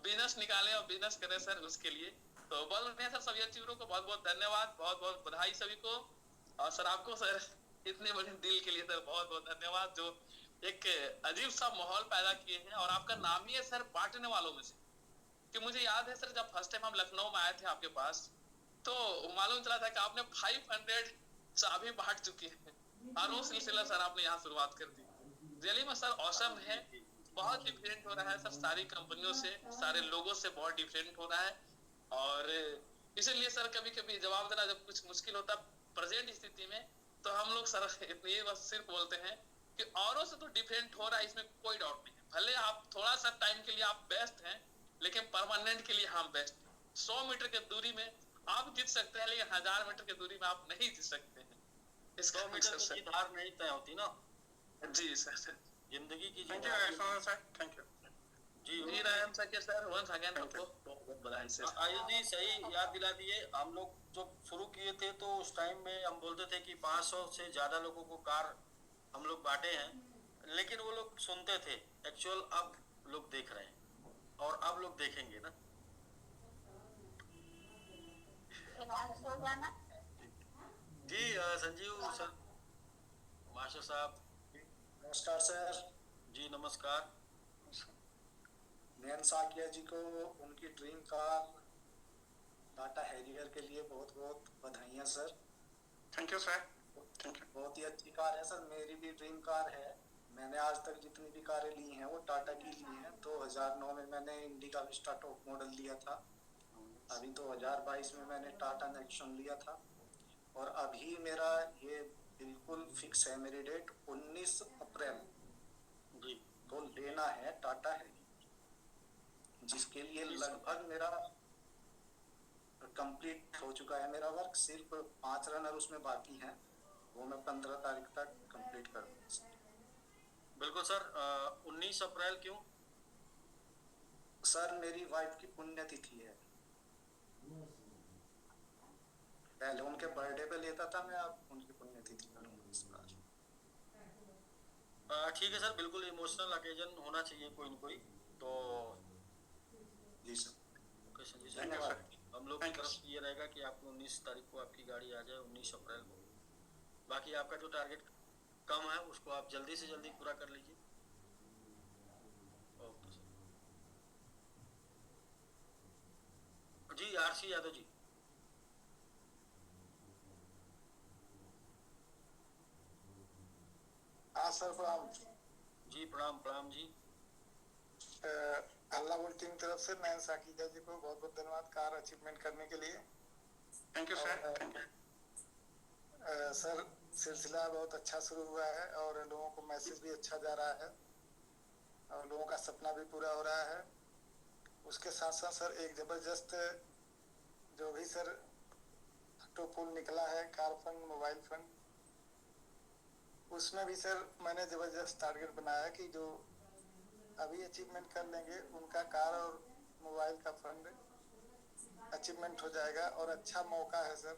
बिजनेस निकाले और बिजनेस करें सर, उसके लिए। तो बहुत बढ़िया सर, सभी चीजों को बहुत बहुत धन्यवाद, बहुत बहुत बधाई सभी को। और सर आपको सर इतने बड़े दिल के लिए सर बहुत बहुत धन्यवाद, जो एक अजीब सा माहौल पैदा किए हैं। और आपका नाम ही है सर बांटने वालों में से, कि मुझे याद है सर जब फर्स्ट टाइम हम लखनऊ में आए थे आपके पास, तो मालूम चला था कि आपने 500 चाबी बांट चुकी है, और वो सिलसिला सर आपने यहाँ शुरुआत कर दी। रियली में सर ऑसम है, बहुत डिफरेंट हो रहा है सर, सारी कंपनियों से सारे लोगों से बहुत डिफरेंट हो रहा है। और इसीलिए सर कभी कभी जवाब देना जब कुछ मुश्किल होता प्रेजेंट स्थिति में, तो हम लोग सर इतनी बस सिर्फ बोलते हैं कि औरों से तो डिफरेंट हो रहा है, इसमें कोई डाउट नहीं है। भले आप थोड़ा सा टाइम के लिए आप बेस्ट हैं, लेकिन परमानेंट के लिए हम बेस्ट हैं। 100 मीटर की दूरी में आप जीत सकते हैं, लेकिन 1000 मीटर की दूरी में आप नहीं जीत सकते हैं। 100 मीटर की जीत हार नहीं तय होती ना। जी सर, जिंदगी की thank you sir, thank you जी। Narayan Sakia sir, once again आपको बहुत बधाई सर। आयुष जी सही याद दिला दिए। हम लोग जब शुरू किए थे तो उस टाइम में हम बोलते थे कि 500 से ज्यादा लोगों को कार हम लोग बांटे हैं, लेकिन वो लोग सुनते थे। एक्चुअल अब लोग देख रहे हैं और अब लोग देखेंगे ना। जी संजीव सर, मास्टर साहब नमस्कार सर। जी नमस्कार। नयन साकिया जी को उनकी ड्रीम कार टाटा हैरियर के लिए बहुत बहुत बधाइयाँ सर। Thank you sir. बहुत ही अच्छी कार है सर, मेरी भी ड्रीम कार है। मैंने आज तक जितनी भी कारें ली हैं वो टाटा की ली हैं। 2009 में मैंने इंडिका विस्टा टॉप मॉडल लिया था, अभी 2022 में मैंने टाटा नेक्सॉन लिया था, और अभी मेरा ये बिल्कुल फिक्स है, मेरी डेट 19 अप्रैल जी को लेना है टाटा है, जिसके लिए लगभग मेरा कंप्लीट हो चुका है। मेरा वर्क सिर्फ 5 रनर उसमें बाकी हैं, वो मैं 15 तारीख तक कंप्लीट कर दूंगा। बिल्कुल सर। 19 अप्रैल क्यों? सर मेरी वाइफ की पुण्यतिथि है, पहले उनके बर्थडे पे लेता था मैं, अब उनकी पुण्यतिथि करूंगा इस बार। ठीक है सर, बिल्कुल इमोशनल ओकेजन होना चाहिए कोई न कोई। तो जी सर, ओके सर जी, धन्यवाद। हम लोग की तरफ से ये रहेगा कि आपको 19 तारीख को आपकी गाड़ी आ जाए, 19 अप्रैल को। बाकी आपका जो टारगेट कम है उसको आप जल्दी से जल्दी पूरा कर लीजिए। ओके सर जी। आरसी यादव जी। हाँ सर प्रणाम। जी प्रणाम प्रणाम जी। अल्लाह बोल टीम तरफ से नयन साकिया जी को बहुत बहुत धन्यवाद कार अचीवमेंट करने के लिए। Thank you sir. सर सिलसिला बहुत अच्छा शुरू हुआ है और लोगों को मैसेज भी अच्छा जा रहा है और लोगों का सपना भी पूरा हो रहा है। उसके साथ साथ सर एक ज़बरदस्त जो भी सर ऑटो पुल निकला है, कार फंड मोबाइल फंड, उसमें भी सर मैंने ज़बरदस्त टारगेट बनाया कि जो अभी अचीवमेंट कर लेंगे उनका कार और मोबाइल का फंड अचीवमेंट हो जाएगा। और अच्छा मौका है सर,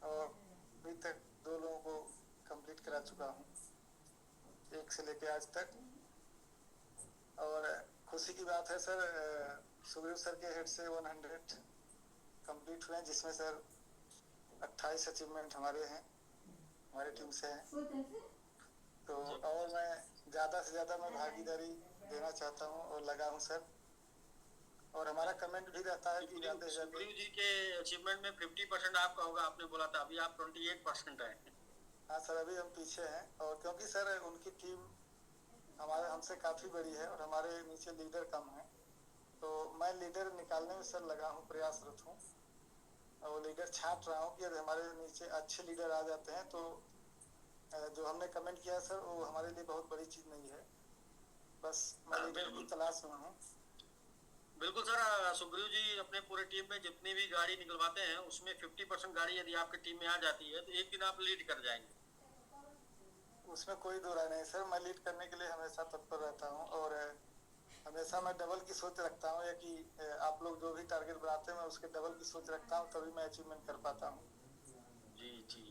और अभी तक 2 लोगों को कंप्लीट करा चुका हूँ, 1 से लेके आज तक। और खुशी की बात है सर, सुग्रीव सर के हेड से 100 कंप्लीट हुए हैं, जिसमें सर 28 अचीवमेंट हमारे हैं, हमारी टीम से हैं। तो और मैं ज़्यादा से ज़्यादा मैं भागीदारी देना चाहता हूँ और लगा हूँ सर। और हमारा कमेंट भी रहता है कि ज़्यादा से ज़्यादा सुग्रीव जी के अचीवमेंट में 50% आपका होगा, आपने बोला था। अभी आप 28% है। हाँ सर, अभी हम पीछे हैं, और क्योंकि सर उनकी टीम हमारे हमसे काफ़ी बड़ी है और हमारे नीचे लीडर कम है, तो मैं लीडर निकालने में सर लगा हूँ, प्रयासरत हूँ, और लीडर छांट रहा हूँ कि यदि हमारे नीचे अच्छे लीडर आ जाते हैं तो जो हमने कमेंट किया सर वो हमारे लिए बहुत बड़ी चीज़ नहीं है। बस मैं लीडर की तलाश में हूँ। बिल्कुल सर। सुग्रीव जी अपने पूरे टीम में जितनी भी गाड़ी निकलवाते हैं उसमें 50% गाड़ी यदि आपकी टीम में आ जाती है तो एक दिन आप लीड कर जाएंगे। उसमें कोई दो राय नहीं सर, मैं लीड करने के लिए हमेशा तत्पर रहता हूँ, और हमेशा मैं डबल की सोच रखता हूँ, या कि आप लोग जो भी टारगेट बनाते हैं मैं उसके डबल की सोच रखता हूँ, तभी मैं अचीवमेंट कर पाता हूँ। जी जी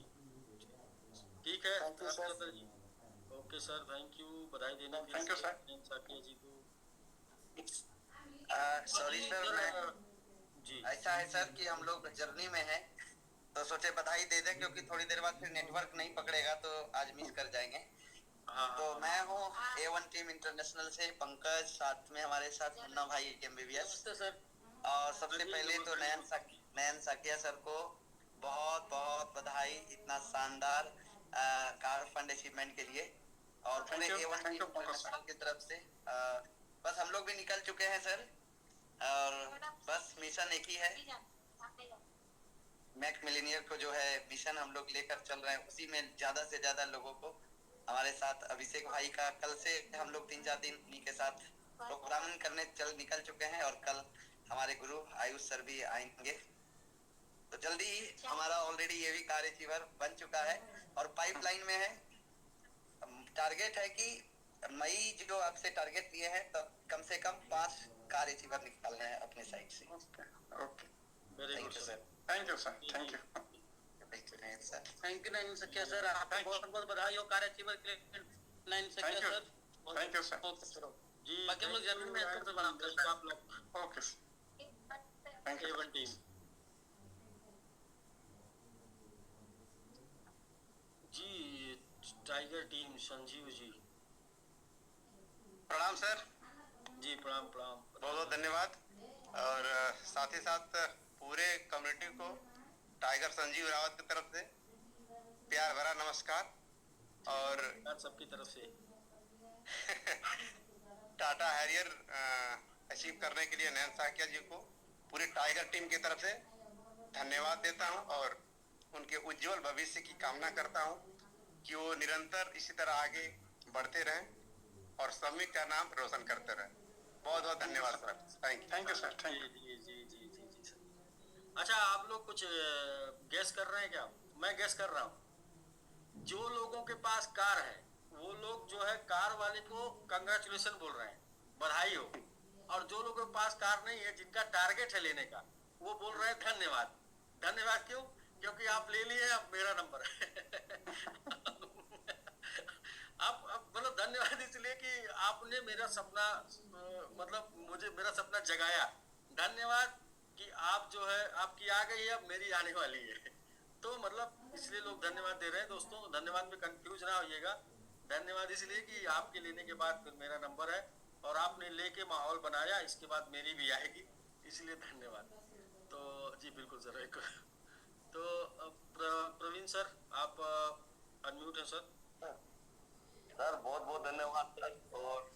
ठीक है। थैंक यू सर जी। Okay sir, thank you. बधाई देने के लिए thank you sir. Sakia ji को। सॉरी सर, मैं जी ऐसा है सर कि हम लोग जर्नी में हैं, तो सोचे बधाई दे दें, क्योंकि थोड़ी देर बाद फिर नेटवर्क नहीं पकड़ेगा तो आज मिस कर जाएंगे। तो मैं हूँ A1 टीम इंटरनेशनल से पंकज, साथ में हमारे साथ मुन्ना भाई MBBS सर। और सबसे पहले तो नयन साकिया सर को बहुत बहुत बधाई इतना शानदार कार फंड अचीवमेंट के लिए, और पूरे A1 टीम इंटरनेशनल की तरफ से। बस हम लोग भी निकल चुके हैं सर, और बस मिशन एक ही है, मैक मिलीनियर को जो है मिशन हम लोग लेकर चल रहे हैं, उसी में ज्यादा से ज्यादा लोगों को हमारे साथ अभिषेक भाई का कल से हम लोग 3-4 दिन उन्हीं के साथ प्रोग्रामिंग करने निकल चुके हैं, और कल हमारे गुरु आयुष सर भी आएंगे। तो जल्दी ही हमारा ऑलरेडी ये भी कार अचीवर बन चुका है और पाइपलाइन में है। टारगेट है कि मई जो आपसे टारगेट दिए हैं तो कम से कम 5 कार अचीवर निकालने हैं अपने साइड से। Okay, very good sir. Thank you sir, thank you. Thank you Nayan Sakhiya sir, आपको बहुत बहुत बधाई हो कार अचीवर के लिए Nayan Sakhiya sir. Thank you sir. जी बाकी हम लोग जमीन में अच्छे से बनाते हैं आप लोग। Okay, thank you. A1 team जी, टाइगर टीम संजीव जी। प्रणाम सर। जी प्रणाम प्रणाम। बहुत बहुत धन्यवाद और साथ ही साथ पूरे कम्युनिटी को टाइगर संजीव रावत की तरफ से प्यार भरा नमस्कार। और सबकी तरफ से टाटा हैरियर अचीव करने के लिए नयन साकिया जी को पूरी टाइगर टीम की तरफ से धन्यवाद देता हूं और उनके उज्जवल भविष्य की कामना करता हूं कि वो निरंतर इसी तरह आगे बढ़ते रहें और समिट का नाम रोशन करते रहें। बहुत बहुत धन्यवाद सर। Thank you sir. Thank you. जी जी जी जी जी सर। अच्छा आप लोग कुछ गैस कर रहे हैं क्या? मैं गैस कर रहा हूँ। जो लोगों के पास कार है वो लोग जो है कार वाले को कंग्रेचुलेशन बोल रहे हैं, बधाई हो। और जो लोगों के पास कार नहीं है, जिनका टारगेट है लेने का, वो बोल रहे हैं धन्यवाद। धन्यवाद क्यों? क्योंकि आप ले लिए, अब मेरा नंबर है। आप मतलब धन्यवाद इसलिए कि आपने मेरा सपना मतलब मुझे मेरा सपना जगाया। धन्यवाद कि आप जो है आपकी आ गई है, अब मेरी आने वाली है। तो मतलब इसलिए लोग धन्यवाद दे रहे हैं दोस्तों। धन्यवाद में कंफ्यूज ना होइएगा। धन्यवाद इसलिए कि आपके लेने के बाद फिर मेरा नंबर है और आपने लेके माहौल बनाया, इसके बाद मेरी भी आएगी, इसलिए धन्यवाद। तो जी बिल्कुल सर। एक तो प्रवीण सर आप अनम्यूट हैं सर। सर बहुत बहुत धन्यवाद सर और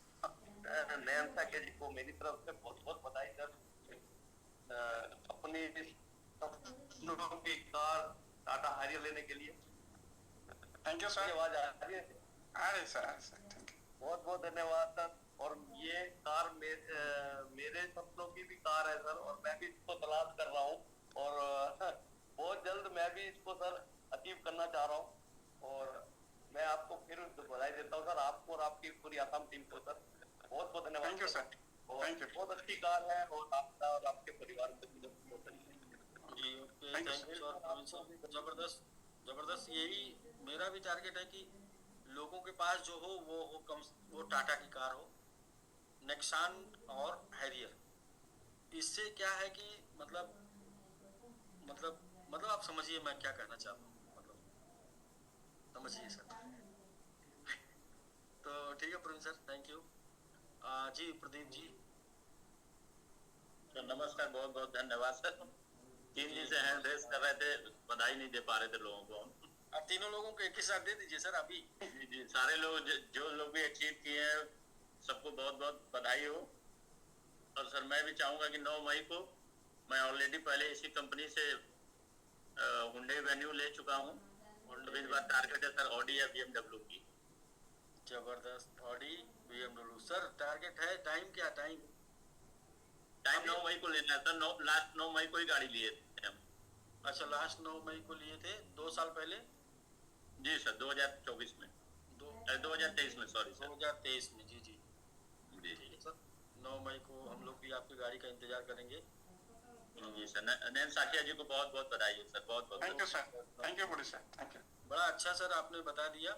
नयन साकिया जी को मेरी तरफ से बहुत बहुत बधाई सर। अपनी सपनों की कार टाटा हैरियर लेने के लिए। Thank you sir. आवाज आ रही है? आ रही सर। बहुत बहुत धन्यवाद सर। और ये कार मेरे सपनों की भी कार है सर और मैं भी इसको तलाश कर रहा हूँ और बहुत जल्द मैं भी इसको सर अचीव करना चाह रहा हूँ। और मैं आपको फिर बधाई देता हूँ सर, आपको और आपकी पूरी आसाम टीम को सर बहुत बहुत धन्यवाद। Thank you sir. Thank you. बहुत अच्छी कार है और आपका और आपके परिवार को जी ओके, थैंक यू सर। जबरदस्त जबरदस्त। यही मेरा भी टारगेट है कि लोगों के पास जो हो वो टाटा की कार हो, नेक्सान और हैरियर। इससे क्या है कि मतलब आप समझिए मैं क्या कहना चाहता हूँ, मतलब समझिए सर। तो ठीक है प्रवीण सर, थैंक यू। जी प्रदीप जी। तो नमस्कार, बहुत बहुत धन्यवाद सर। 3 दिन से हैंड रेस कर रहे थे, बधाई नहीं दे पा रहे थे लोगों को। आप तीनों लोगों को एक ही साथ दे दीजिए सर अभी। जी सारे लोग जो लोग भी अचीव किए हैं सबको बहुत बहुत बधाई हो। और सर मैं भी चाहूंगा कि 9 मई को मैं ऑलरेडी पहले इसी कंपनी से हुंडई वेन्यू ले चुका हूँ। तो इस बार टारगेट है सर ऑडी या BMW की। जबरदस्त, ऑडी BMW सर टारगेट है। टाइम क्या? टाइम 9 मई को लेना है सर। लास्ट 9 मई को ही गाड़ी लिए थे हम। अच्छा लास्ट 9 मई को लिए थे, 2 साल पहले। जी सर 2024 में 2023 में, सॉरी सर 2023 में। जी जी ठीक है सर। 9 मई को हम लोग भी आपकी गाड़ी का इंतजार करेंगे। जी सर। नयन साकिया जी को बहुत बहुत बधाई है सर। बहुत बहुत thank you sir. Thank you बड़ी सर। Thank you. बड़ा अच्छा सर आपने बता दिया।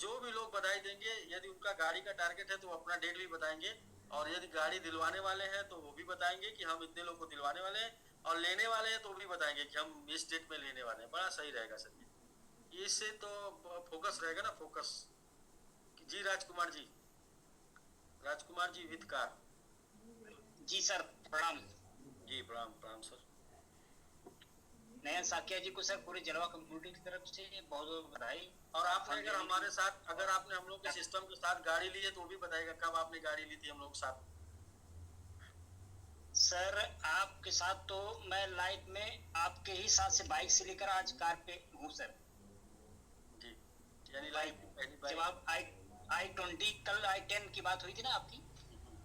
जो भी लोग बधाई देंगे, यदि उनका गाड़ी का टारगेट है तो अपना डेट भी बताएंगे, और यदि गाड़ी दिलवाने वाले हैं तो वो भी बताएंगे कि हम इतने लोग को दिलवाने वाले हैं, और लेने वाले हैं तो भी बताएंगे कि हम इस डेट में लेने वाले हैं। बड़ा सही रहेगा सर ये। इससे तो फोकस रहेगा ना, फोकस। जी राजकुमार जी। राजकुमार जी विद कार। जी सर प्रणाम। जी प्रणाम प्रणाम सर। नयन साकिया जी को सर पूरे जलवा कम्युनिटी की तरफ से बहुत बहुत बधाई। और आपने अगर हमारे साथ, अगर आपने हम लोग के सिस्टम के साथ गाड़ी ली है तो वो भी बताएगा कब आपने गाड़ी ली थी हम लोग के साथ। सर आपके साथ तो मैं लाइफ में आपके ही साथ से बाइक से लेकर आज कार पे हूँ सर। जी यानी लाइफ जब आप I20 कल I10 की बात हुई थी ना आपकी,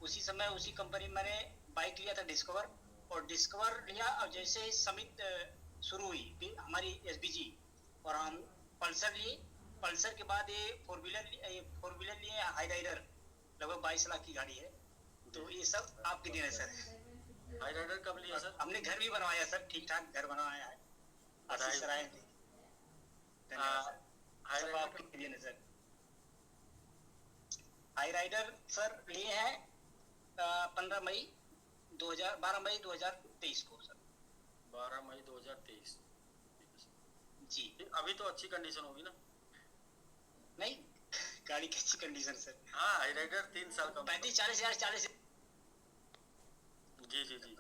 उसी समय उसी कंपनी मैंने बाइक लिया था डिस्कवर, और डिस्कवर लिया, और जैसे ही समिट शुरू हुई हमारी एसबीजी, और हम पल्सर लिए। पल्सर के बाद ये फोर व्हीलर लिए हाई राइडर, लगभग 22 लाख की गाड़ी है। तो ये सब आपकी देन है सर। हाई राइडर कब लिया सर? हमने घर भी बनवाया सर, ठीक ठाक घर बनवाया है। आशीष सर आए थे। धन्यवाद सर, सब आपकी देन है सर। हाई राइडर सर लिए हैं 12 मई 2023 को सर। 12 मई 2023 जी। अभी तो अच्छी कंडीशन होगी ना? नहीं, गाड़ी की अच्छी कंडीशन सर। हाँ, हाई राइडर 3 साल का 35-40 हजार 40। जी जी जी,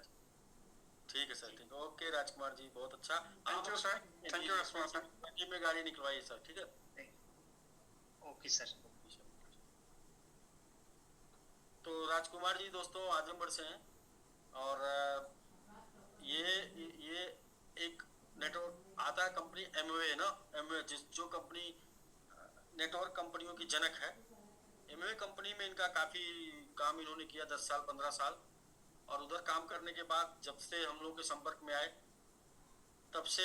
ठीक है सर, ठीक है। ओके राजकुमार जी, बहुत अच्छा। Thank you sir, thank you sir. में गाड़ी निकलवाइए सर, ठीक है। Okay sir. तो राजकुमार जी दोस्तों आजमगढ़ से हैं, और ये एक नेटवर्क आता है कंपनी एमवे ना, एमवे जो कंपनी नेटवर्क कंपनियों की जनक है। एमवे कंपनी में इनका काफ़ी काम इन्होंने किया 10 साल 15 साल, और उधर काम करने के बाद जब से हम लोग के संपर्क में आए तब से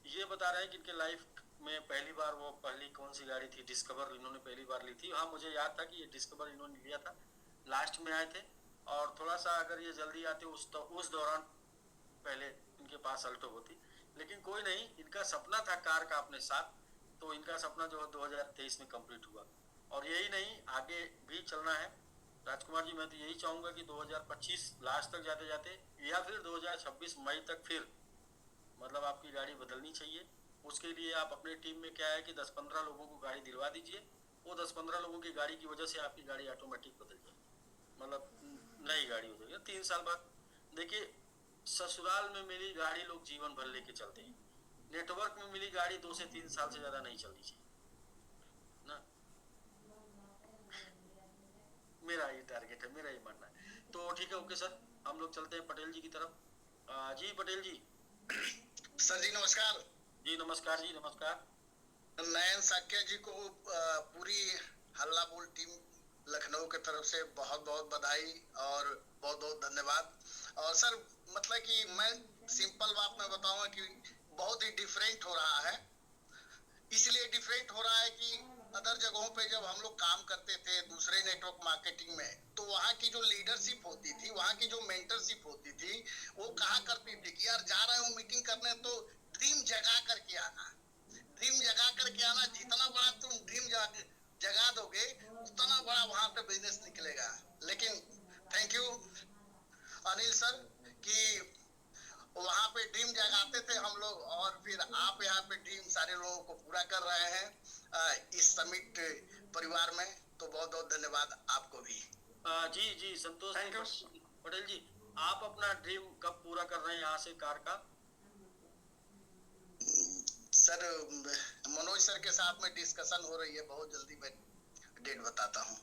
ये बता रहे हैं कि इनके लाइफ में पहली कौन सी गाड़ी थी, डिस्कवर इन्होंने पहली बार ली थी। हाँ, मुझे याद था कि ये डिस्कवर इन्होंने लिया था, लास्ट में आए थे, और थोड़ा सा अगर ये जल्दी आते उस दौरान पहले इनके पास अल्टो होती, लेकिन कोई नहीं, इनका सपना था कार का अपने साथ, तो इनका सपना जो है 2023 में कंप्लीट हुआ। और यही नहीं, आगे भी चलना है राजकुमार जी। मैं तो यही चाहूँगा कि 2025 लास्ट तक जाते जाते, या फिर 2026 मई तक फिर मतलब आपकी गाड़ी बदलनी चाहिए। उसके लिए आप अपने टीम में क्या है कि 10-15 लोगों को गाड़ी दिलवा दीजिए, वो 10-15 लोगों की गाड़ी की वजह से आपकी गाड़ी ऑटोमेटिक बदल जाएगी, मतलब नई गाड़ी हो जाएगी 3 साल बाद। देखिए, ससुराल में मेरी गाड़ी लोग जीवन भर लेके चलते हैं, नेटवर्क में मिली गाड़ी 2 से 3 साल से ज़्यादा नहीं चलनी चाहिए ना। मेरा ये टारगेट है, मेरा ये मानना है। तो ठीक है, ओके सर, हम लोग चलते हैं पटेल जी की तरफ। जी पटेल जी। सर जी नमस्कार। जी नमस्कार जी, नमस्कार। नयन साक्य जी को पूरी हल्ला बोल टीम लखनऊ के तरफ से बहुत बहुत बधाई और बहुत बहुत धन्यवाद। और सर मतलब कि मैं सिंपल बात में बताऊंगा कि बहुत ही डिफरेंट हो रहा है। इसलिए डिफरेंट हो रहा है कि अदर जगहों पे जब हम लोग काम करते थे दूसरे नेटवर्क मार्केटिंग में, तो वहाँ की जो लीडरशिप होती थी, वहाँ की जो मेंटरशिप होती थी, वो कहा करती थी कि यार जा रहे हो मीटिंग करने तो ड्रीम जगा करके आना, ड्रीम जगा करके आना। जितना बड़ा तुम ड्रीम जगा दोगे उतना बड़ा वहाँ पे बिजनेस निकलेगा। लेकिन थैंक यू अनिल सर कि वहाँ पे ड्रीम जगाते थे हम लोग, और फिर आप यहाँ पे ड्रीम सारे लोगों को पूरा कर रहे हैं इस समिट परिवार में। तो बहुत बहुत धन्यवाद आपको भी। जी जी संतोष पटेल जी, आप अपना ड्रीम कब पूरा कर रहे हैं यहाँ से कार का? सर मनोज सर के साथ में डिस्कशन हो रही है, बहुत जल्दी मैं डेट बताता हूँ।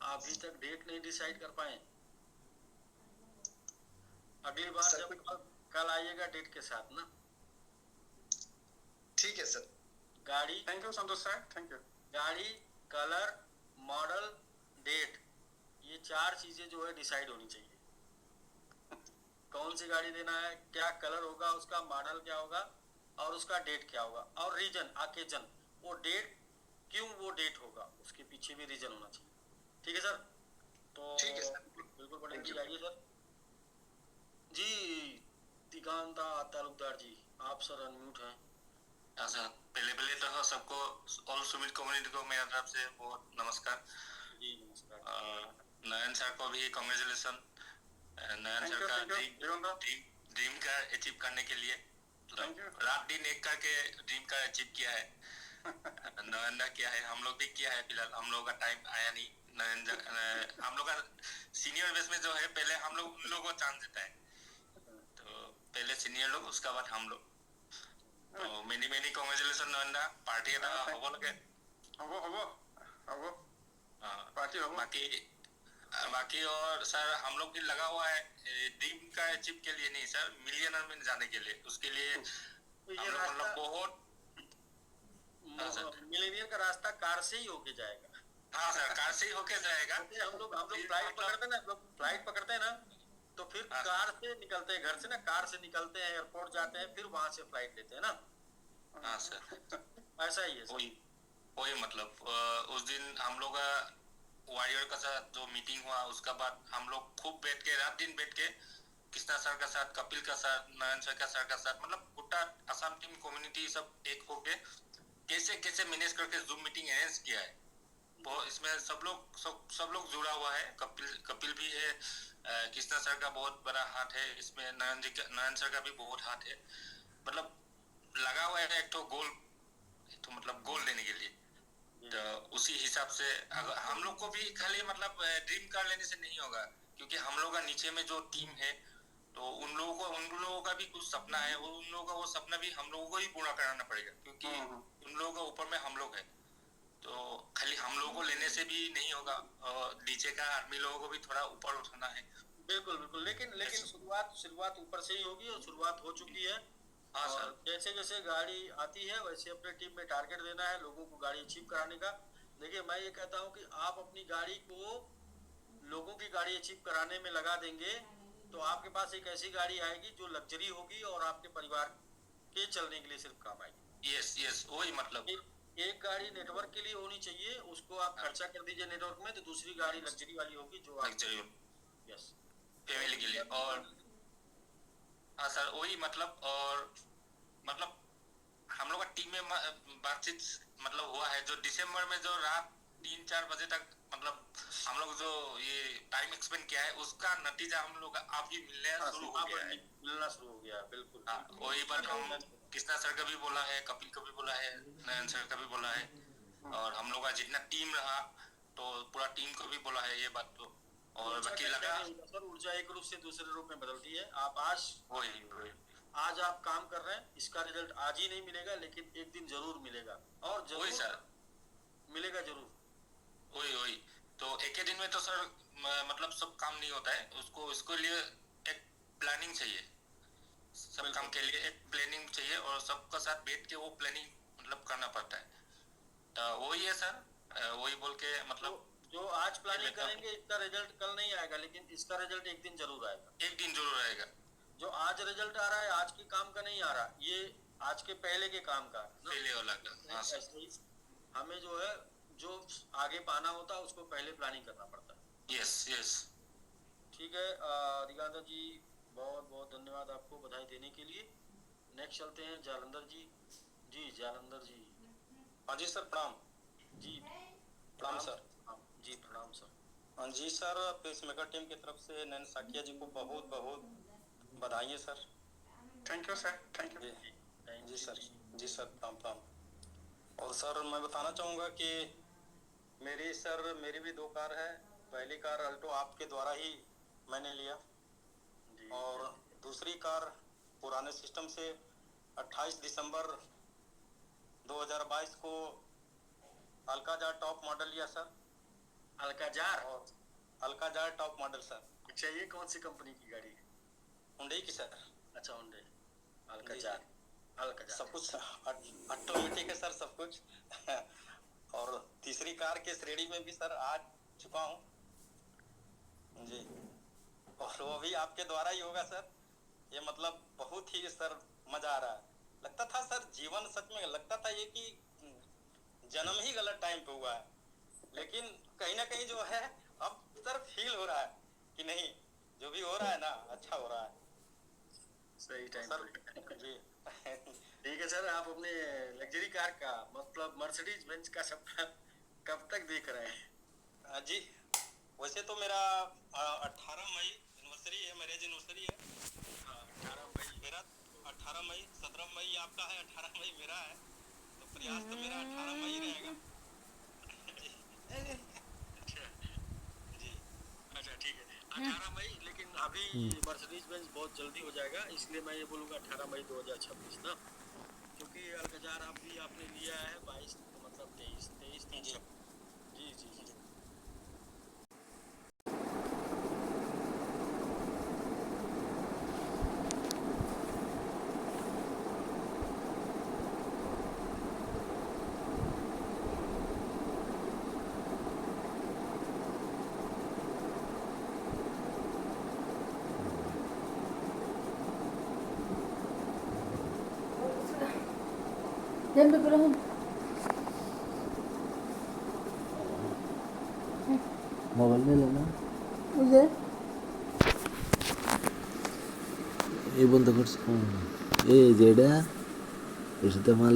अभी तक डेट नहीं डिसाइड कर पाए? अगली बार जब कल आइएगा डेट के साथ ना। ठीक है सर। गाड़ी, thank you Santosh sir, thank you. गाड़ी, कलर, मॉडल, डेट, ये 4 चीजें जो है डिसाइड होनी चाहिए। कौन सी गाड़ी देना है, क्या कलर होगा, उसका मॉडल क्या होगा, और उसका डेट क्या होगा, और रीजन आकेजन, वो डेट क्यों वो डेट होगा, उसके पीछे भी रीजन होना चाहिए। ठीक है सर? तो ठीक है सर, बिल्कुल पटेल जी आइए सर। जी दिगांता तालुकदार जी, आप सर अनम्यूट हैं। हाँ सर, पहले तो सबको ऑल सुमित कम्युनिटी को मेरी तरफ से बहुत नमस्कार। जी नमस्कार। नयन सर को भी कांग्रेचुलेसन, नयन सर का ड्रीम का अचीव करने के लिए रात दिन एक करके ड्रीम का अचीव किया है। नयन ने किया है, हम लोग भी किया है। फिलहाल हम लोग का टाइम आया नहीं। नयन हम लोग का सीनियर बेस में जो है, पहले हम लोग उन लोगों को चांस देता है, तो पहले सीनियर लोग, उसका बाद हम लोग। तो मेनी कांग्रेचुलेसन नयन दा, पार्टी এটা হ'ব লাগে। হ'ব पार्टी হ'ব। बाकी और सर हम लोग भी लगा हुआ है ड्रीम का अचीव के लिए, नहीं सर मिलियनर में जाने के लिए। उसके लिए हम लोग बहुत मिलेनियर का रास्ता कार से ही होके जाएगा। हाँ सर, कार से ही होके जाएगा। हम लोग फ्लाइट पकड़ते हैं ना, फ्लाइट पकड़ते हैं ना, तो फिर कार से निकलते हैं, घर से ना कार से निकलते हैं, एयरपोर्ट जाते हैं, फिर वहां से फ्लाइट लेते हैं ना। हाँ सर, ऐसा ही है सर। वही मतलब उस दिन हम लोग वॉरियर का साथ जो मीटिंग हुआ, उसका बाद हम लोग खूब बैठ के, रात दिन बैठ के, कृष्णा सर का साथ, कपिल का साथ, नयन सर का साथ, मतलब पूरा असम टीम कम्युनिटी सब एक होके कैसे कैसे मैनेज करके जूम मीटिंग अरेंज किया है। वो इसमें सब लोग जुड़ा हुआ है। कपिल भी है, कृष्णा सर का बहुत बड़ा हाथ है इसमें, नयन सर का भी बहुत हाथ है। मतलब लगा हुआ है एक तो गोल देने के लिए। तो उसी हिसाब से हम लोग को भी खाली मतलब ड्रीम कार लेने से नहीं होगा, क्योंकि हम लोग का नीचे में जो टीम है, तो उन लोगों का भी कुछ सपना है, उन लोगों का वो सपना भी हम लोगों को ही पूरा कराना पड़ेगा, क्योंकि उन लोगों के ऊपर में हम लोग हैं। तो खाली हम लोगों को लेने से भी नहीं होगा, और नीचे का आर्मी लोगों को भी थोड़ा ऊपर उठाना है। बिल्कुल बिल्कुल, लेकिन शुरुआत ऊपर से ही होगी, और शुरुआत हो चुकी है। हाँ सर, जैसे जैसे गाड़ी आती है वैसे अपने टीम में टारगेट देना है लोगों को गाड़ी अचीव कराने का। देखिए मैं ये कहता हूँ कि आप अपनी गाड़ी को लोगों की गाड़ी अचीव कराने में लगा देंगे, तो आपके पास एक ऐसी गाड़ी आएगी जो लग्जरी होगी और आपके परिवार के चलने के लिए सिर्फ काम आएगी। यस, वही मतलब एक गाड़ी नेटवर्क के लिए होनी चाहिए, उसको आप खर्चा कर दीजिए नेटवर्क में, तो दूसरी गाड़ी लग्जरी वाली होगी जो लग्जरी, यस, फैमिली के लिए। और हाँ सर, वही मतलब, और मतलब हम लोग का टीम में बातचीत मतलब हुआ है, जो दिसंबर में जो रात 3-4 बजे तक मतलब हम लोग जो ये टाइम एक्सपेंड किया है, उसका नतीजा हम लोग अभी मिलना शुरू हो गया है। बिल्कुल। हाँ, वही बात हम कृष्णा सर का भी बोला है, कपिल का भी बोला है, नयन सर का भी बोला है, और हम लोग का जितना टीम रहा तो पूरा टीम को भी बोला है ये बात। तो और बाकी लगा सर, ऊर्जा एक रूप से दूसरे रूप में बदलती है। आप आज आप काम कर रहे हैं, इसका रिजल्ट आज ही नहीं मिलेगा, लेकिन एक दिन जरूर मिलेगा, और जरूर सर मिलेगा जरूर। वही तो एक ही दिन में तो सर मतलब सब काम नहीं होता है, उसको लिए एक प्लानिंग चाहिए, सब काम के लिए एक प्लानिंग चाहिए, और सबका साथ बैठ के वो प्लानिंग मतलब करना पड़ता है। तो वही है सर, वही बोल के मतलब जो आज प्लानिंग करेंगे इसका रिजल्ट कल नहीं आएगा, लेकिन इसका रिजल्ट एक दिन जरूर आएगा। जो आज रिजल्ट आ रहा है आज के काम का नहीं आ रहा, ये आज के पहले के काम का, पहले वाला का। हाँ सर, हमें जो है जो आगे पाना होता है उसको पहले प्लानिंग करना पड़ता है। यस ठीक है दिगांतर जी, बहुत बहुत धन्यवाद आपको बधाई देने के लिए। नेक्स्ट चलते हैं जालंधर जी। जी जालंधर जी। हाँ जी सर, प्रणाम। जी प्रणाम सर। जी प्रणाम सर। हाँ जी सर, पेसमेकर टीम की तरफ से नयन साकिया जी को बहुत बहुत बधाई है sir. Thank you sir, thank you जी सर। जी सर, प्रणाम। और सर मैं बताना चाहूँगा कि मेरी भी 2 कार है। पहली कार अल्टो आपके द्वारा ही मैंने लिया, और दूसरी कार पुराने सिस्टम से 28 दिसंबर 2022 को अल्काजार टॉप मॉडल लिया sir. Alcazar top model sir. अच्छा, ये कौन सी कंपनी की गाड़ी है? हुंडई की सर। अच्छा, हुंडई अल्काजार सब कुछ ऑटोमेटिक है सर, सब कुछ। और तीसरी कार के श्रेणी में भी सर आ चुका हूँ जी, और वो भी आपके द्वारा ही होगा सर। ये मतलब बहुत ही सर मजा आ रहा है। लगता था सर जीवन सच में लगता था ये कि जन्म ही गलत टाइम पे हुआ है, लेकिन कहीं ना कहीं जो है अब सर फील हो रहा है कि नहीं, जो भी हो रहा है ना अच्छा हो रहा है, सही टाइम सर जी। ठीक है सर, आप अपने लग्जरी कार का मतलब मर्सिडीज बेंज का सपना कब तक देख रहे हैं? जी वैसे तो मेरा 18 मई एनिवर्सरी है, मैरिज एनिवर्सरी है। 18 मई मेरा, 18 मई 17 मई आपका है, 18 मई मेरा है, तो प्रयास तो मेरा 18 मई रहेगा। अच्छा ठीक है, 18 मई, लेकिन अभी मर्सिडीज बेंज बहुत जल्दी हो जाएगा, इसलिए मैं ये बोलूँगा 18 मई 2026 ना, क्योंकि अल्काजार आपने लिया है 22 मतलब 23 जी। मोबाइल में लेना मुझे ये बंद कर ये जेड़ा इस्तेमाल